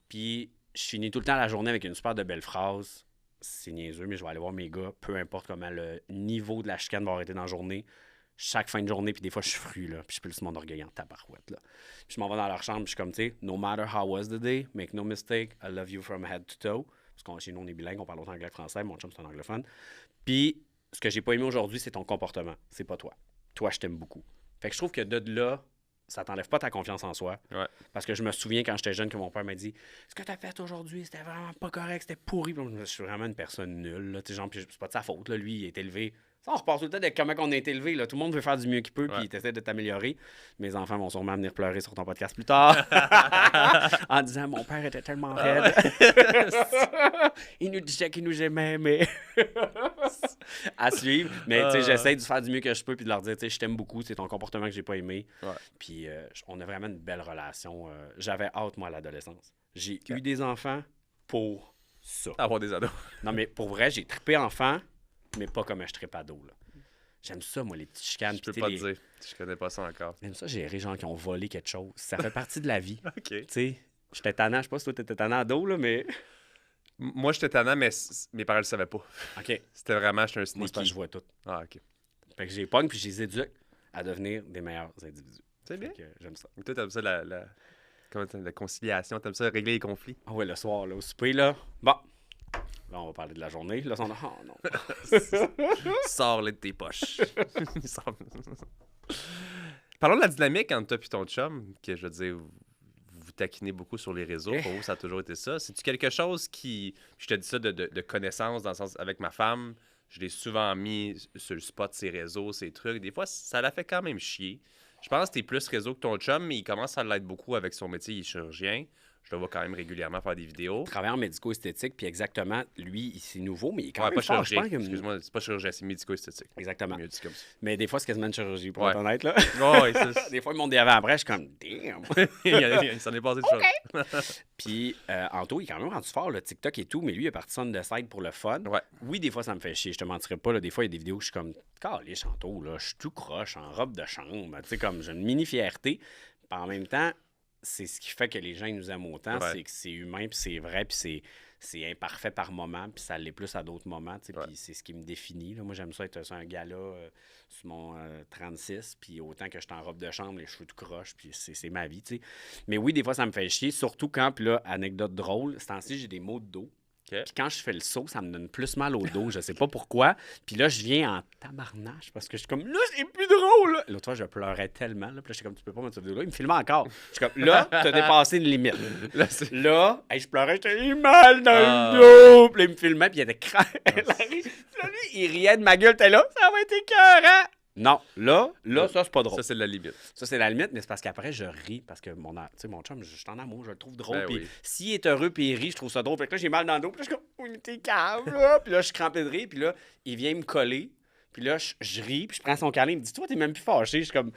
Puis, je finis tout le temps la journée avec une super de belle phrase. C'est niaiseux, mais je vais aller voir mes gars, peu importe comment le niveau de la chicane va arrêter dans la journée. Chaque fin de journée, puis des fois, je suis fru, là, puis je plus mon orgueil en tabarouette, là. Puis je m'en vais dans leur chambre, puis je suis comme, tu sais, no matter how was the day, make no mistake, I love you from head to toe. Parce que chez nous, on est bilingue, on parle autant anglais que français, mon chum, c'est un anglophone. Puis, ce que j'ai pas aimé aujourd'hui, c'est ton comportement, c'est pas toi. Toi, je t'aime beaucoup. Fait que je trouve que de là, ça t'enlève pas ta confiance en soi.
Ouais.
Parce que je me souviens quand j'étais jeune que mon père m'a dit « Ce que t'as fait aujourd'hui, c'était vraiment pas correct, c'était pourri. » Je suis vraiment une personne nulle, là, genre, puis c'est pas de sa faute, là, lui, il est élevé. Ça, on repart tout le temps de comment on est élevé. Là. Tout le monde veut faire du mieux qu'il peut, puis il essaie de t'améliorer. Mes enfants vont sûrement venir pleurer sur ton podcast plus tard en disant « Mon père était tellement raide. Il nous disait qu'il nous aimait, mais... » à suivre. Mais tu sais, j'essaie de faire du mieux que je peux, puis de leur dire « Tu sais, je t'aime beaucoup, c'est ton comportement que j'ai pas aimé.
Ouais. »
Puis on a vraiment une belle relation. J'avais hâte, moi, à l'adolescence. J'ai eu des enfants pour ça.
Avoir des ados.
Non, mais pour vrai, j'ai trippé enfant, mais pas comme je trippe ado, là. J'aime ça, moi, les petites chicanes.
Je peux pas te dire. Je connais pas ça encore.
J'aime ça, gérer gens qui ont volé quelque chose. Ça fait partie de la vie.
OK.
Tu sais, j'étais tannant. Je sais pas si toi, t'étais tannant ado, là, mais...
Moi, j'étais tannant, mais mes parents le savaient pas.
OK.
C'était vraiment, j'étais un
Moi, c'est
sneaky.
parce que je vois tout.
Ah, OK.
Fait que j'ai pogne, puis je les éduque à devenir des meilleurs individus.
C'est bien.
Fait que j'aime ça.
Et toi, t'aimes ça, la conciliation, t'aimes ça, régler les conflits?
Ah ouais, le soir, là, au souper, là. Bon. Là, on va parler de la journée. Là, on a... Oh non.
Sors-les de tes poches. Parlons de la dynamique entre toi et ton chum, que je veux dire, vous taquinez beaucoup sur les réseaux. Pour vous, ça a toujours été ça. C'est-tu quelque chose qui... Je te dis ça de connaissance, dans le sens, avec ma femme, je l'ai souvent mis sur le spot, ses réseaux, ses trucs. Des fois, ça la fait quand même chier. Je pense que t'es plus réseau que ton chum, mais il commence à l'être beaucoup avec son métier, il est chirurgien. Je le vois quand même régulièrement faire des vidéos.
Travailler en médico-esthétique, puis exactement, lui, c'est nouveau, mais il est quand même
pas
fort.
chirurgien.
Je pense que...
Excuse-moi, c'est pas chirurgien, c'est médico-esthétique.
Exactement.
Mieux dit comme ça.
Mais des fois, c'est quasiment une chirurgie, pour
Ouais.
être honnête, là.
Oh, ouais, ça,
Des fois, ils m'ont dit avant-après, je suis comme, damn.
il s'en est passé de choses.
Puis, Anto, il est quand même rendu fort, le TikTok et tout, mais lui, il est parti son de side pour le fun.
Ouais.
Oui, des fois, ça me fait chier, je te mentirais pas. Là, des fois, il y a des vidéos où je suis comme, calisse, Anto, là, je suis tout croche, en robe de chambre. Tu sais, comme, j'ai une mini-fierté. Puis en même temps, c'est ce qui fait que les gens ils nous aiment autant,
Ouais.
c'est que c'est humain, puis c'est vrai, puis c'est imparfait par moment, puis ça l'est plus à d'autres moments, tu sais,
Ouais.
puis c'est ce qui me définit. Là. Moi, j'aime ça être sur un gala sur mon 36, puis autant que je suis en robe de chambre, les cheveux tout croche, puis c'est ma vie, tu sais. Mais oui, des fois, ça me fait chier, surtout quand, puis là, anecdote drôle, ce temps-ci, j'ai des maux de dos.
OK.
Puis quand je fais le saut, ça me donne plus mal au dos. Je sais pas pourquoi. Puis là, je viens en tabarnache parce que je suis comme, là, c'est plus drôle. Là. L'autre fois, je pleurais tellement. Là. Puis là, j'étais comme, tu peux pas mettre cette vidéo-là. Il me filmait encore. Je suis comme, là, t'as dépassé une limite. Là, hey, je pleurais, j'étais mal dans le dos. Puis là, il me filmait, puis il était craqué. Puis là, lui, il riait de ma gueule. T'es là, ça va être écœurant. Non, là, ça, c'est pas drôle.
Ça, c'est la limite.
Ça, c'est la limite, mais c'est parce qu'après, je ris. Parce que mon chum, je suis en amour, je le trouve drôle.
Ben
Puis
oui.
s'il est heureux, puis il rit, je trouve ça drôle. Fait que là, j'ai mal dans le dos. Puis là, je suis comme, oui, mais t'es calme, là. Puis là, je suis crampé de rire. Puis là, il vient me coller. Puis là, je ris. Puis je prends son câlin. Il me dit, toi, t'es même plus fâché. Je suis comme,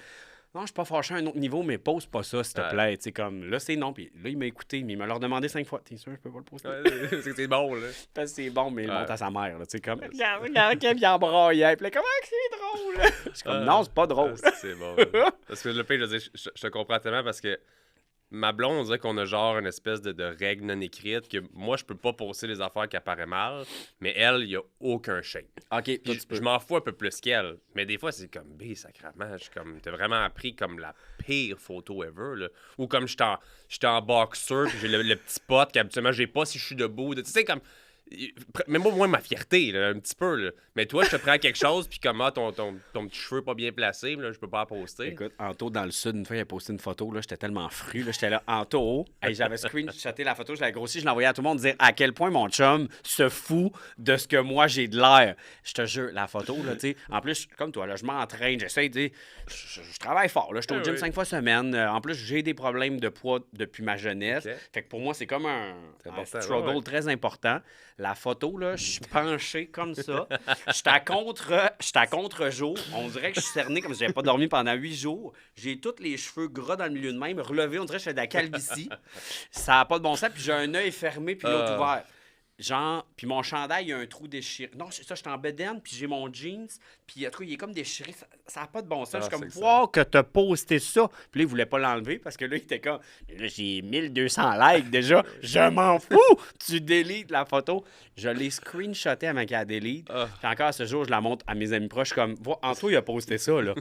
non, je suis pas fâché à un autre niveau, mais pose pas ça, s'il te plaît. Tu sais, comme, là, c'est non. Puis là, il m'a écouté, mais il m'a leur demandé 5 fois. T'es sûr, je peux pas le poster?
Ouais, c'est bon, là.
Parce que c'est bon, mais il
Ouais.
monte à sa mère, là. Tu sais, comme, regarde, Kev, il embraillait. Puis là, comment que c'est drôle? Je suis comme, non, c'est pas drôle.
C'est bon. Là. Parce que le pire, je veux dire, je te comprends tellement parce que ma blonde, on dirait qu'on a genre une espèce de règle non écrite que moi, je peux pas poster les affaires qui apparaissent mal, mais elle, il y a aucun shame.
OK, toi,
Puis
tu peux.
je m'en fous un peu plus qu'elle. Mais des fois, c'est comme, sacrément, je suis comme, t'as vraiment appris comme la pire photo ever, là. Ou comme j'étais en boxeur, puis j'ai le petit pot qu'habituellement, j'ai pas si je suis debout. Tu sais, comme, Même pas moins ma fierté, là, un petit peu. Là. Mais toi, je te prends quelque chose, puis comment ton petit cheveu pas bien placé, là, je peux pas la poster.
Écoute, Anto, dans le sud, une fois, il a posté une photo, là, j'étais tellement fru, là, j'étais là, Anto, hey, j'avais screenshoté la photo, je l'avais grossi, je l'ai envoyé à tout le monde, dire à quel point mon chum se fout de ce que moi, j'ai de l'air. Je te jure, la photo, là, tu sais, en plus, comme toi, là, je m'entraîne, j'essaie de dire, je travaille fort, là, je suis au gym 5 fois semaine, en plus, j'ai des problèmes de poids depuis ma jeunesse, fait que pour moi, c'est comme un struggle très important. La photo, là, je suis penché comme ça. Je suis à contre-jour. On dirait que je suis cerné comme si j'avais pas dormi pendant 8 jours. J'ai tous les cheveux gras dans le milieu de même, relevés. On dirait que je fais de la calvitie. Ça n'a pas de bon sens. Puis j'ai un œil fermé puis l'autre ouvert. Genre, puis mon chandail, il y a un trou déchiré. Non, c'est ça, je suis en bedaine, puis j'ai mon jeans, puis le truc, il est comme déchiré. Ça n'a pas de bon sens. Je suis comme, wow, que t'as posté ça. Puis là, il voulait pas l'enlever parce que là, il était comme, là, j'ai 1200 likes déjà. Je m'en fous. Tu délites la photo. Je l'ai screenshoté avant qu'elle delete. Puis encore à ce jour, je la montre à mes amis proches comme, Anto, il a posté ça, là.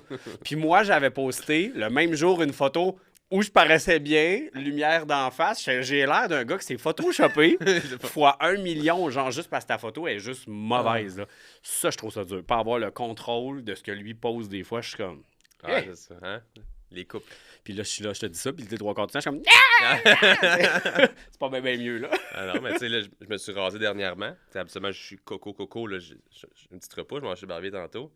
Puis moi, j'avais posté le même jour une photo où je paraissais bien, lumière d'en face. J'ai l'air d'un gars qui s'est photoshopé fois 1 million, genre juste parce que ta photo est juste mauvaise. Là. Ça, je trouve ça dur. Pas avoir le contrôle de ce que lui pose des fois, je suis comme...
Ah, c'est ça, hein? Les couples.
Puis là, je suis là, je te dis ça, puis les 3/4 du temps, je suis comme... c'est pas bien mieux, là.
Ah non, mais tu sais, là, je me suis rasé dernièrement. T'sais, habituellement, je suis coco, là, j'ai une petite repas, je m'en suis barbier tantôt.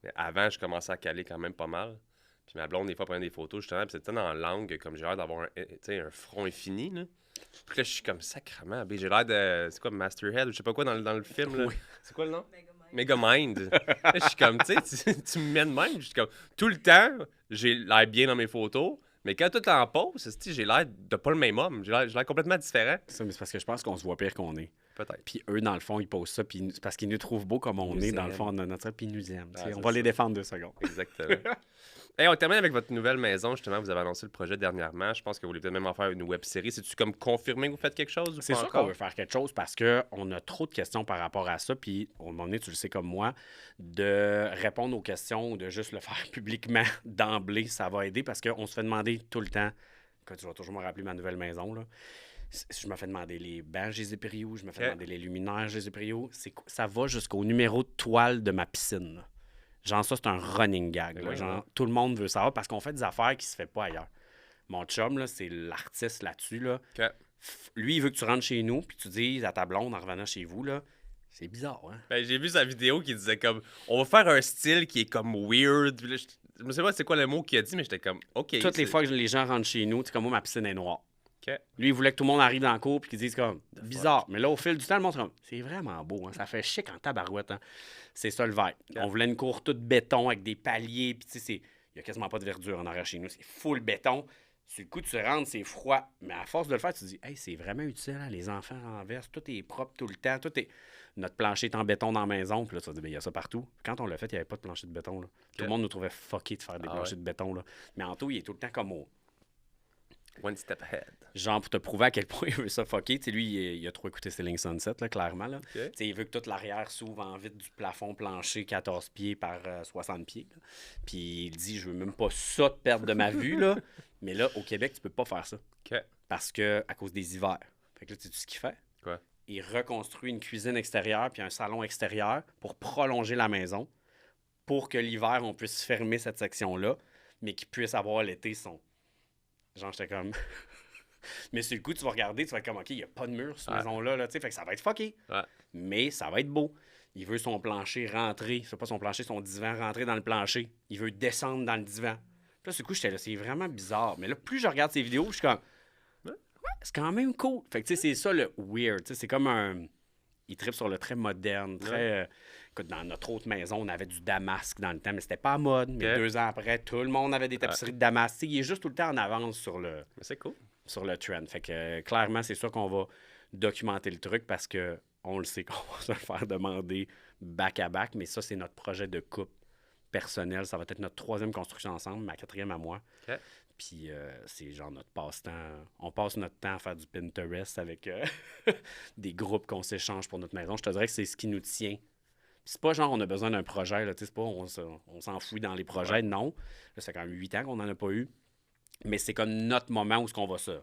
Mais avant, je commençais à caler quand même pas mal. Puis ma blonde, des fois, prenait des photos, justement, puis c'était dans langue, comme j'ai l'air d'avoir un front infini, là. Puis là, je suis comme sacrément. J'ai l'air de. C'est quoi, Masterhead ou je sais pas quoi dans le film, là? Oui. C'est quoi le nom? Megamind. Là, je suis comme, tu sais, tu me mets de même. Je suis comme, tout le temps, j'ai l'air bien dans mes photos. Mais quand tout en pause, j'ai l'air de pas le même homme. J'ai l'air complètement différent.
Ça, mais c'est parce que je pense qu'on se voit pire qu'on est.
Peut-être.
Puis eux, dans le fond, ils posent ça, puis c'est parce qu'ils nous trouvent beaux comme on est, dans le fond, de notre puis ils nous aiment. On va les défendre 2 secondes.
Exactement. Hey, on termine avec votre nouvelle maison. Justement, vous avez annoncé le projet dernièrement. Je pense que vous voulez peut-être même en faire une web-série. C'est-tu comme confirmé que vous faites quelque chose ou
c'est
pas
sûr
encore?
qu'on veut faire quelque chose parce qu'on a trop de questions par rapport à ça. Puis, au moment donné, tu le sais comme moi, de répondre aux questions ou de juste le faire publiquement d'emblée, ça va aider parce qu'on se fait demander tout le temps, quand tu vas toujours me rappeler ma nouvelle maison, là, je me fais demander les bancs, je les ai pris où, je me fais demander les luminaires, je les ai pris où. Ça va jusqu'au numéro de toile de ma piscine, là. Genre, ça, c'est un running gag. Là. Genre, tout le monde veut savoir parce qu'on fait des affaires qui se font pas ailleurs. Mon chum, là, c'est l'artiste là-dessus. Là.
Okay.
Lui, il veut que tu rentres chez nous puis tu dises à ta blonde en revenant chez vous, là, c'est bizarre, hein?
Ben, j'ai vu sa vidéo qui disait comme, on va faire un style qui est comme weird. Je me sais pas c'est quoi le mot qu'il a dit, mais j'étais comme, OK.
Toutes les fois que les gens rentrent chez nous, c'est comme moi, ma piscine est noire.
Okay.
Lui, il voulait que tout le monde arrive dans le cours et qu'ils disent comme bizarre. Mais là, au fil du temps, le monde se dit c'est vraiment beau. Hein? Ça fait chic en tabarouette. Hein? C'est ça le vibe. Okay. On voulait une cour toute béton avec des paliers. Puis tu sais, il n'y a quasiment pas de verdure en arrière chez nous. C'est full béton. Sur le coup, tu rentres, c'est froid. Mais à force de le faire, tu te dis hey, c'est vraiment utile. Hein? Les enfants renversent. Tout est propre tout le temps. Notre plancher est en béton dans la maison. Puis là, tu te dis il y a ça partout. Quand on l'a fait, il n'y avait pas de plancher de béton. Là. Okay. Tout le monde nous trouvait fucké de faire des planchers de béton. Là. Mais en tout, il est tout le temps comme au
one step ahead.
Genre, pour te prouver à quel point il veut ça fucker. Tu sais, lui, il a trop écouté Selling Sunset, là, clairement. Là. Okay. Tu sais, il veut que toute l'arrière s'ouvre en vide du plafond plancher 14 pieds par 60 pieds. Là. Puis il dit, je veux même pas ça de perdre de ma vue. Là. Mais là, au Québec, tu peux pas faire ça.
Okay.
Parce que, à cause des hivers. Fait que là, tu sais ce qu'il fait?
Quoi?
Il reconstruit une cuisine extérieure puis un salon extérieur pour prolonger la maison. Pour que l'hiver, on puisse fermer cette section-là, mais qu'il puisse avoir l'été son... Genre, j'étais comme... Mais sur le coup, tu vas regarder, tu vas être comme, OK, il n'y a pas de mur sur cette maison-là, là, tu sais, fait que ça va être fucké.
Ouais.
Mais ça va être beau. Il veut son plancher rentrer, c'est pas son plancher, son divan rentrer dans le plancher. Il veut descendre dans le divan. Puis là, sur le coup, j'étais là, c'est vraiment bizarre. Mais là, plus je regarde ses vidéos, je suis comme, ouais, c'est quand même cool. Fait que, tu sais, c'est ça le weird. Tu sais, c'est comme un... Il tripe sur le très moderne, très... Écoute, dans notre autre maison, on avait du damasque dans le temps, mais c'était pas à mode. Mais 2 ans après, tout le monde avait des tapisseries de damasque. T'sais, il est juste tout le temps en avance sur le...
C'est cool.
Sur le trend. Fait que clairement, c'est sûr qu'on va documenter le truc parce que on le sait qu'on va se le faire demander back-à-back, mais ça, c'est notre projet de couple personnel. Ça va être notre 3e construction ensemble, ma 4e à moi.
Okay.
Puis c'est genre notre passe-temps. On passe notre temps à faire du Pinterest avec des groupes qu'on s'échange pour notre maison. Je te dirais que c'est ce qui nous tient. Puis c'est pas genre on a besoin d'un projet, là, c'est pas on s'enfouit dans les projets, non. Là, ça fait quand même 8 ans qu'on n'en a pas eu. Mais c'est comme notre moment où est-ce qu'on va ça.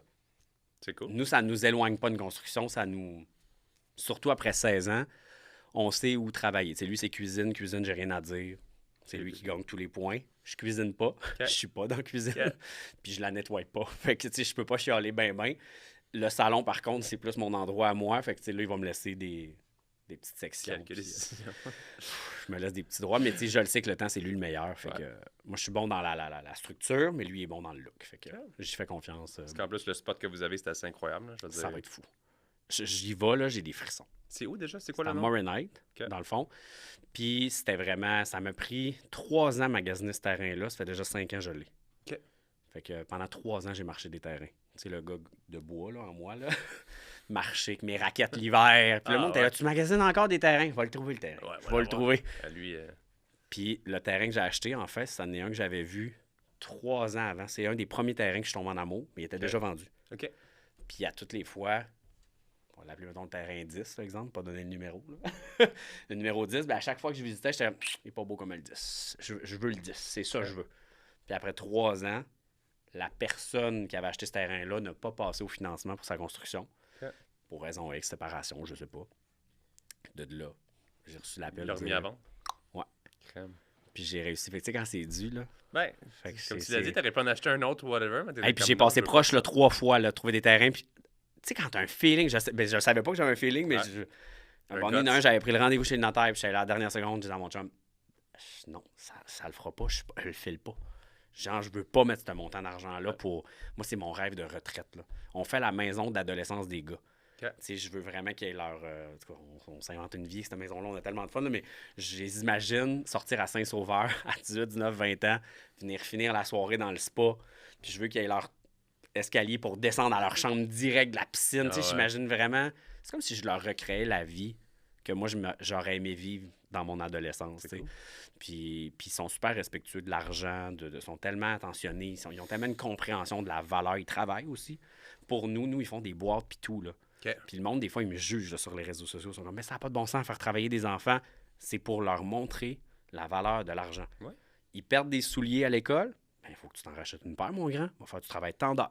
C'est cool.
Nous, ça nous éloigne pas de construction, ça nous surtout après 16 ans, on sait où travailler. Lui, c'est cuisine, j'ai rien à dire. C'est lui qui gagne tous les points. Je cuisine pas. Je suis pas dans la cuisine. Puis je la nettoie pas. Fait que, je peux pas chialer ben. Le salon, par contre, c'est plus mon endroit à moi. Fait que, là, il va me laisser des petites sections. Je me laisse des petits droits. Mais, je le sais que le temps, c'est lui le meilleur. Fait que, moi, je suis bon dans la structure, mais lui est bon dans le look. Fait que j'y fais confiance.
Parce qu'en plus, le spot que vous avez, c'est assez incroyable. Là,
ça va être fou. J'y vais, là, j'ai des frissons.
C'est où déjà? C'est quoi le
nom? Morinite, dans le fond. Puis c'était vraiment... Ça m'a pris 3 ans à magasiner ce terrain-là. Ça fait déjà 5 ans que je l'ai.
OK.
Fait que pendant 3 ans, j'ai marché des terrains. Tu sais, le gars de bois, là, en moi, là. Marcher avec mes raquettes l'hiver. Puis le monde était là, tu magasines encore des terrains? Va le trouver, le terrain. Va le trouver.
Lui,
Puis le terrain que j'ai acheté, en fait, c'en est un que j'avais vu 3 ans avant. C'est un des premiers terrains que je tombe en amour, mais il était déjà vendu.
OK.
Puis à toutes les fois... On l'appelait, mettons, le terrain 10, par exemple, pas donner le numéro. Là. Le numéro 10, à chaque fois que je visitais, j'étais il n'est pas beau comme le 10. Je veux le 10, c'est ça que je veux. Puis après 3 ans, la personne qui avait acheté ce terrain-là n'a pas passé au financement pour sa construction. Pour raison X, séparation, je sais pas. De là, j'ai reçu l'appel.
Il l'a remis avant?
Ouais.
Crème.
Puis j'ai réussi. Fait que, tu sais, quand c'est dû, là...
Ben, comme tu l'as dit, t'aurais pas en acheté un autre ou whatever.
Et puis j'ai passé proche, là, 3 fois, là, trouver des terrains, puis... Tu sais, quand t'as un feeling, je savais pas que j'avais un feeling, mais j'avais pris le rendez-vous chez le notaire, puis j'étais là à la dernière seconde, je disais à mon chum, non, ça le fera pas, je le file pas. Genre, je veux pas mettre ce montant d'argent-là pour... Moi, c'est mon rêve de retraite, là. On fait la maison d'adolescence des gars. Tu sais, je veux vraiment qu'ils aient leur... on s'invente une vie, cette maison-là, on a tellement de fun, là, mais je les imagine sortir à Saint-Sauveur à 18, 19, 20 ans, venir finir la soirée dans le spa, puis je veux qu'ils aient leur escalier pour descendre à leur chambre direct de la piscine. J'imagine vraiment... C'est comme si je leur recréais la vie que moi, j'aurais aimé vivre dans mon adolescence. Cool. Puis ils sont super respectueux de l'argent, sont tellement attentionnés, ils ont tellement une compréhension de la valeur. Ils travaillent aussi. Pour nous, ils font des boîtes puis tout. Là. Puis le monde, des fois, ils me jugent là, sur les réseaux sociaux. Ils sont comme, mais ça n'a pas de bon sens faire travailler des enfants. C'est pour leur montrer la valeur de l'argent. Ouais. Ils perdent des souliers à l'école. Il faut que tu t'en rachètes une paire, mon grand. Il va falloir que tu travailles tant d'heures.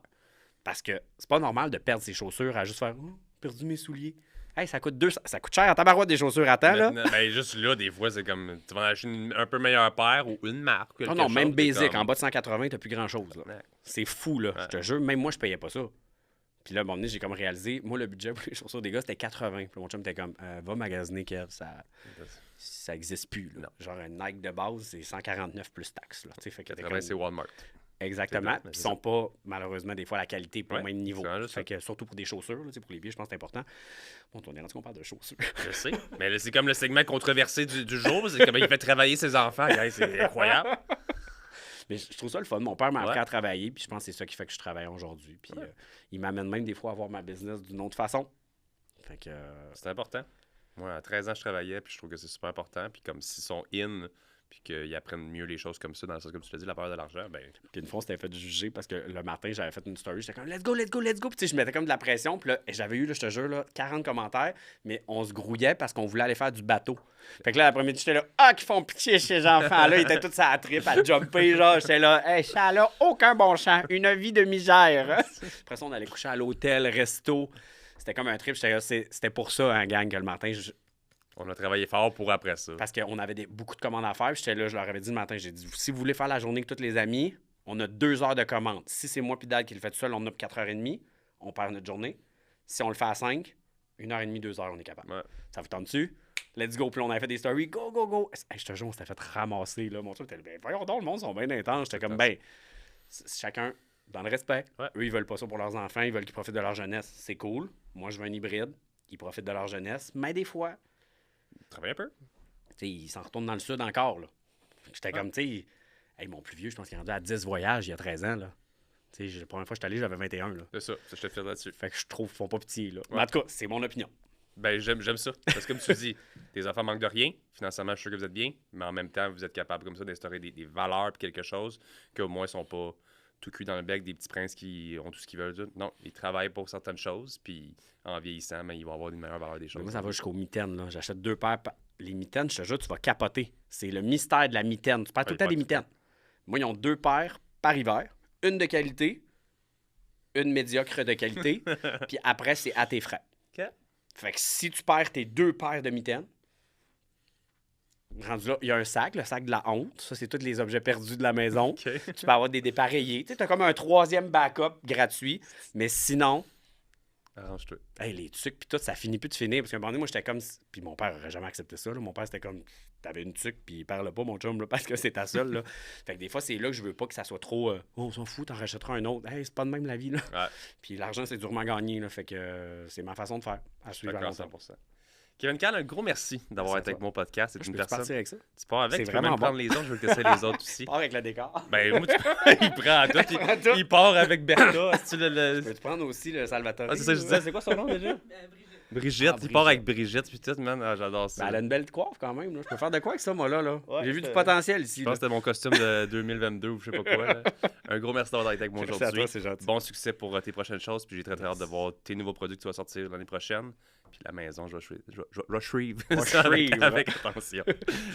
Parce que c'est pas normal de perdre ses chaussures à juste faire perdu mes souliers. Hey, ça coûte cher à tabarouette des chaussures à temps, là.
Ben, juste là, des fois, c'est comme tu vas en acheter un peu meilleure paire ou une marque.
Non, même basic, en bas de 180, t'as plus grand-chose. Là. Ouais. C'est fou, là. Je te jure, même moi, je payais pas ça. Puis là, à un moment donné, j'ai comme réalisé, moi, le budget pour les chaussures des gars, c'était 80. Puis mon chum était comme, va magasiner, Kev, ça existe plus. Là. Genre, un Nike de base, c'est 149 plus taxes. Là. Fait que
80, c'est Walmart.
Exactement. Puis ils sont pas, malheureusement, des fois, la qualité pas au même niveau. Fait que, surtout pour des chaussures, là, pour les pieds, je pense que c'est important. Bon, on est rendu qu'on parle de chaussures.
Je sais. Mais là, c'est comme le segment controversé du jour. C'est comme il fait travailler ses enfants. C'est incroyable.
Mais je trouve ça le fun. Mon père m'a appris à travailler, puis je pense que c'est ça qui fait que je travaille aujourd'hui. Puis il m'amène même des fois à voir ma business d'une autre façon. Fait que...
C'est important. Moi, à 13 ans, je travaillais, puis je trouve que c'est super important. Puis comme s'ils sont in... puis qu'ils apprennent mieux les choses comme ça, dans le sens, comme tu l'as dit, la peur de l'argent, ben...
Puis une fois, on s'était fait juger parce que le matin, j'avais fait une story, j'étais comme « Let's go, let's go, let's go », puis je mettais comme de la pression, puis là, j'avais eu, là, je te jure, là, 40 commentaires, mais on se grouillait parce qu'on voulait aller faire du bateau. Fait que là, l'après-midi, j'étais là « Ah, qu'ils font pitié ces enfants-là », ils étaient tous à la trip, à jumper, genre, j'étais là « Hey, ça n'a aucun bon champ, une vie de misère. » Après ça, on allait coucher à l'hôtel, resto, c'était comme un trip, j'étais là, c'était pour ça, hein, gang, que le matin,
on a travaillé fort pour après ça.
Parce qu'on avait beaucoup de commandes à faire. J'étais là, je leur avais dit le matin, j'ai dit, si vous voulez faire la journée avec tous les amis, on a 2 heures de commande. Si c'est moi puis Dad qui le fait tout seul, on a 4h30, on perd notre journée. Si on le fait à 5, 1h30, 2 heures, on est capable. Ouais. Ça vous tente dessus? Let's go. Puis on avait fait des stories, go, go, go. Hey, je te jure, on s'était fait ramasser. Là. Mon chum était ben, voyons donc, le monde sont bien intenses. J'étais comme, ben, chacun dans le respect. Ouais. Eux, ils veulent pas ça pour leurs enfants, ils veulent qu'ils profitent de leur jeunesse. C'est cool. Moi, je veux un hybride. Ils profitent de leur jeunesse. Mais des fois,
travaille un peu.
T'sais, il s'en retourne dans le sud encore. Là. J'étais comme, tu sais, hey, mon plus vieux, je pense qu'il est rendu à 10 voyages il y a 13 ans. Là. La première fois que je suis allé, j'avais 21. Là.
C'est ça, je te fais là-dessus.
Fait que je trouve qu'ils font pas pitié. Là. Ouais. Mais en tout cas, c'est mon opinion.
Ben, j'aime ça. Parce que comme tu dis, tes enfants manquent de rien. Financièrement, je suis sûr que vous êtes bien. Mais en même temps, vous êtes capable comme ça d'instaurer des valeurs et quelque chose qu'au moins, ils sont pas tout cuit dans le bec des petits princes qui ont tout ce qu'ils veulent. Non, ils travaillent pour certaines choses. Puis en vieillissant, ils vont avoir une meilleure valeur des choses.
Mais moi, ça va jusqu'aux mitaines. Là. J'achète 2 paires. Les mitaines, je te jure, tu vas capoter. C'est le mystère de la mitaine. Tu perds tout le temps des mitaines. Moi, ils ont 2 paires par hiver. Une de qualité, une médiocre de qualité. Puis après, c'est à tes frais.
OK.
Fait que si tu perds tes 2 paires de mitaines, rendu là, il y a un sac, le sac de la honte. Ça, c'est tous les objets perdus de la maison.
OK.
Tu peux avoir des dépareillés. Tu sais, t'as comme un 3e backup gratuit. Mais sinon,
Arrange-toi.
hey, les tucs, puis tout, ça finit plus de finir. Parce qu'à un moment donné, moi, j'étais comme. Puis mon père aurait jamais accepté ça. Là. Mon père, c'était comme. T'avais une tuque, puis il parle pas, mon chum, là, parce que c'est ta seule. Là. Fait que des fois, c'est là que je veux pas que ça soit trop. Oh, on s'en fout, t'en rachèteras un autre. Hey, c'est pas de même la vie. Là.
Ouais.
Puis l'argent, c'est durement gagné. Là. Fait que c'est ma façon de faire. À suivre à
D'accord,
long terme.
100%. Kevin Kahn, un gros merci d'avoir
Merci
été
à
avec
toi.
mon podcast. C'est
Je
une
peux
personne.
partir avec ça?
Tu pars avec,
C'est
tu peux même
vraiment
prendre
bon.
les autres, je veux tester les autres aussi.
Pars avec le décor.
Ben, moi, il prend tout.
prend tout.
Il part avec Bertha. C'est-tu
Peux-tu prendre aussi le Salvatore?
Ah, c'est ça que je disais. C'est quoi son nom déjà? Brigitte. Il part avec Brigitte, puis tout, man. Ah, j'adore ça.
Ben, elle a une belle coiffe quand même. Là. Je peux faire de quoi avec ça, moi, là?
Ouais,
J'ai vu
c'est-
du potentiel ici.
Je pense
là.
que c'était mon costume de 2022 ou je sais pas quoi. Là. Un gros merci d'avoir été avec moi
Merci à
aujourd'hui.
toi, c'est gentil.
Bon succès pour tes prochaines choses. Puis j'ai très hâte de voir tes nouveaux produits que tu vas sortir l'année prochaine. Puis la maison, je vais shrieve ça
shrieve,
avec attention.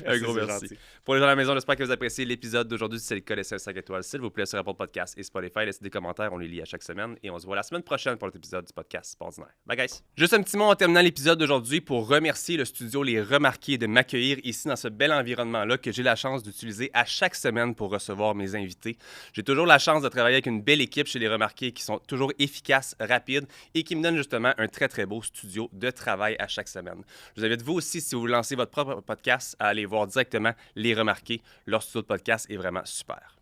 Un gros
c'est
merci.
gentil.
Pour les gens à la maison, j'espère que vous appréciez l'épisode d'aujourd'hui. Si c'est le cas, laissez un 5 étoiles, s'il vous plaît, sur Apple Podcast et Spotify. Laissez des commentaires, on les lit à chaque semaine. Et on se voit la semaine prochaine pour l'épisode du podcast Sport ordinaire. Bye, guys. Juste un petit mot en terminant l'épisode d'aujourd'hui pour remercier le studio Les Remarqués de m'accueillir ici dans ce bel environnement-là que j'ai la chance d'utiliser à chaque semaine pour recevoir mes invités. J'ai toujours la chance de travailler avec une belle équipe chez Les Remarqués qui sont toujours efficaces, rapides et qui me donnent justement un très, très beau studio de travail à chaque semaine. Je vous invite, vous aussi, si vous lancez votre propre podcast, à aller voir directement Les Remarqués. Leur studio de podcast est vraiment super.